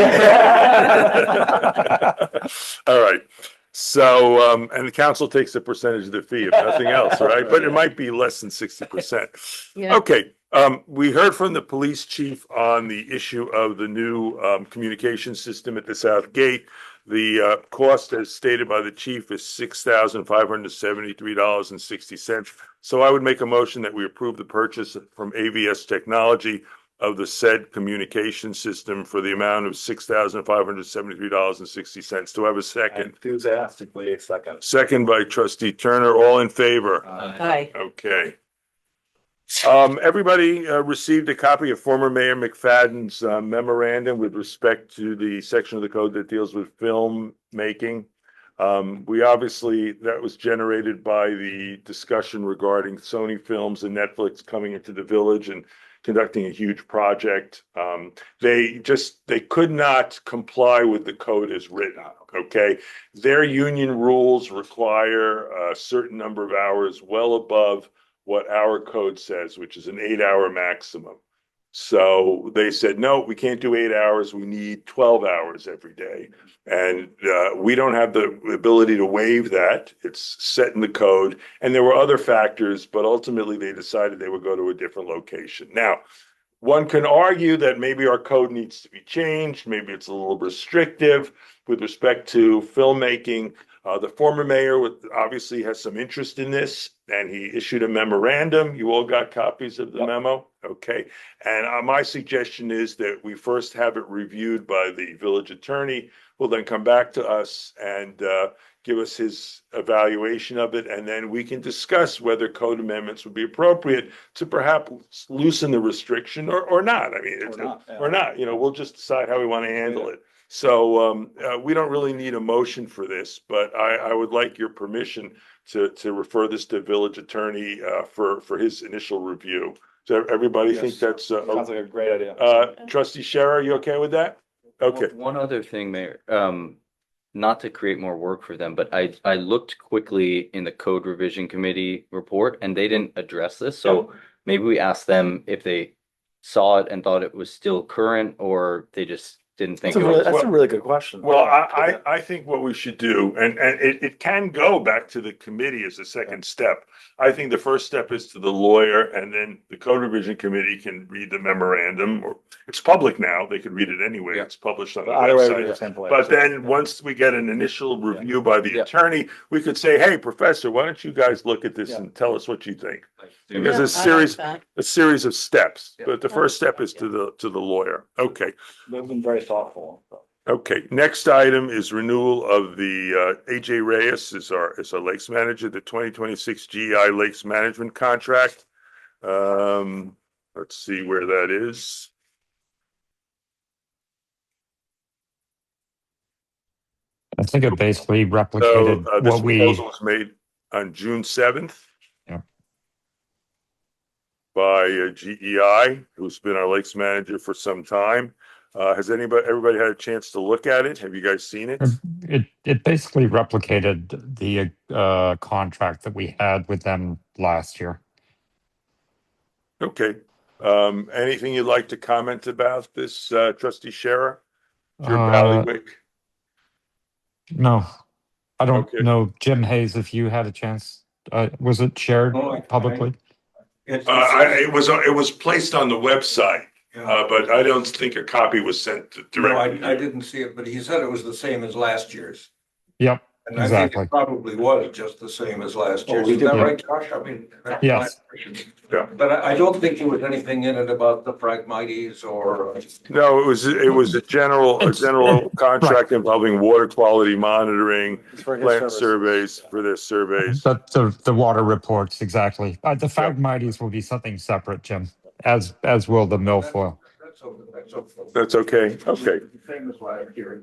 All right. So, and the council takes a percentage of the fee, if nothing else, right? But it might be less than 60%. Yeah. Okay, we heard from the police chief on the issue of the new communication system at the South Gate. The cost, as stated by the chief, is $6,573.60. So I would make a motion that we approve the purchase from AVS Technology of the said communication system for the amount of $6,573.60. Do I have a second? Enthusiastically, a second. Second by trustee Turner. All in favor? Aye. Okay. Everybody received a copy of former Mayor McFadden's memorandum with respect to the section of the code that deals with film making. We obviously, that was generated by the discussion regarding Sony Films and Netflix coming into the village and conducting a huge project. They could not comply with the code as written, okay? Their union rules require a certain number of hours well above what our code says, which is an 8-hour maximum. So they said, no, we can't do 8 hours. We need 12 hours every day. And we don't have the ability to waive that. It's set in the code. And there were other factors, but ultimately they decided they would go to a different location. Now, one can argue that maybe our code needs to be changed. Maybe it's a little restrictive with respect to filmmaking. The former mayor obviously has some interest in this, and he issued a memorandum. You all got copies of the memo? Okay. And my suggestion is that we first have it reviewed by the village attorney, who will then come back to us and give us his evaluation of it, and then we can discuss whether code amendments would be appropriate to perhaps loosen the restriction or not. I mean, or not. You know, we'll just decide how we want to handle it. So we don't really need a motion for this, but I would like your permission to refer this to village attorney for his initial review. Does everybody think that's Sounds like a great idea. Trustee Scherer, are you okay with that? Okay. One other thing, Mayor, not to create more work for them, but I looked quickly in the code revision committee report and they didn't address this. So maybe we asked them if they saw it and thought it was still current, or they just didn't think it was. That's a really good question. Well, I think what we should do, and it can go back to the committee as a second step. I think the first step is to the lawyer, and then the code revision committee can read the memorandum, or it's public now, they can read it anyway, it's published on the Either way, we website. get the same place. But then, once we get an initial review by the attorney, we could say, hey, professor, why don't you guys look at this and tell us what you think? Because Yeah, it's I like that. a series of steps, but the first step is to the lawyer. Okay. They've been very thoughtful. Okay, next item is renewal of the AJ Reyes is our lakes manager, the 2026 GI Lakes Management Contract. Let's see where that is. I think it basically So replicated this what we, proposal was made on June 7th. Yeah. By GEI, who's been our lakes manager for some time. Has everybody had a chance to look at it? Have you guys seen it? it basically replicated the contract that we had with them last year. Okay. Anything you'd like to comment about this, trustee Scherer? Your Ballywick? No, I don't Okay. know. Jim Hayes, if you had a chance, was it shared publicly? It was placed on the website, but I don't think a copy was sent directly. No, I didn't see it, but he said it was the same as last year's. Yep, And I think exactly. it probably was just the same as last year's. we Is that did- right, Josh? I mean. that's Yes. my impression. Yeah. But I don't think there was anything in it about the Phragmites or. No, it was a general contract involving water quality monitoring, It's for his plant service. surveys for their surveys. The water reports, exactly. The Phragmites will be something separate, Jim, as will the milfoil. That's okay. Okay. Same as last year.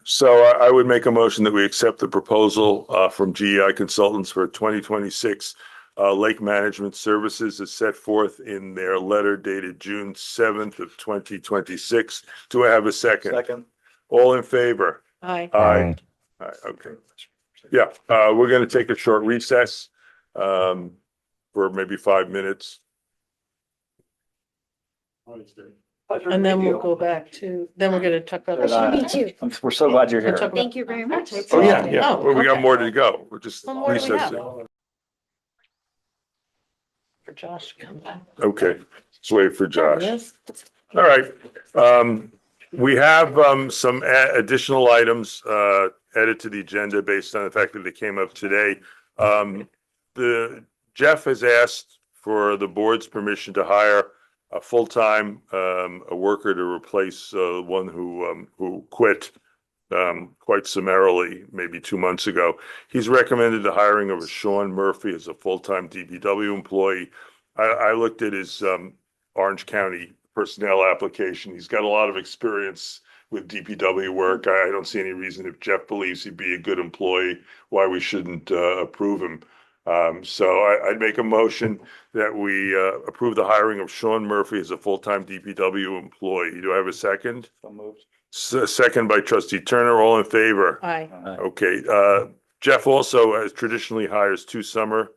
So I would make a motion that we accept the proposal from GEI Consultants for 2026 lake management services as set forth in their letter dated June 7th of 2026. Do I have a second? Second. All in favor? Aye. Aye. Aye, okay. Yeah, we're going to take a short recess for for maybe 5 minutes? And then we'll go back to, then we're gonna talk about. Me too. We're so glad you're We'll here. talk about- Thank you very much. Oh, yeah. Oh, Well, we got okay. more to go. We're just What more do we have? recessing. For Josh to come back. Okay, let's wait for Josh. Yes. All right. We have some additional items added to the agenda based on the fact that they came up today. Jeff has asked for the board's permission to hire a full-time a worker to replace one who quit quite summarily maybe 2 months ago. He's recommended the hiring of a Sean Murphy as a full-time DPW employee. I looked at his Orange County personnel application. He's got a lot of experience with DPW work. I don't see any reason, if Jeff believes he'd be a good employee, why we shouldn't approve him. So I'd make a motion that we approve the hiring of Sean Murphy as a full-time DPW employee. Do I have a second? So moved. Second by trustee Turner. All in favor? Aye. Okay. Jeff also traditionally hires 2 summer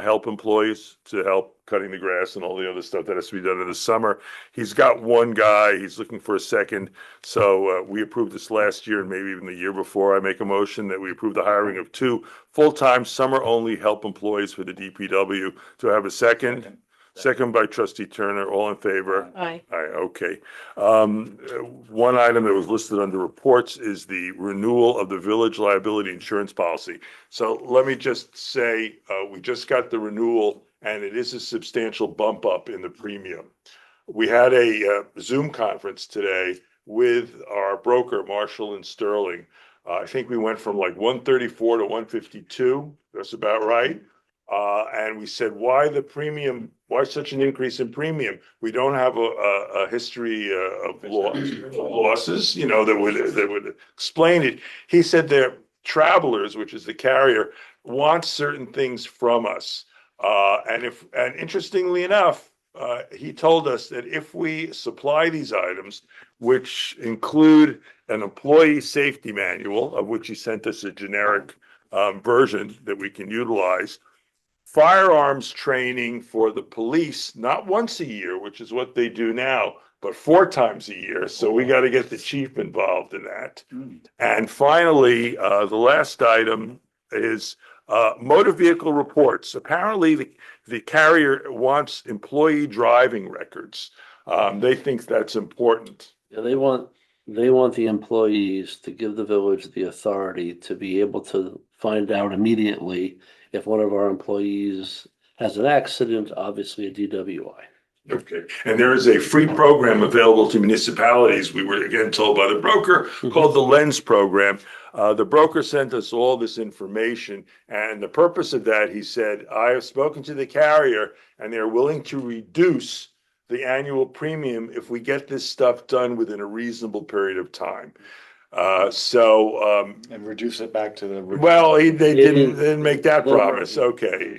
help employees to help cutting the grass and all the other stuff that has to be done in the summer. He's got 1 guy. He's looking for a second. So we approved this last year and maybe even the year before. I make a motion that we approve the hiring of 2 full-time summer-only help employees for the DPW. Do I have a second? Second by trustee Turner. All in favor? Aye. Aye, okay. One item that was listed under reports is the renewal of the village liability insurance policy. So let me just say, we just got the renewal and it is a substantial bump up in the premium. We had a Zoom conference today with our broker, Marshall and Sterling. I think we went from like 134 to 152. That's about right. And we said, why such an increase in premium? We don't have a history of losses, that would explain it. He said their Travelers, which is the carrier, wants certain things from us. And interestingly enough, he told us that if we supply these items, which include an employee safety manual, of which he sent us a generic version that we can utilize, firearms training for the police, not once a year, which is what they do now, but 4 times a year. So we got to get the chief involved in that. And finally, the last item is motor vehicle reports. Apparently, the carrier wants employee driving records. They think that's important. Yeah, they want the employees to give the village the authority to be able to find out immediately if one of our employees has an accident, obviously a DWI. Okay, and there is a free program available to municipalities. We were again told by the broker called the Lens program. The broker sent us all this information, and the purpose of that, he said, I have spoken to the carrier and they're willing to reduce the annual premium if we get this stuff done within a reasonable period of time. And reduce it back to the. Well, they didn't make that promise. Okay,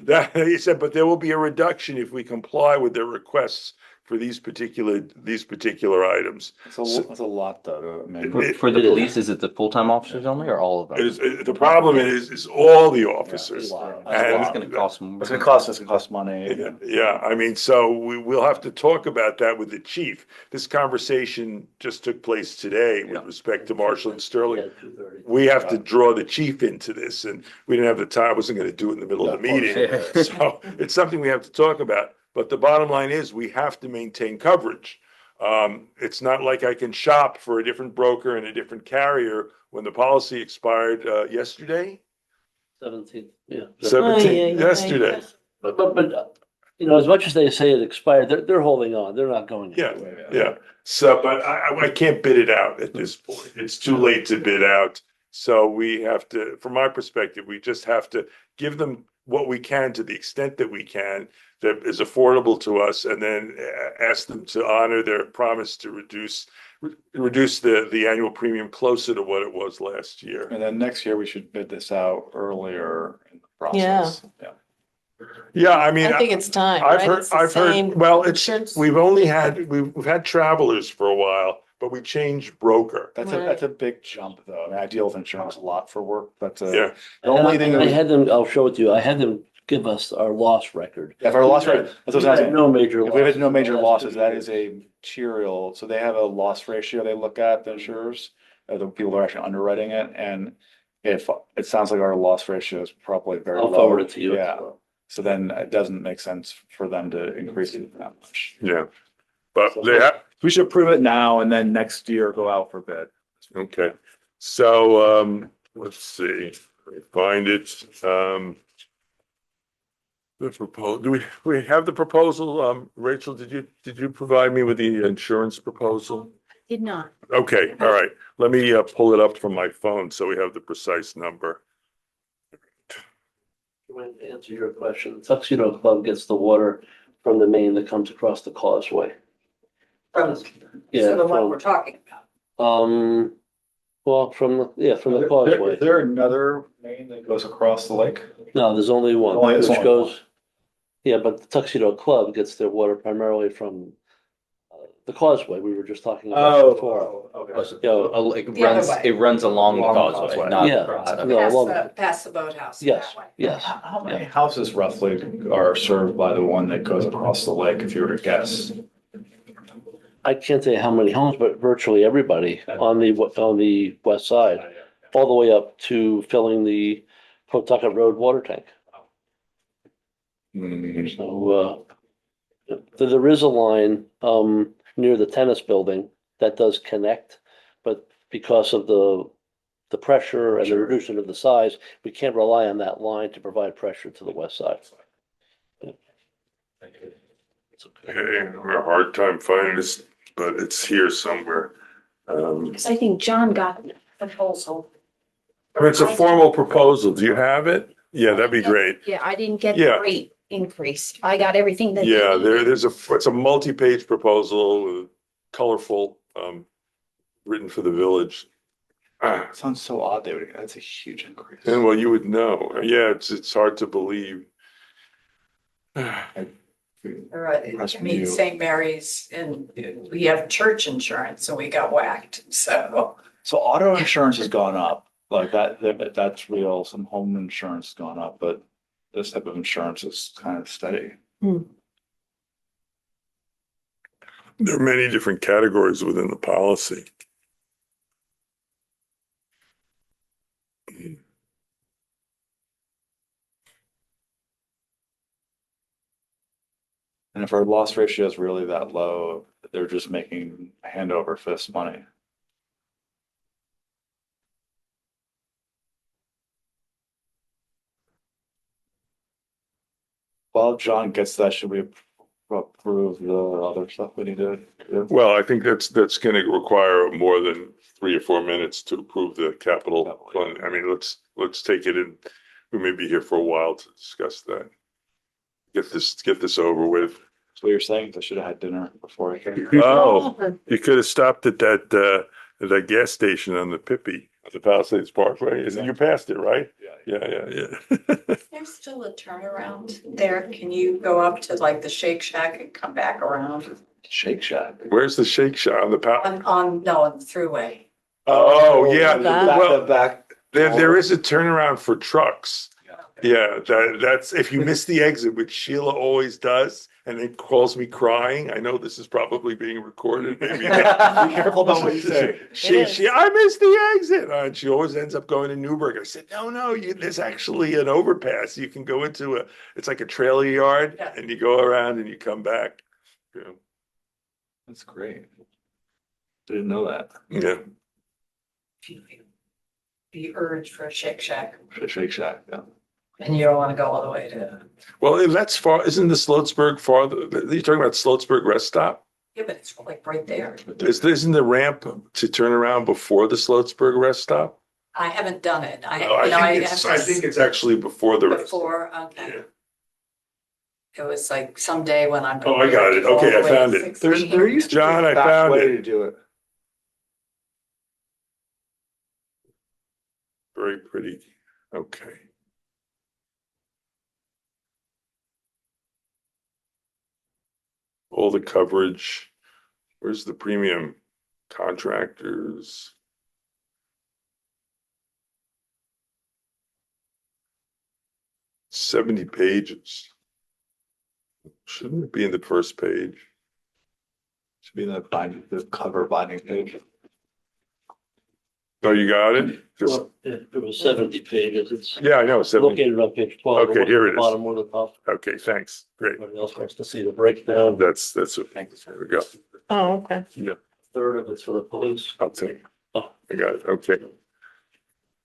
that he said, but there will be a reduction if we comply with their requests for these particular items. It's a lot though. For the police, is it the full-time officers only or all of them? The problem is all the officers. And it's going to cost more. It's going to cost money. Yeah, I mean, so we'll have to talk about that with the chief. This conversation just took place today with respect to Marshall and Sterling. We have to draw the chief into this, and we didn't have the time. I wasn't going to do it in the middle of the meeting. So it's something we have to talk about. But the bottom line is we have to maintain coverage. It's not like I can shop for a different broker and a different carrier when the policy expired yesterday. 17th, yeah. 17th, yesterday. But as much as they say it expired, they're holding on. They're not going anywhere. Yeah. So, but I can't bid it out at this point. It's too late to bid out. So we have to, from my perspective, we just have to give them what we can to the extent that we can that is affordable to us, and then ask them to honor their promise to reduce the annual premium closer to what it was last year. And then next year we should bid this out earlier in the process. Yeah, I mean, I think it's time, I've right? heard, It's the same well, insurance. we've had Travelers for a while, but we changed broker. That's a big jump though. I mean, I deal with insurance a lot for work, but Yeah. the only thing I had them, I'll show it to you. I had them give us our loss record. Yeah, for our loss rate, that's what I was asking. No major. If we have no major losses losses, that is a material, so they have a loss ratio they look at, the insurers, the people who are actually underwriting it, and if, it sounds like our loss ratio is probably very I'll low. forward it to you. Yeah, so then it doesn't make sense for them to increase it that much. Yeah. But they have, We should approve it now and then next year go out for bid. okay. So, let's see, let me find it. The proposal, do we have the proposal? Rachel, did you provide me with the insurance proposal? Did not. Okay, all right. Let me pull it up from my phone so we have the precise number. To answer your question, Tuxedo Club gets the water from the main that comes across the causeway. From, Yeah, so the one from- we're talking about. Well, from the Is causeway. there another main that goes across the lake? No, there's only one, There's which only goes, yeah, but the Tuxedo Club gets their water primarily from the causeway we were just talking about before. Okay. You know, Like The other runs, way. it runs along the Along the causeway, causeway. not Yeah. across. No, along- Past the boathouse. Yes, that way. yes. How many houses roughly are served by the one that goes across the lake, if you were to guess? I can't tell you how many homes, but virtually everybody on the west side, all the way up to filling the Pawtucket Road water tank. So, there is a line, near the tennis building that does connect, but because of the pressure and the reduction of the size, we can't rely on that line to provide pressure to the west side. Yeah. It's okay. Okay, I'm having a hard time finding this, but it's here somewhere. Because I think John got the proposal. I mean, it's a formal proposal. Do you have it? Yeah, that'd be great. Yeah, I didn't get Yeah. the rate increase. I got everything that. they Yeah, needed. it's a multi-page proposal, colorful, written for the village. Ah, Sounds so odd, that's a huge increase. and well, you would know. Yeah, it's hard to believe. All right, I mean, St. Mary's and we have church insurance and we got whacked, so. So auto insurance has gone up, like that's real, some home insurance has gone up, but this type of insurance is kind of steady. There are many different categories within the policy. And if our loss ratio is really that low, they're just making hand over fist money. While John gets that, should we approve the other stuff we need to do? Well, I think that's gonna require more than 3 or 4 minutes to approve the capital fund. I mean, let's take it in. We may be here for a while to discuss that. Get this over with. So you're saying I should have had dinner before I came? Oh, you could have stopped at that gas station on the Pippi, the Palisades Parkway. You passed it, right? Yeah. There's still a turnaround there. Can you go up to like the Shake Shack and come back around? Shake Shack. Where's the Shake Shack on the On the thruway. Oh, yeah. Well, back. there is a turnaround for trucks. Yeah, that's if you miss the exit, which Sheila always does, and then calls me crying. I know this is probably being recorded. Maybe Be careful about what you say. I missed the exit, and she always ends up going to Newburgh. I said, no, there's actually an overpass. You can go into it's like a trailer yard, and you go around and you come back. Yeah. That's great. Didn't know that. Yeah. The urge for a Shake Shack. Shake Shack, yeah. And you don't want to go all the way to, Well, that's far. Isn't the Sloatsburg farther? You're talking about Sloatsburg rest stop? yeah, but it's like right there. Isn't the ramp to turn around before the Sloatsburg rest stop? I haven't done it. I think it's actually before the rest. Before, okay. Yeah. It was like someday when I'm. Oh, I got it. Okay, I found it. There used to be John, a I fast found way it. to do it. Very pretty. Okay. All the coverage. Where's the premium contractors? 70 pages. Shouldn't it be in the first page? Should be in the cover binding page. Oh, you got it? Just, Well, it was 70 pages. It's yeah, I know, 70. located on page 12. Okay, here it is. Bottom or the top. Okay, thanks. Great. Everybody else wants to see the breakdown. That's it. There we go. Oh, okay. Third of it's for the police. I'll take. Oh. I got it. Okay.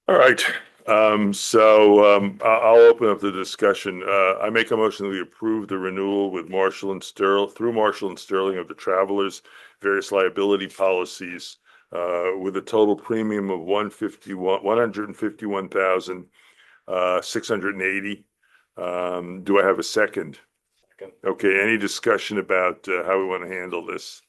All right. I'll open up the discussion. I make a motion that we approve the renewal with Marshall and Sterling through Marshall and Sterling of the travelers' various liability policies with a total premium of $151,680. Do I have a second? Okay. Any discussion about how we want to handle this?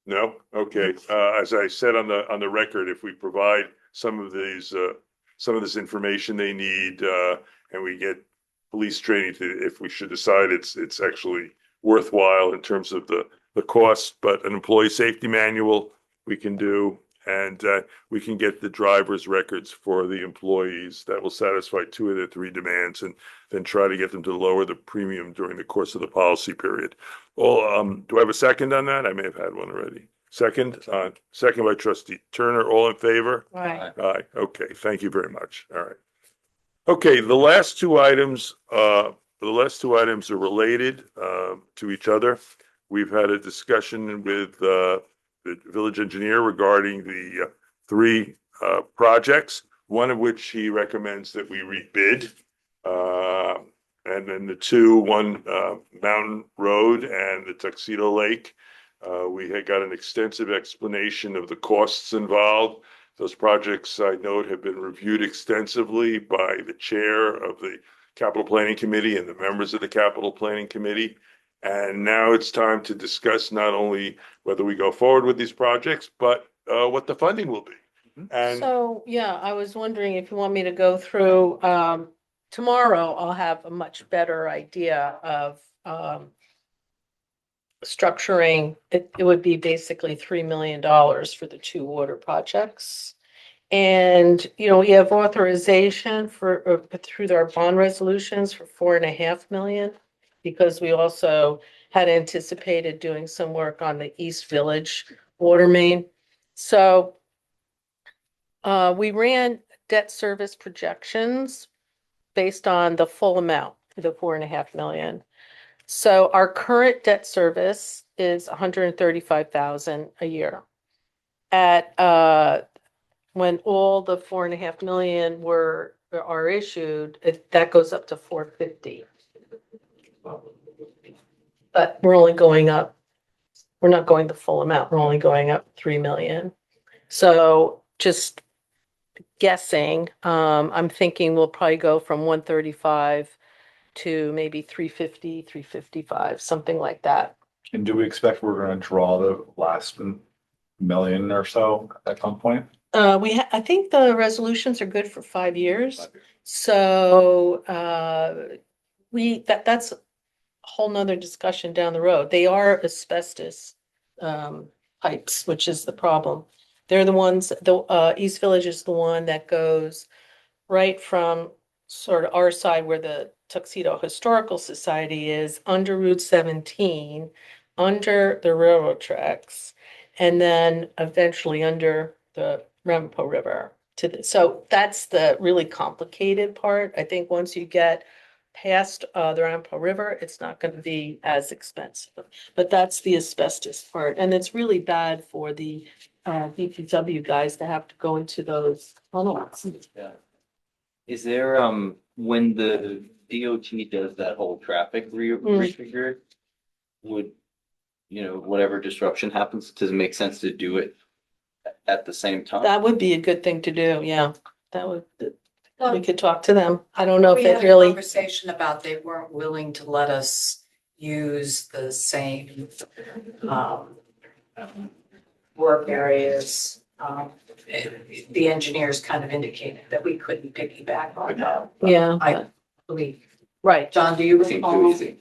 No? Okay. As I said on the record, if we provide some of this information they need, and we get police training if we should decide it's actually worthwhile in terms of the cost, but an employee safety manual we can do, and we can get the driver's records for the employees that will satisfy 2 of the 3 demands, and then try to get them to lower the premium during the course of the policy period. Do I have a second on that? I may have had one already. Second by trustee Turner. All in favor? Right. Aye. Okay. Thank you very much. All right. Okay. The last two items are related to each other. We've had a discussion with the village engineer regarding the 3 projects, one of which he recommends that we rebid. And then the 2, one Mountain Road and the Tuxedo Lake. We had got an extensive explanation of the costs involved. Those projects, I note, have been reviewed extensively by the chair of the Capital Planning Committee and the members of the Capital Planning Committee. And now it's time to discuss not only whether we go forward with these projects, but what the funding will be. And So, yeah, I was wondering if you want me to go through, tomorrow, I'll have a much better idea of, structuring. It would be basically $3 million for the 2 water projects. And, we have authorization for, through our bond resolutions for 4.5 million, because we also had anticipated doing some work on the East Village water main. So, we ran debt service projections based on the full amount, the 4.5 million. So our current debt service is 135,000 a year. At when all the 4.5 million are issued, that goes up to 450. But we're only going up. We're not going the full amount. We're only going up 3 million. So just guessing, I'm thinking we'll probably go from 135 to maybe 350, 355, something like that. And do we expect we're gonna draw the last million or so at some point? I think the resolutions are good for 5 years. So, that's a whole nother discussion down the road. They are asbestos, pipes, which is the problem. They're the ones, East Village is the one that goes right from sort of our side where the Tuxedo Historical Society is, under Route 17, under the railroad tracks, and then eventually under the Ramapo River. So that's the really complicated part. I think once you get past the Ramapo River, it's not going to be as expensive. But that's the asbestos part, and it's really bad for the DPW guys to have to go into those tunnels. Yeah. Is there, when the DOT does that whole traffic refigure, would, whatever disruption happens, does it make sense to do it at the same time? That would be a good thing to do, yeah. We could talk to them. I don't know if We it had a really, conversation about they weren't willing to let us use the same work areas. The engineers kind of indicated that we couldn't piggyback on that. yeah, I believe. right. John, do you Seems too recall? easy.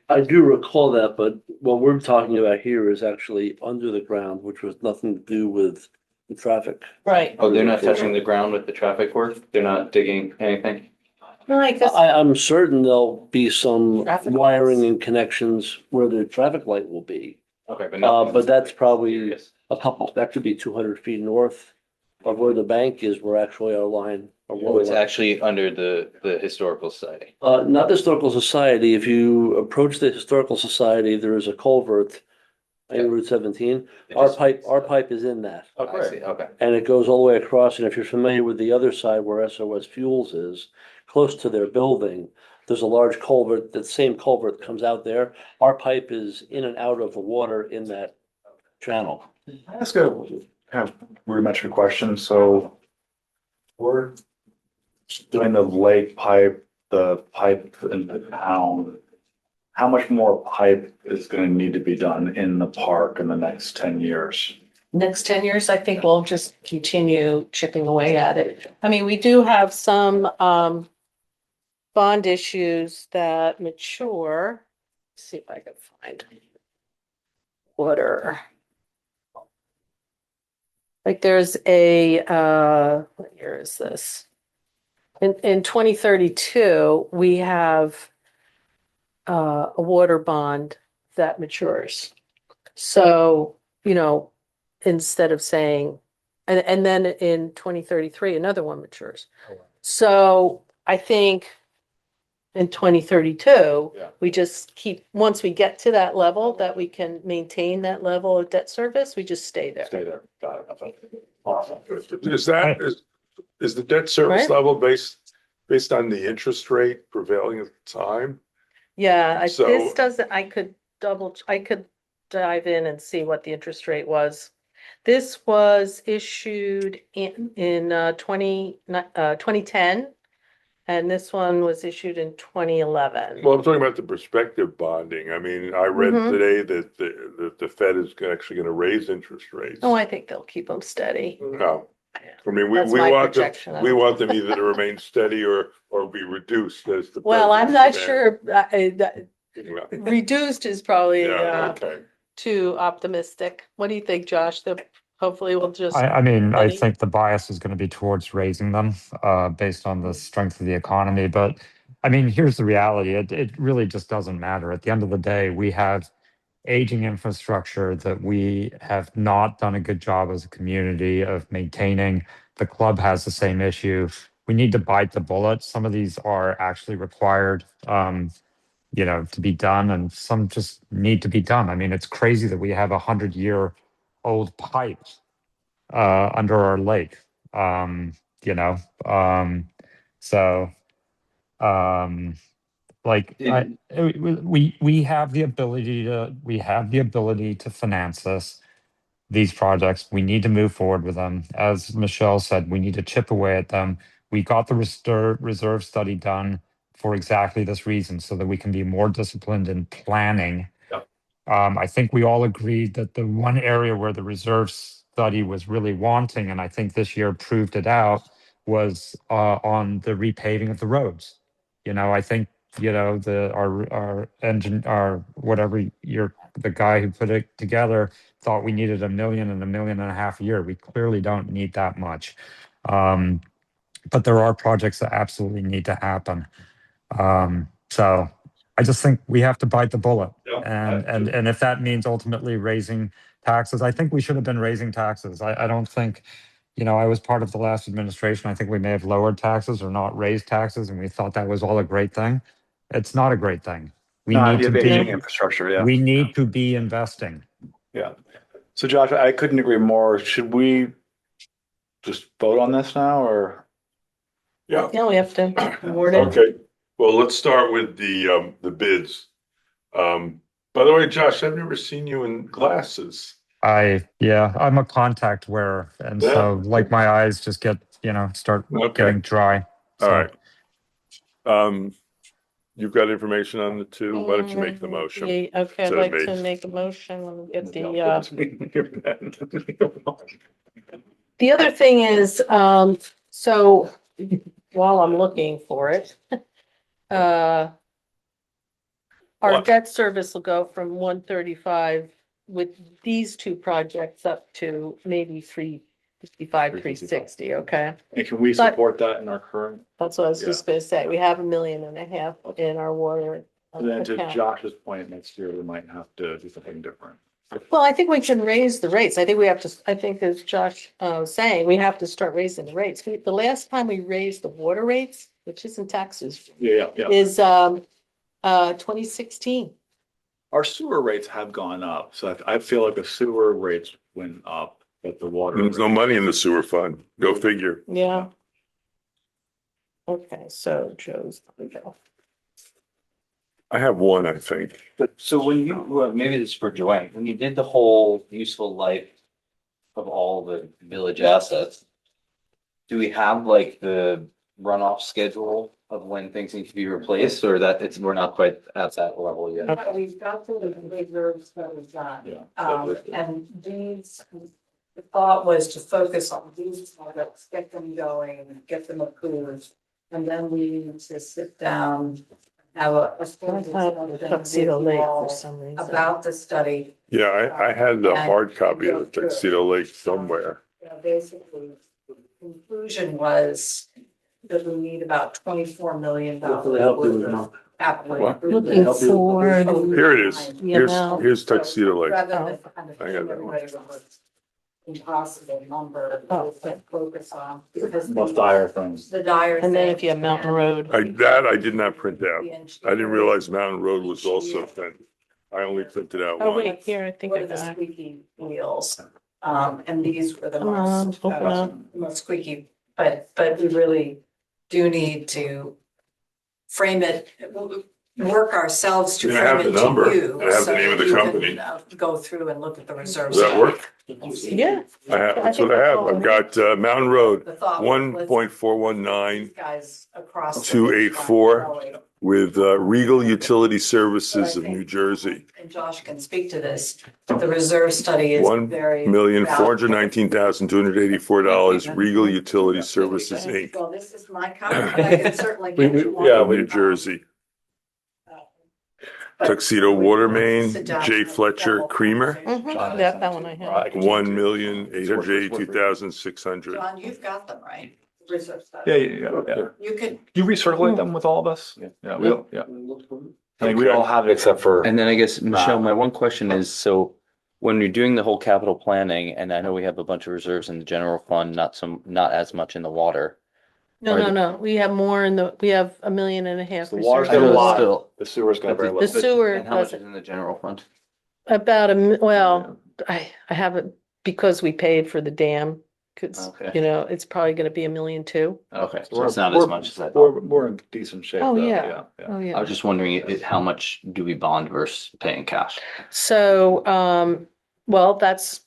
I do recall that, but what we're talking about here is actually under the ground, which was nothing to do with the traffic. Right. Oh, they're not touching the ground with the traffic work? They're not digging anything? I'm certain there'll be some Traffic wiring and connections where the traffic light will be. Okay, but But that's probably a couple, that could be 200 feet north of where the bank is, where actually our line. our Oh, it's water line- actually under the historical society. Not the Historical Society. If you approach the Historical Society, there is a culvert in Route 17. Our pipe is in that. Oh, I see, okay. And it goes all the way across. And if you're familiar with the other side where SOS Fuels is, close to their building, there's a large culvert, that same culvert comes out there. Our pipe is in and out of the water in that channel. Can I ask a kind of rudimentary question? So we're doing the lake pipe, the pipe in the town. How much more pipe is gonna need to be done in the park in the next 10 years? Next 10 years, I think we'll just continue chipping away at it. I mean, we do have some bond issues that mature. Let's see if I can find what are. Like there's what year is this? In 2032, we have a water bond that matures. So, instead of saying, and then in 2033, another one matures. So I think in 2032, we just keep, once we get to that level, that we can maintain that level of debt service, we just stay there. Stay there. Got it. Awesome. Is the debt service Right. level based on the interest rate prevailing at the time? Yeah, So- this doesn't, I could dive in and see what the interest rate was. This was issued in 2010, and this one was issued in 2011. Well, I'm talking about the prospective bonding. I mean, I read Mhm. today that the Fed is actually gonna raise interest rates. Oh, I think they'll keep them steady. No, I mean, we That's my want them, projection of we it. want them either to remain steady or be reduced as the. Well, I'm not president sure, Yeah, reduced is probably okay. too optimistic. What do you think, Josh? That hopefully we'll just. I mean, I steady? think the bias is going to be towards raising them based on the strength of the economy. But I mean, here's the reality. It really just doesn't matter. At the end of the day, we have aging infrastructure that we have not done a good job as a community of maintaining. The club has the same issue. We need to bite the bullet. Some of these are actually required, to be done, and some just need to be done. I mean, it's crazy that we have 100-year-old pipe under our lake. So we have the ability to finance these projects. We need to move forward with them. As Michelle said, we need to chip away at them. We got the reserve study done for exactly this reason, so that we can be more disciplined in planning. Yep. I think we all agreed that the one area where the reserve study was really wanting, and I think this year proved it out, was on the repaving of the roads. I think our engine, the guy who put it together thought we needed $1 million and $1.5 million a year. We clearly don't need that much. But there are projects that absolutely need to happen. So I just think we have to bite the bullet. Yeah. And if that means ultimately raising taxes, I think we should have been raising taxes. I don't think, I was part of the last administration. I think we may have lowered taxes or not raised taxes, and we thought that was all a great thing. It's not a great thing. We need to aging be infrastructure, yeah. we need to be investing. Yeah. So Josh, I couldn't agree more. Should we just vote on this now or? Yeah, Yeah, we have to award it. okay. Well, let's start with the bids. By the way, Josh, I've never seen you in glasses. I'm a contact wearer, and so my eyes just get start getting dry. All right. You've got information on the two. Why don't you make the motion? Yeah, okay, I'd to like me? to make a motion. Let me get the other thing is, so while I'm looking for it, our What? debt service will go from 135 with these two projects up to maybe 55,360, okay. And can we But- support that in our current? That's what I was just gonna say. We have 1.5 million in our water And then to account. Josh's point, next year we might have to do something different. Well, I think we can raise the rates. I think we have to, I think as Josh was saying, we have to start raising the rates. The last time we raised the water rates, which isn't taxes, Yeah. is 2016. Our sewer rates have gone up, so I feel like the sewer rates went up, but the water. There's no rates- money in the sewer fund. Go figure. Yeah. Okay, so Joe's, I have one, I think. But so when you, well, maybe this is for Joanne, when you did the whole useful life of all the village assets, do we have like the runoff schedule of when things need to be replaced, or that it's, we're not quite at that level yet? Okay. We've got the reserves that we've done. Yeah. And these, the thought was to focus on these products, get them going, get them approved. And then we need to sit down, have a. Tuxedo Lake for some reason. About the study. Yeah, I had the hard copy of the Tuxedo Lake somewhere. Basically, the conclusion was that we need about $24 million. Hopefully help you with that. capital What? improvement. Looking for Here it is. the Here's, amount. here's Tuxedo Lake. Rather than kind of I got that one. everybody with impossible number, Oh. to focus on. Because Most dire things. the dire. And then thing if you have Mountain Road. I did not print out. the I engineering, didn't realize Mountain Road was also thin. I only printed out Oh, one. wait, here, I think What I are the got it. squeaky wheels? And these were the Come on, most, open up. most squeaky, but we really do need to frame it, work ourselves to Yeah, I frame have it the number. to you. I have the so name of that the you can, company. Go through and look at the reserves. Does that work? Yeah. That's what I have. I've got Mountain Road, The thought was, let's- 1.419 these guys across. the 284 valley. with Regal Utility Services of New Jersey. And Josh can speak to this. The reserve study is very. $1,419,284, Regal Utility Services, Inc. Well, this is my comment, but I can certainly. We- get we- you one. yeah, of New Jersey. But Tuxedo we Water will Main, sit down J. and have Fletcher a Creamer, Mhm, that one I have. 1,882,600. John, you've got them, right? Reserve study. Yeah. You could, You recirculate them with all of us? Yeah, yeah. I think we all have it except for. And then I guess, Michelle, my one question is, so when you're doing the whole capital planning, and I know we have a bunch of reserves in the general fund, not as much in the water. No. We have more we have 1.5 million. The water's got a reserves. lot. Still, The sewer's got very The little. sewer and how much is doesn't, in the general fund? about I haven't, because we paid for the dam. Cause, Okay. it's probably gonna be 1.2 million. Okay, so it's not as much as that. We're in decent shape. Oh, though, yeah. Oh, I yeah. was just wondering how much do we bond versus paying cash? So, well, that's,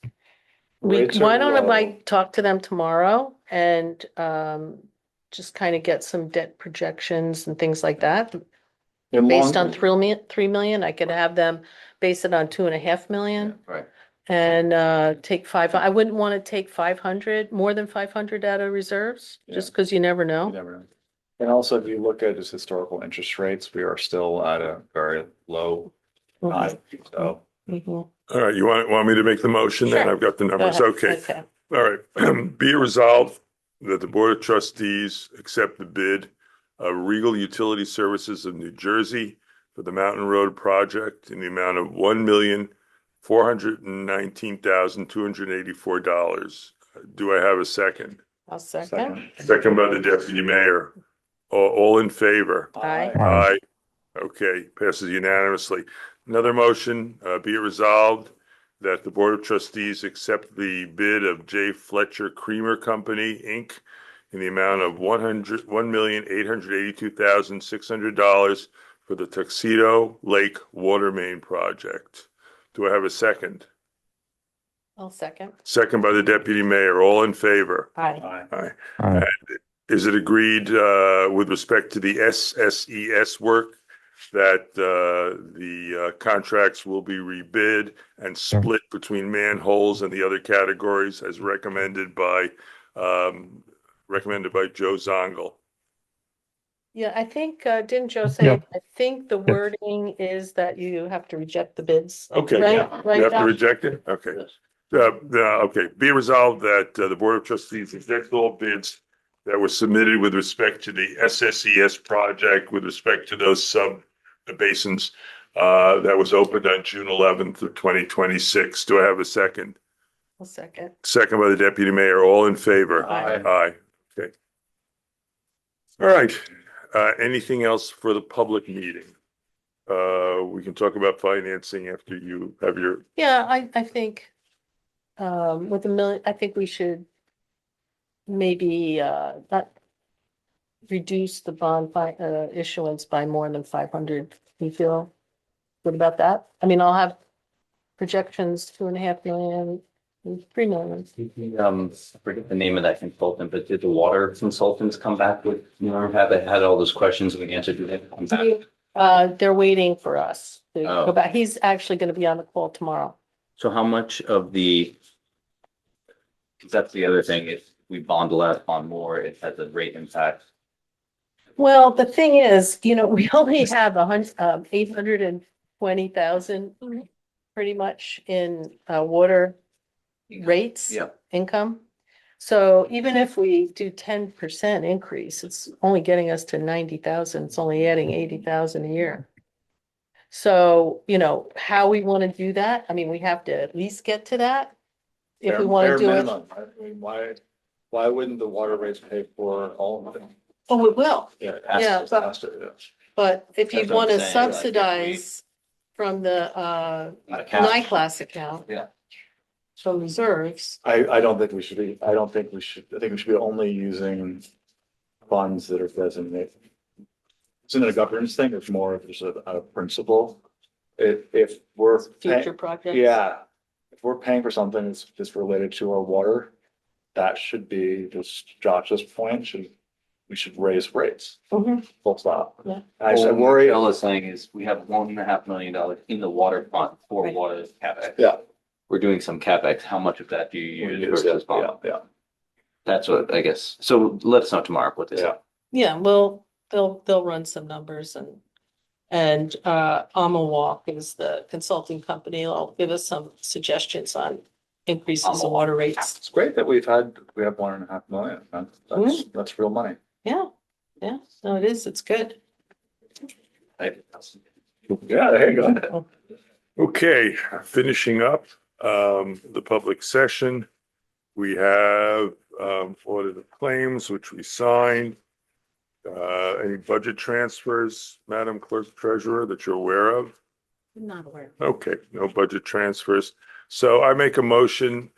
Rates are why don't low. I talk to them tomorrow and, just kind of get some debt projections and things like that. And Based long- on 3 million, I could have them base it on 2.5 million Right. and, take I wouldn't want to take 500, more than 500 out of reserves, just because you never You know. never know. And also, if you look at just historical interest rates, we are still at a very low high, so. Mhm. All right, you want me to make the motion then? Sure. I've got the Go numbers. ahead. Okay. All right. Be it resolved that the Board of Trustees accept the bid of Regal Utility Services of New Jersey for the Mountain Road project in the amount of $1,419,284. Do I have a second? I'll second. Second by the Deputy Mayor. All in favor? Aye. Aye. Okay, passes unanimously. Another motion, be it resolved that the Board of Trustees accept the bid of J. Fletcher Creamer Company, Inc. in the amount of $1,882,600 for the Tuxedo Lake Water Main Project. Do I have a second? I'll second. Second by the Deputy Mayor. All in favor? Aye. Aye. Aye. Is it agreed with respect to the SSES work that the contracts will be rebid and split between manholes and the other categories as recommended by Joe Zongel? Yeah, I think, didn't Joe say, Yeah. I think the wording is that you have to reject the bids. Okay, Right, you right, have to Josh? reject it? Okay. Okay, be resolved that the Board of Trustees rejects all bids that were submitted with respect to the SSES project with respect to those sub basins that was opened on June 11th of 2026. Do I have a second? A second. Second by the Deputy Mayor. All in favor? Aye. Aye. Okay. All right. Anything else for the public meeting? We can talk about financing after you have your, Yeah, I think, with $1 million, I think we should maybe, not reduce the bond issuance by more than 500. You feel good about that? I mean, I'll have projections, 2.5 million, 3 million. I forget the name of that consultant, but did the water consultants come back with, have they had all those questions and we answered? Do they come back? They're waiting for us to go Oh. back. He's actually gonna be on the call tomorrow. So how much of the, because that's the other thing, if we bond less on more, it has a rate impact. Well, the thing is, we only have 820,000 pretty much in water rates. Yeah. Income. So even if we do 10% increase, it's only getting us to 90,000. It's only adding 80,000 a year. So, how we want to do that, I mean, we have to at least get to that. If we want to do it. I mean, why wouldn't the water rates pay for all of it? Oh, it will. Yeah. Yeah, It has to, yeah. But if you That's what want I'm to saying, like, if we- subsidize from the Account. NICLAS account. Yeah. From reserves. I don't think we should be, I think we should be only using funds that are designated. It's not a governance thing, it's more of just a principle. If we're. Future projects. Yeah, if we're paying for something that's just related to our water, that should be, just Josh's point, we should raise rates, Mhm. full stop. Yeah. I What worry. Michelle is saying is we have $1.5 million in the water fund for Right. water CapEx. Yeah. We're doing some CapEx. How much of that do you use versus bond? Yeah, That's what I guess. So let us know tomorrow what this is. yeah. Yeah, well, they'll run some numbers and Walk is the consulting company. They'll give us some suggestions on increases in water rates. It's great that we have 1.5 million. That's real money. Yeah, no, it is. It's good. Yeah, there you go. okay, finishing up the public session. We have audit of claims, which we signed. Any budget transfers, Madam Clerk Treasurer, that you're aware of? I'm not aware. Okay, no budget transfers. So I make a motion.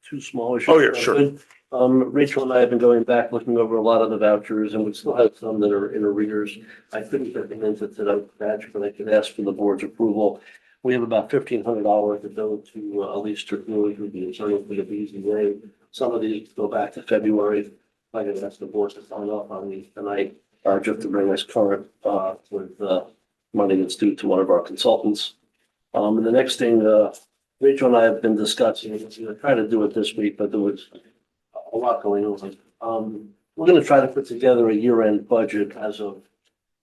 Two small issues. Oh, yeah, sure. Rachel and I have been going back, looking over a lot of the vouchers, and we still have some that are in arrears. I couldn't get them into today's batch, but I could ask for the board's approval. We have about $1,500 to go to Elise Trujillo, who the attorney for the BZA. Some of these go back to February. I could ask the board to sign off on these tonight, just to bring us current with money that's due to one of our consultants. And the next thing, Rachel and I have been discussing, we're gonna try to do it this week, but there was a lot going on. We're gonna try to put together a year-end budget as of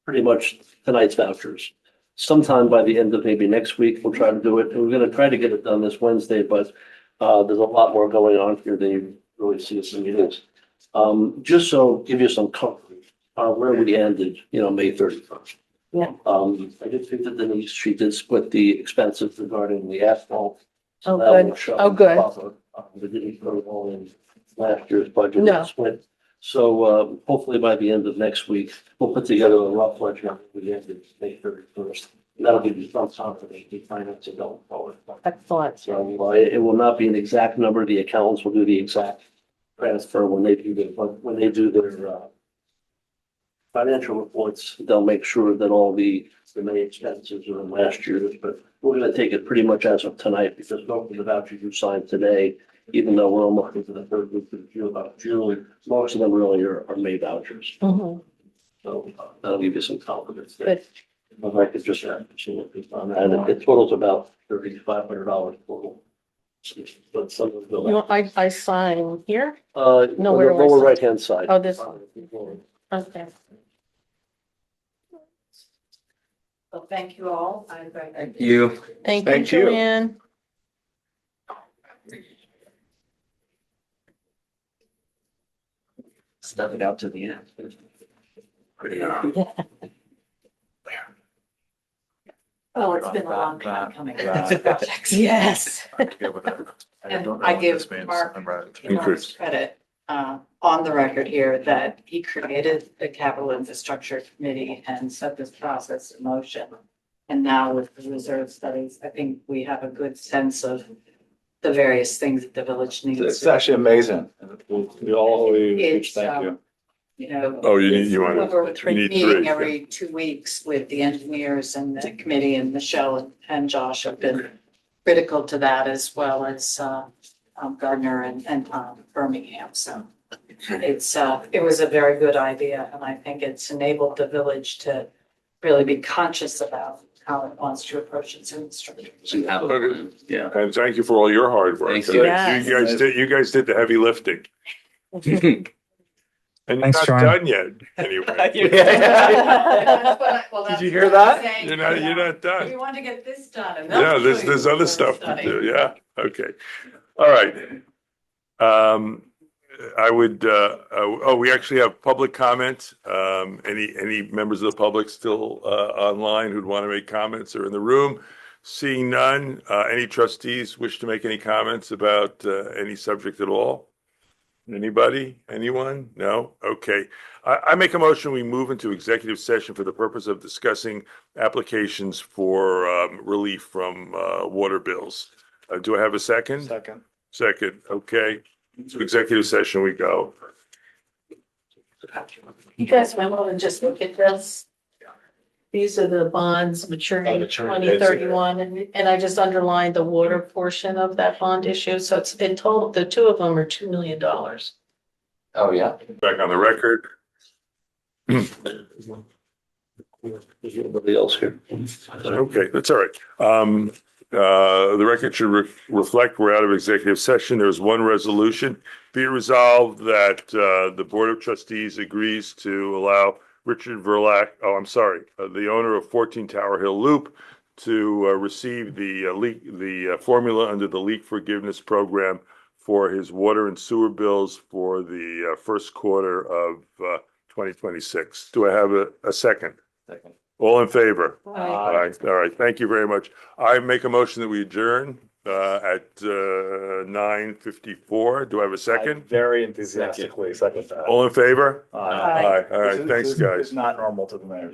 pretty much tonight's vouchers. Sometime by the end of maybe next week, we'll try to do it. And we're gonna try to get it done this Wednesday, but there's a lot more going on here than you really see at some meetings. Just so give you some comfort, where we ended, May 31st. Yeah. I did think that Denise, she did split the expenses regarding the asphalt. Oh, So that good. will show Oh, good. proper. We didn't put it all in last year's budget. No. Split. So, hopefully by the end of next week, we'll put together a rough budget. We ended May 31st. That'll give you some confidence in financing going forward. Excellent. So, it will not be an exact number. The accountants will do the exact transfer when they do their financial reports. They'll make sure that all the May expenses are in last year's, but we're gonna take it pretty much as of tonight, because most of the vouchers you signed today, even though we're almost into the third week of June, most of them really are May vouchers. Mhm. So that'll give you some confidence there. Good. If I could just add on that, and it totals about $3,500 total. But some of them. I sign here? No, No, on where the do I lower sign? right-hand side. Oh, this. Okay. Well, thank you all. Thank you. Thank you, Thank you. Joanne. stuff it out to the end. Oh, it's been a long time coming. Projects. Yes. And I give Mark enormous credit, on the record here that he created the capital infrastructure committee and set this process in motion. And now with the reserve studies, I think we have a good sense of the various things that the village needs. It's actually amazing. We all owe you a huge It's, thank you. You know. Oh, you want Over you need meeting three. every 2 weeks with the engineers and the committee, and Michelle and Josh have been critical to that, as well as Gardner and Birmingham. So it's it was a very good idea, and I think it's enabled the village to really be conscious about how it wants to approach its infrastructure. Yeah. And thank you for all your hard work. Thank you. Yes. You guys did the heavy lifting. And you're Thanks, not John. done yet, anyway. Did you hear that? You're not done. We want to get this done. And Yeah, they'll do there's it other before stuff the to study. do, yeah, okay. All right. I would, we actually have public comment. Any members of the public still online who'd want to make comments or in the room? Seeing none, any trustees wish to make any comments about any subject at all? Anybody? Anyone? No? Okay. I make a motion, we move into executive session for the purpose of discussing applications for relief from water bills. Do I have a second? Second. Second, okay. To executive session we go. You guys might want to just look at this. These are the bonds maturing Maturing 2031, and I just underlined the water portion of that bond issue. So it's in total, the two of them are $2 million. Oh, yeah. Back on the record. Nobody else here. Okay, that's all right. The record should reflect we're out of executive session. There's one resolution. Be it resolved that the Board of Trustees agrees to allow Richard Verlack, the owner of 14 Tower Hill Loop, to receive the formula under the leak forgiveness program for his water and sewer bills for the first quarter of 2026. Do I have a second? Second. All in favor? Aye. All right. Thank you very much. I make a motion that we adjourn at 9:54. Do I have a second? Very enthusiastically second that. All in favor? Aye. Aye. All right. This is- Thanks, this is guys. not normal to the mayor.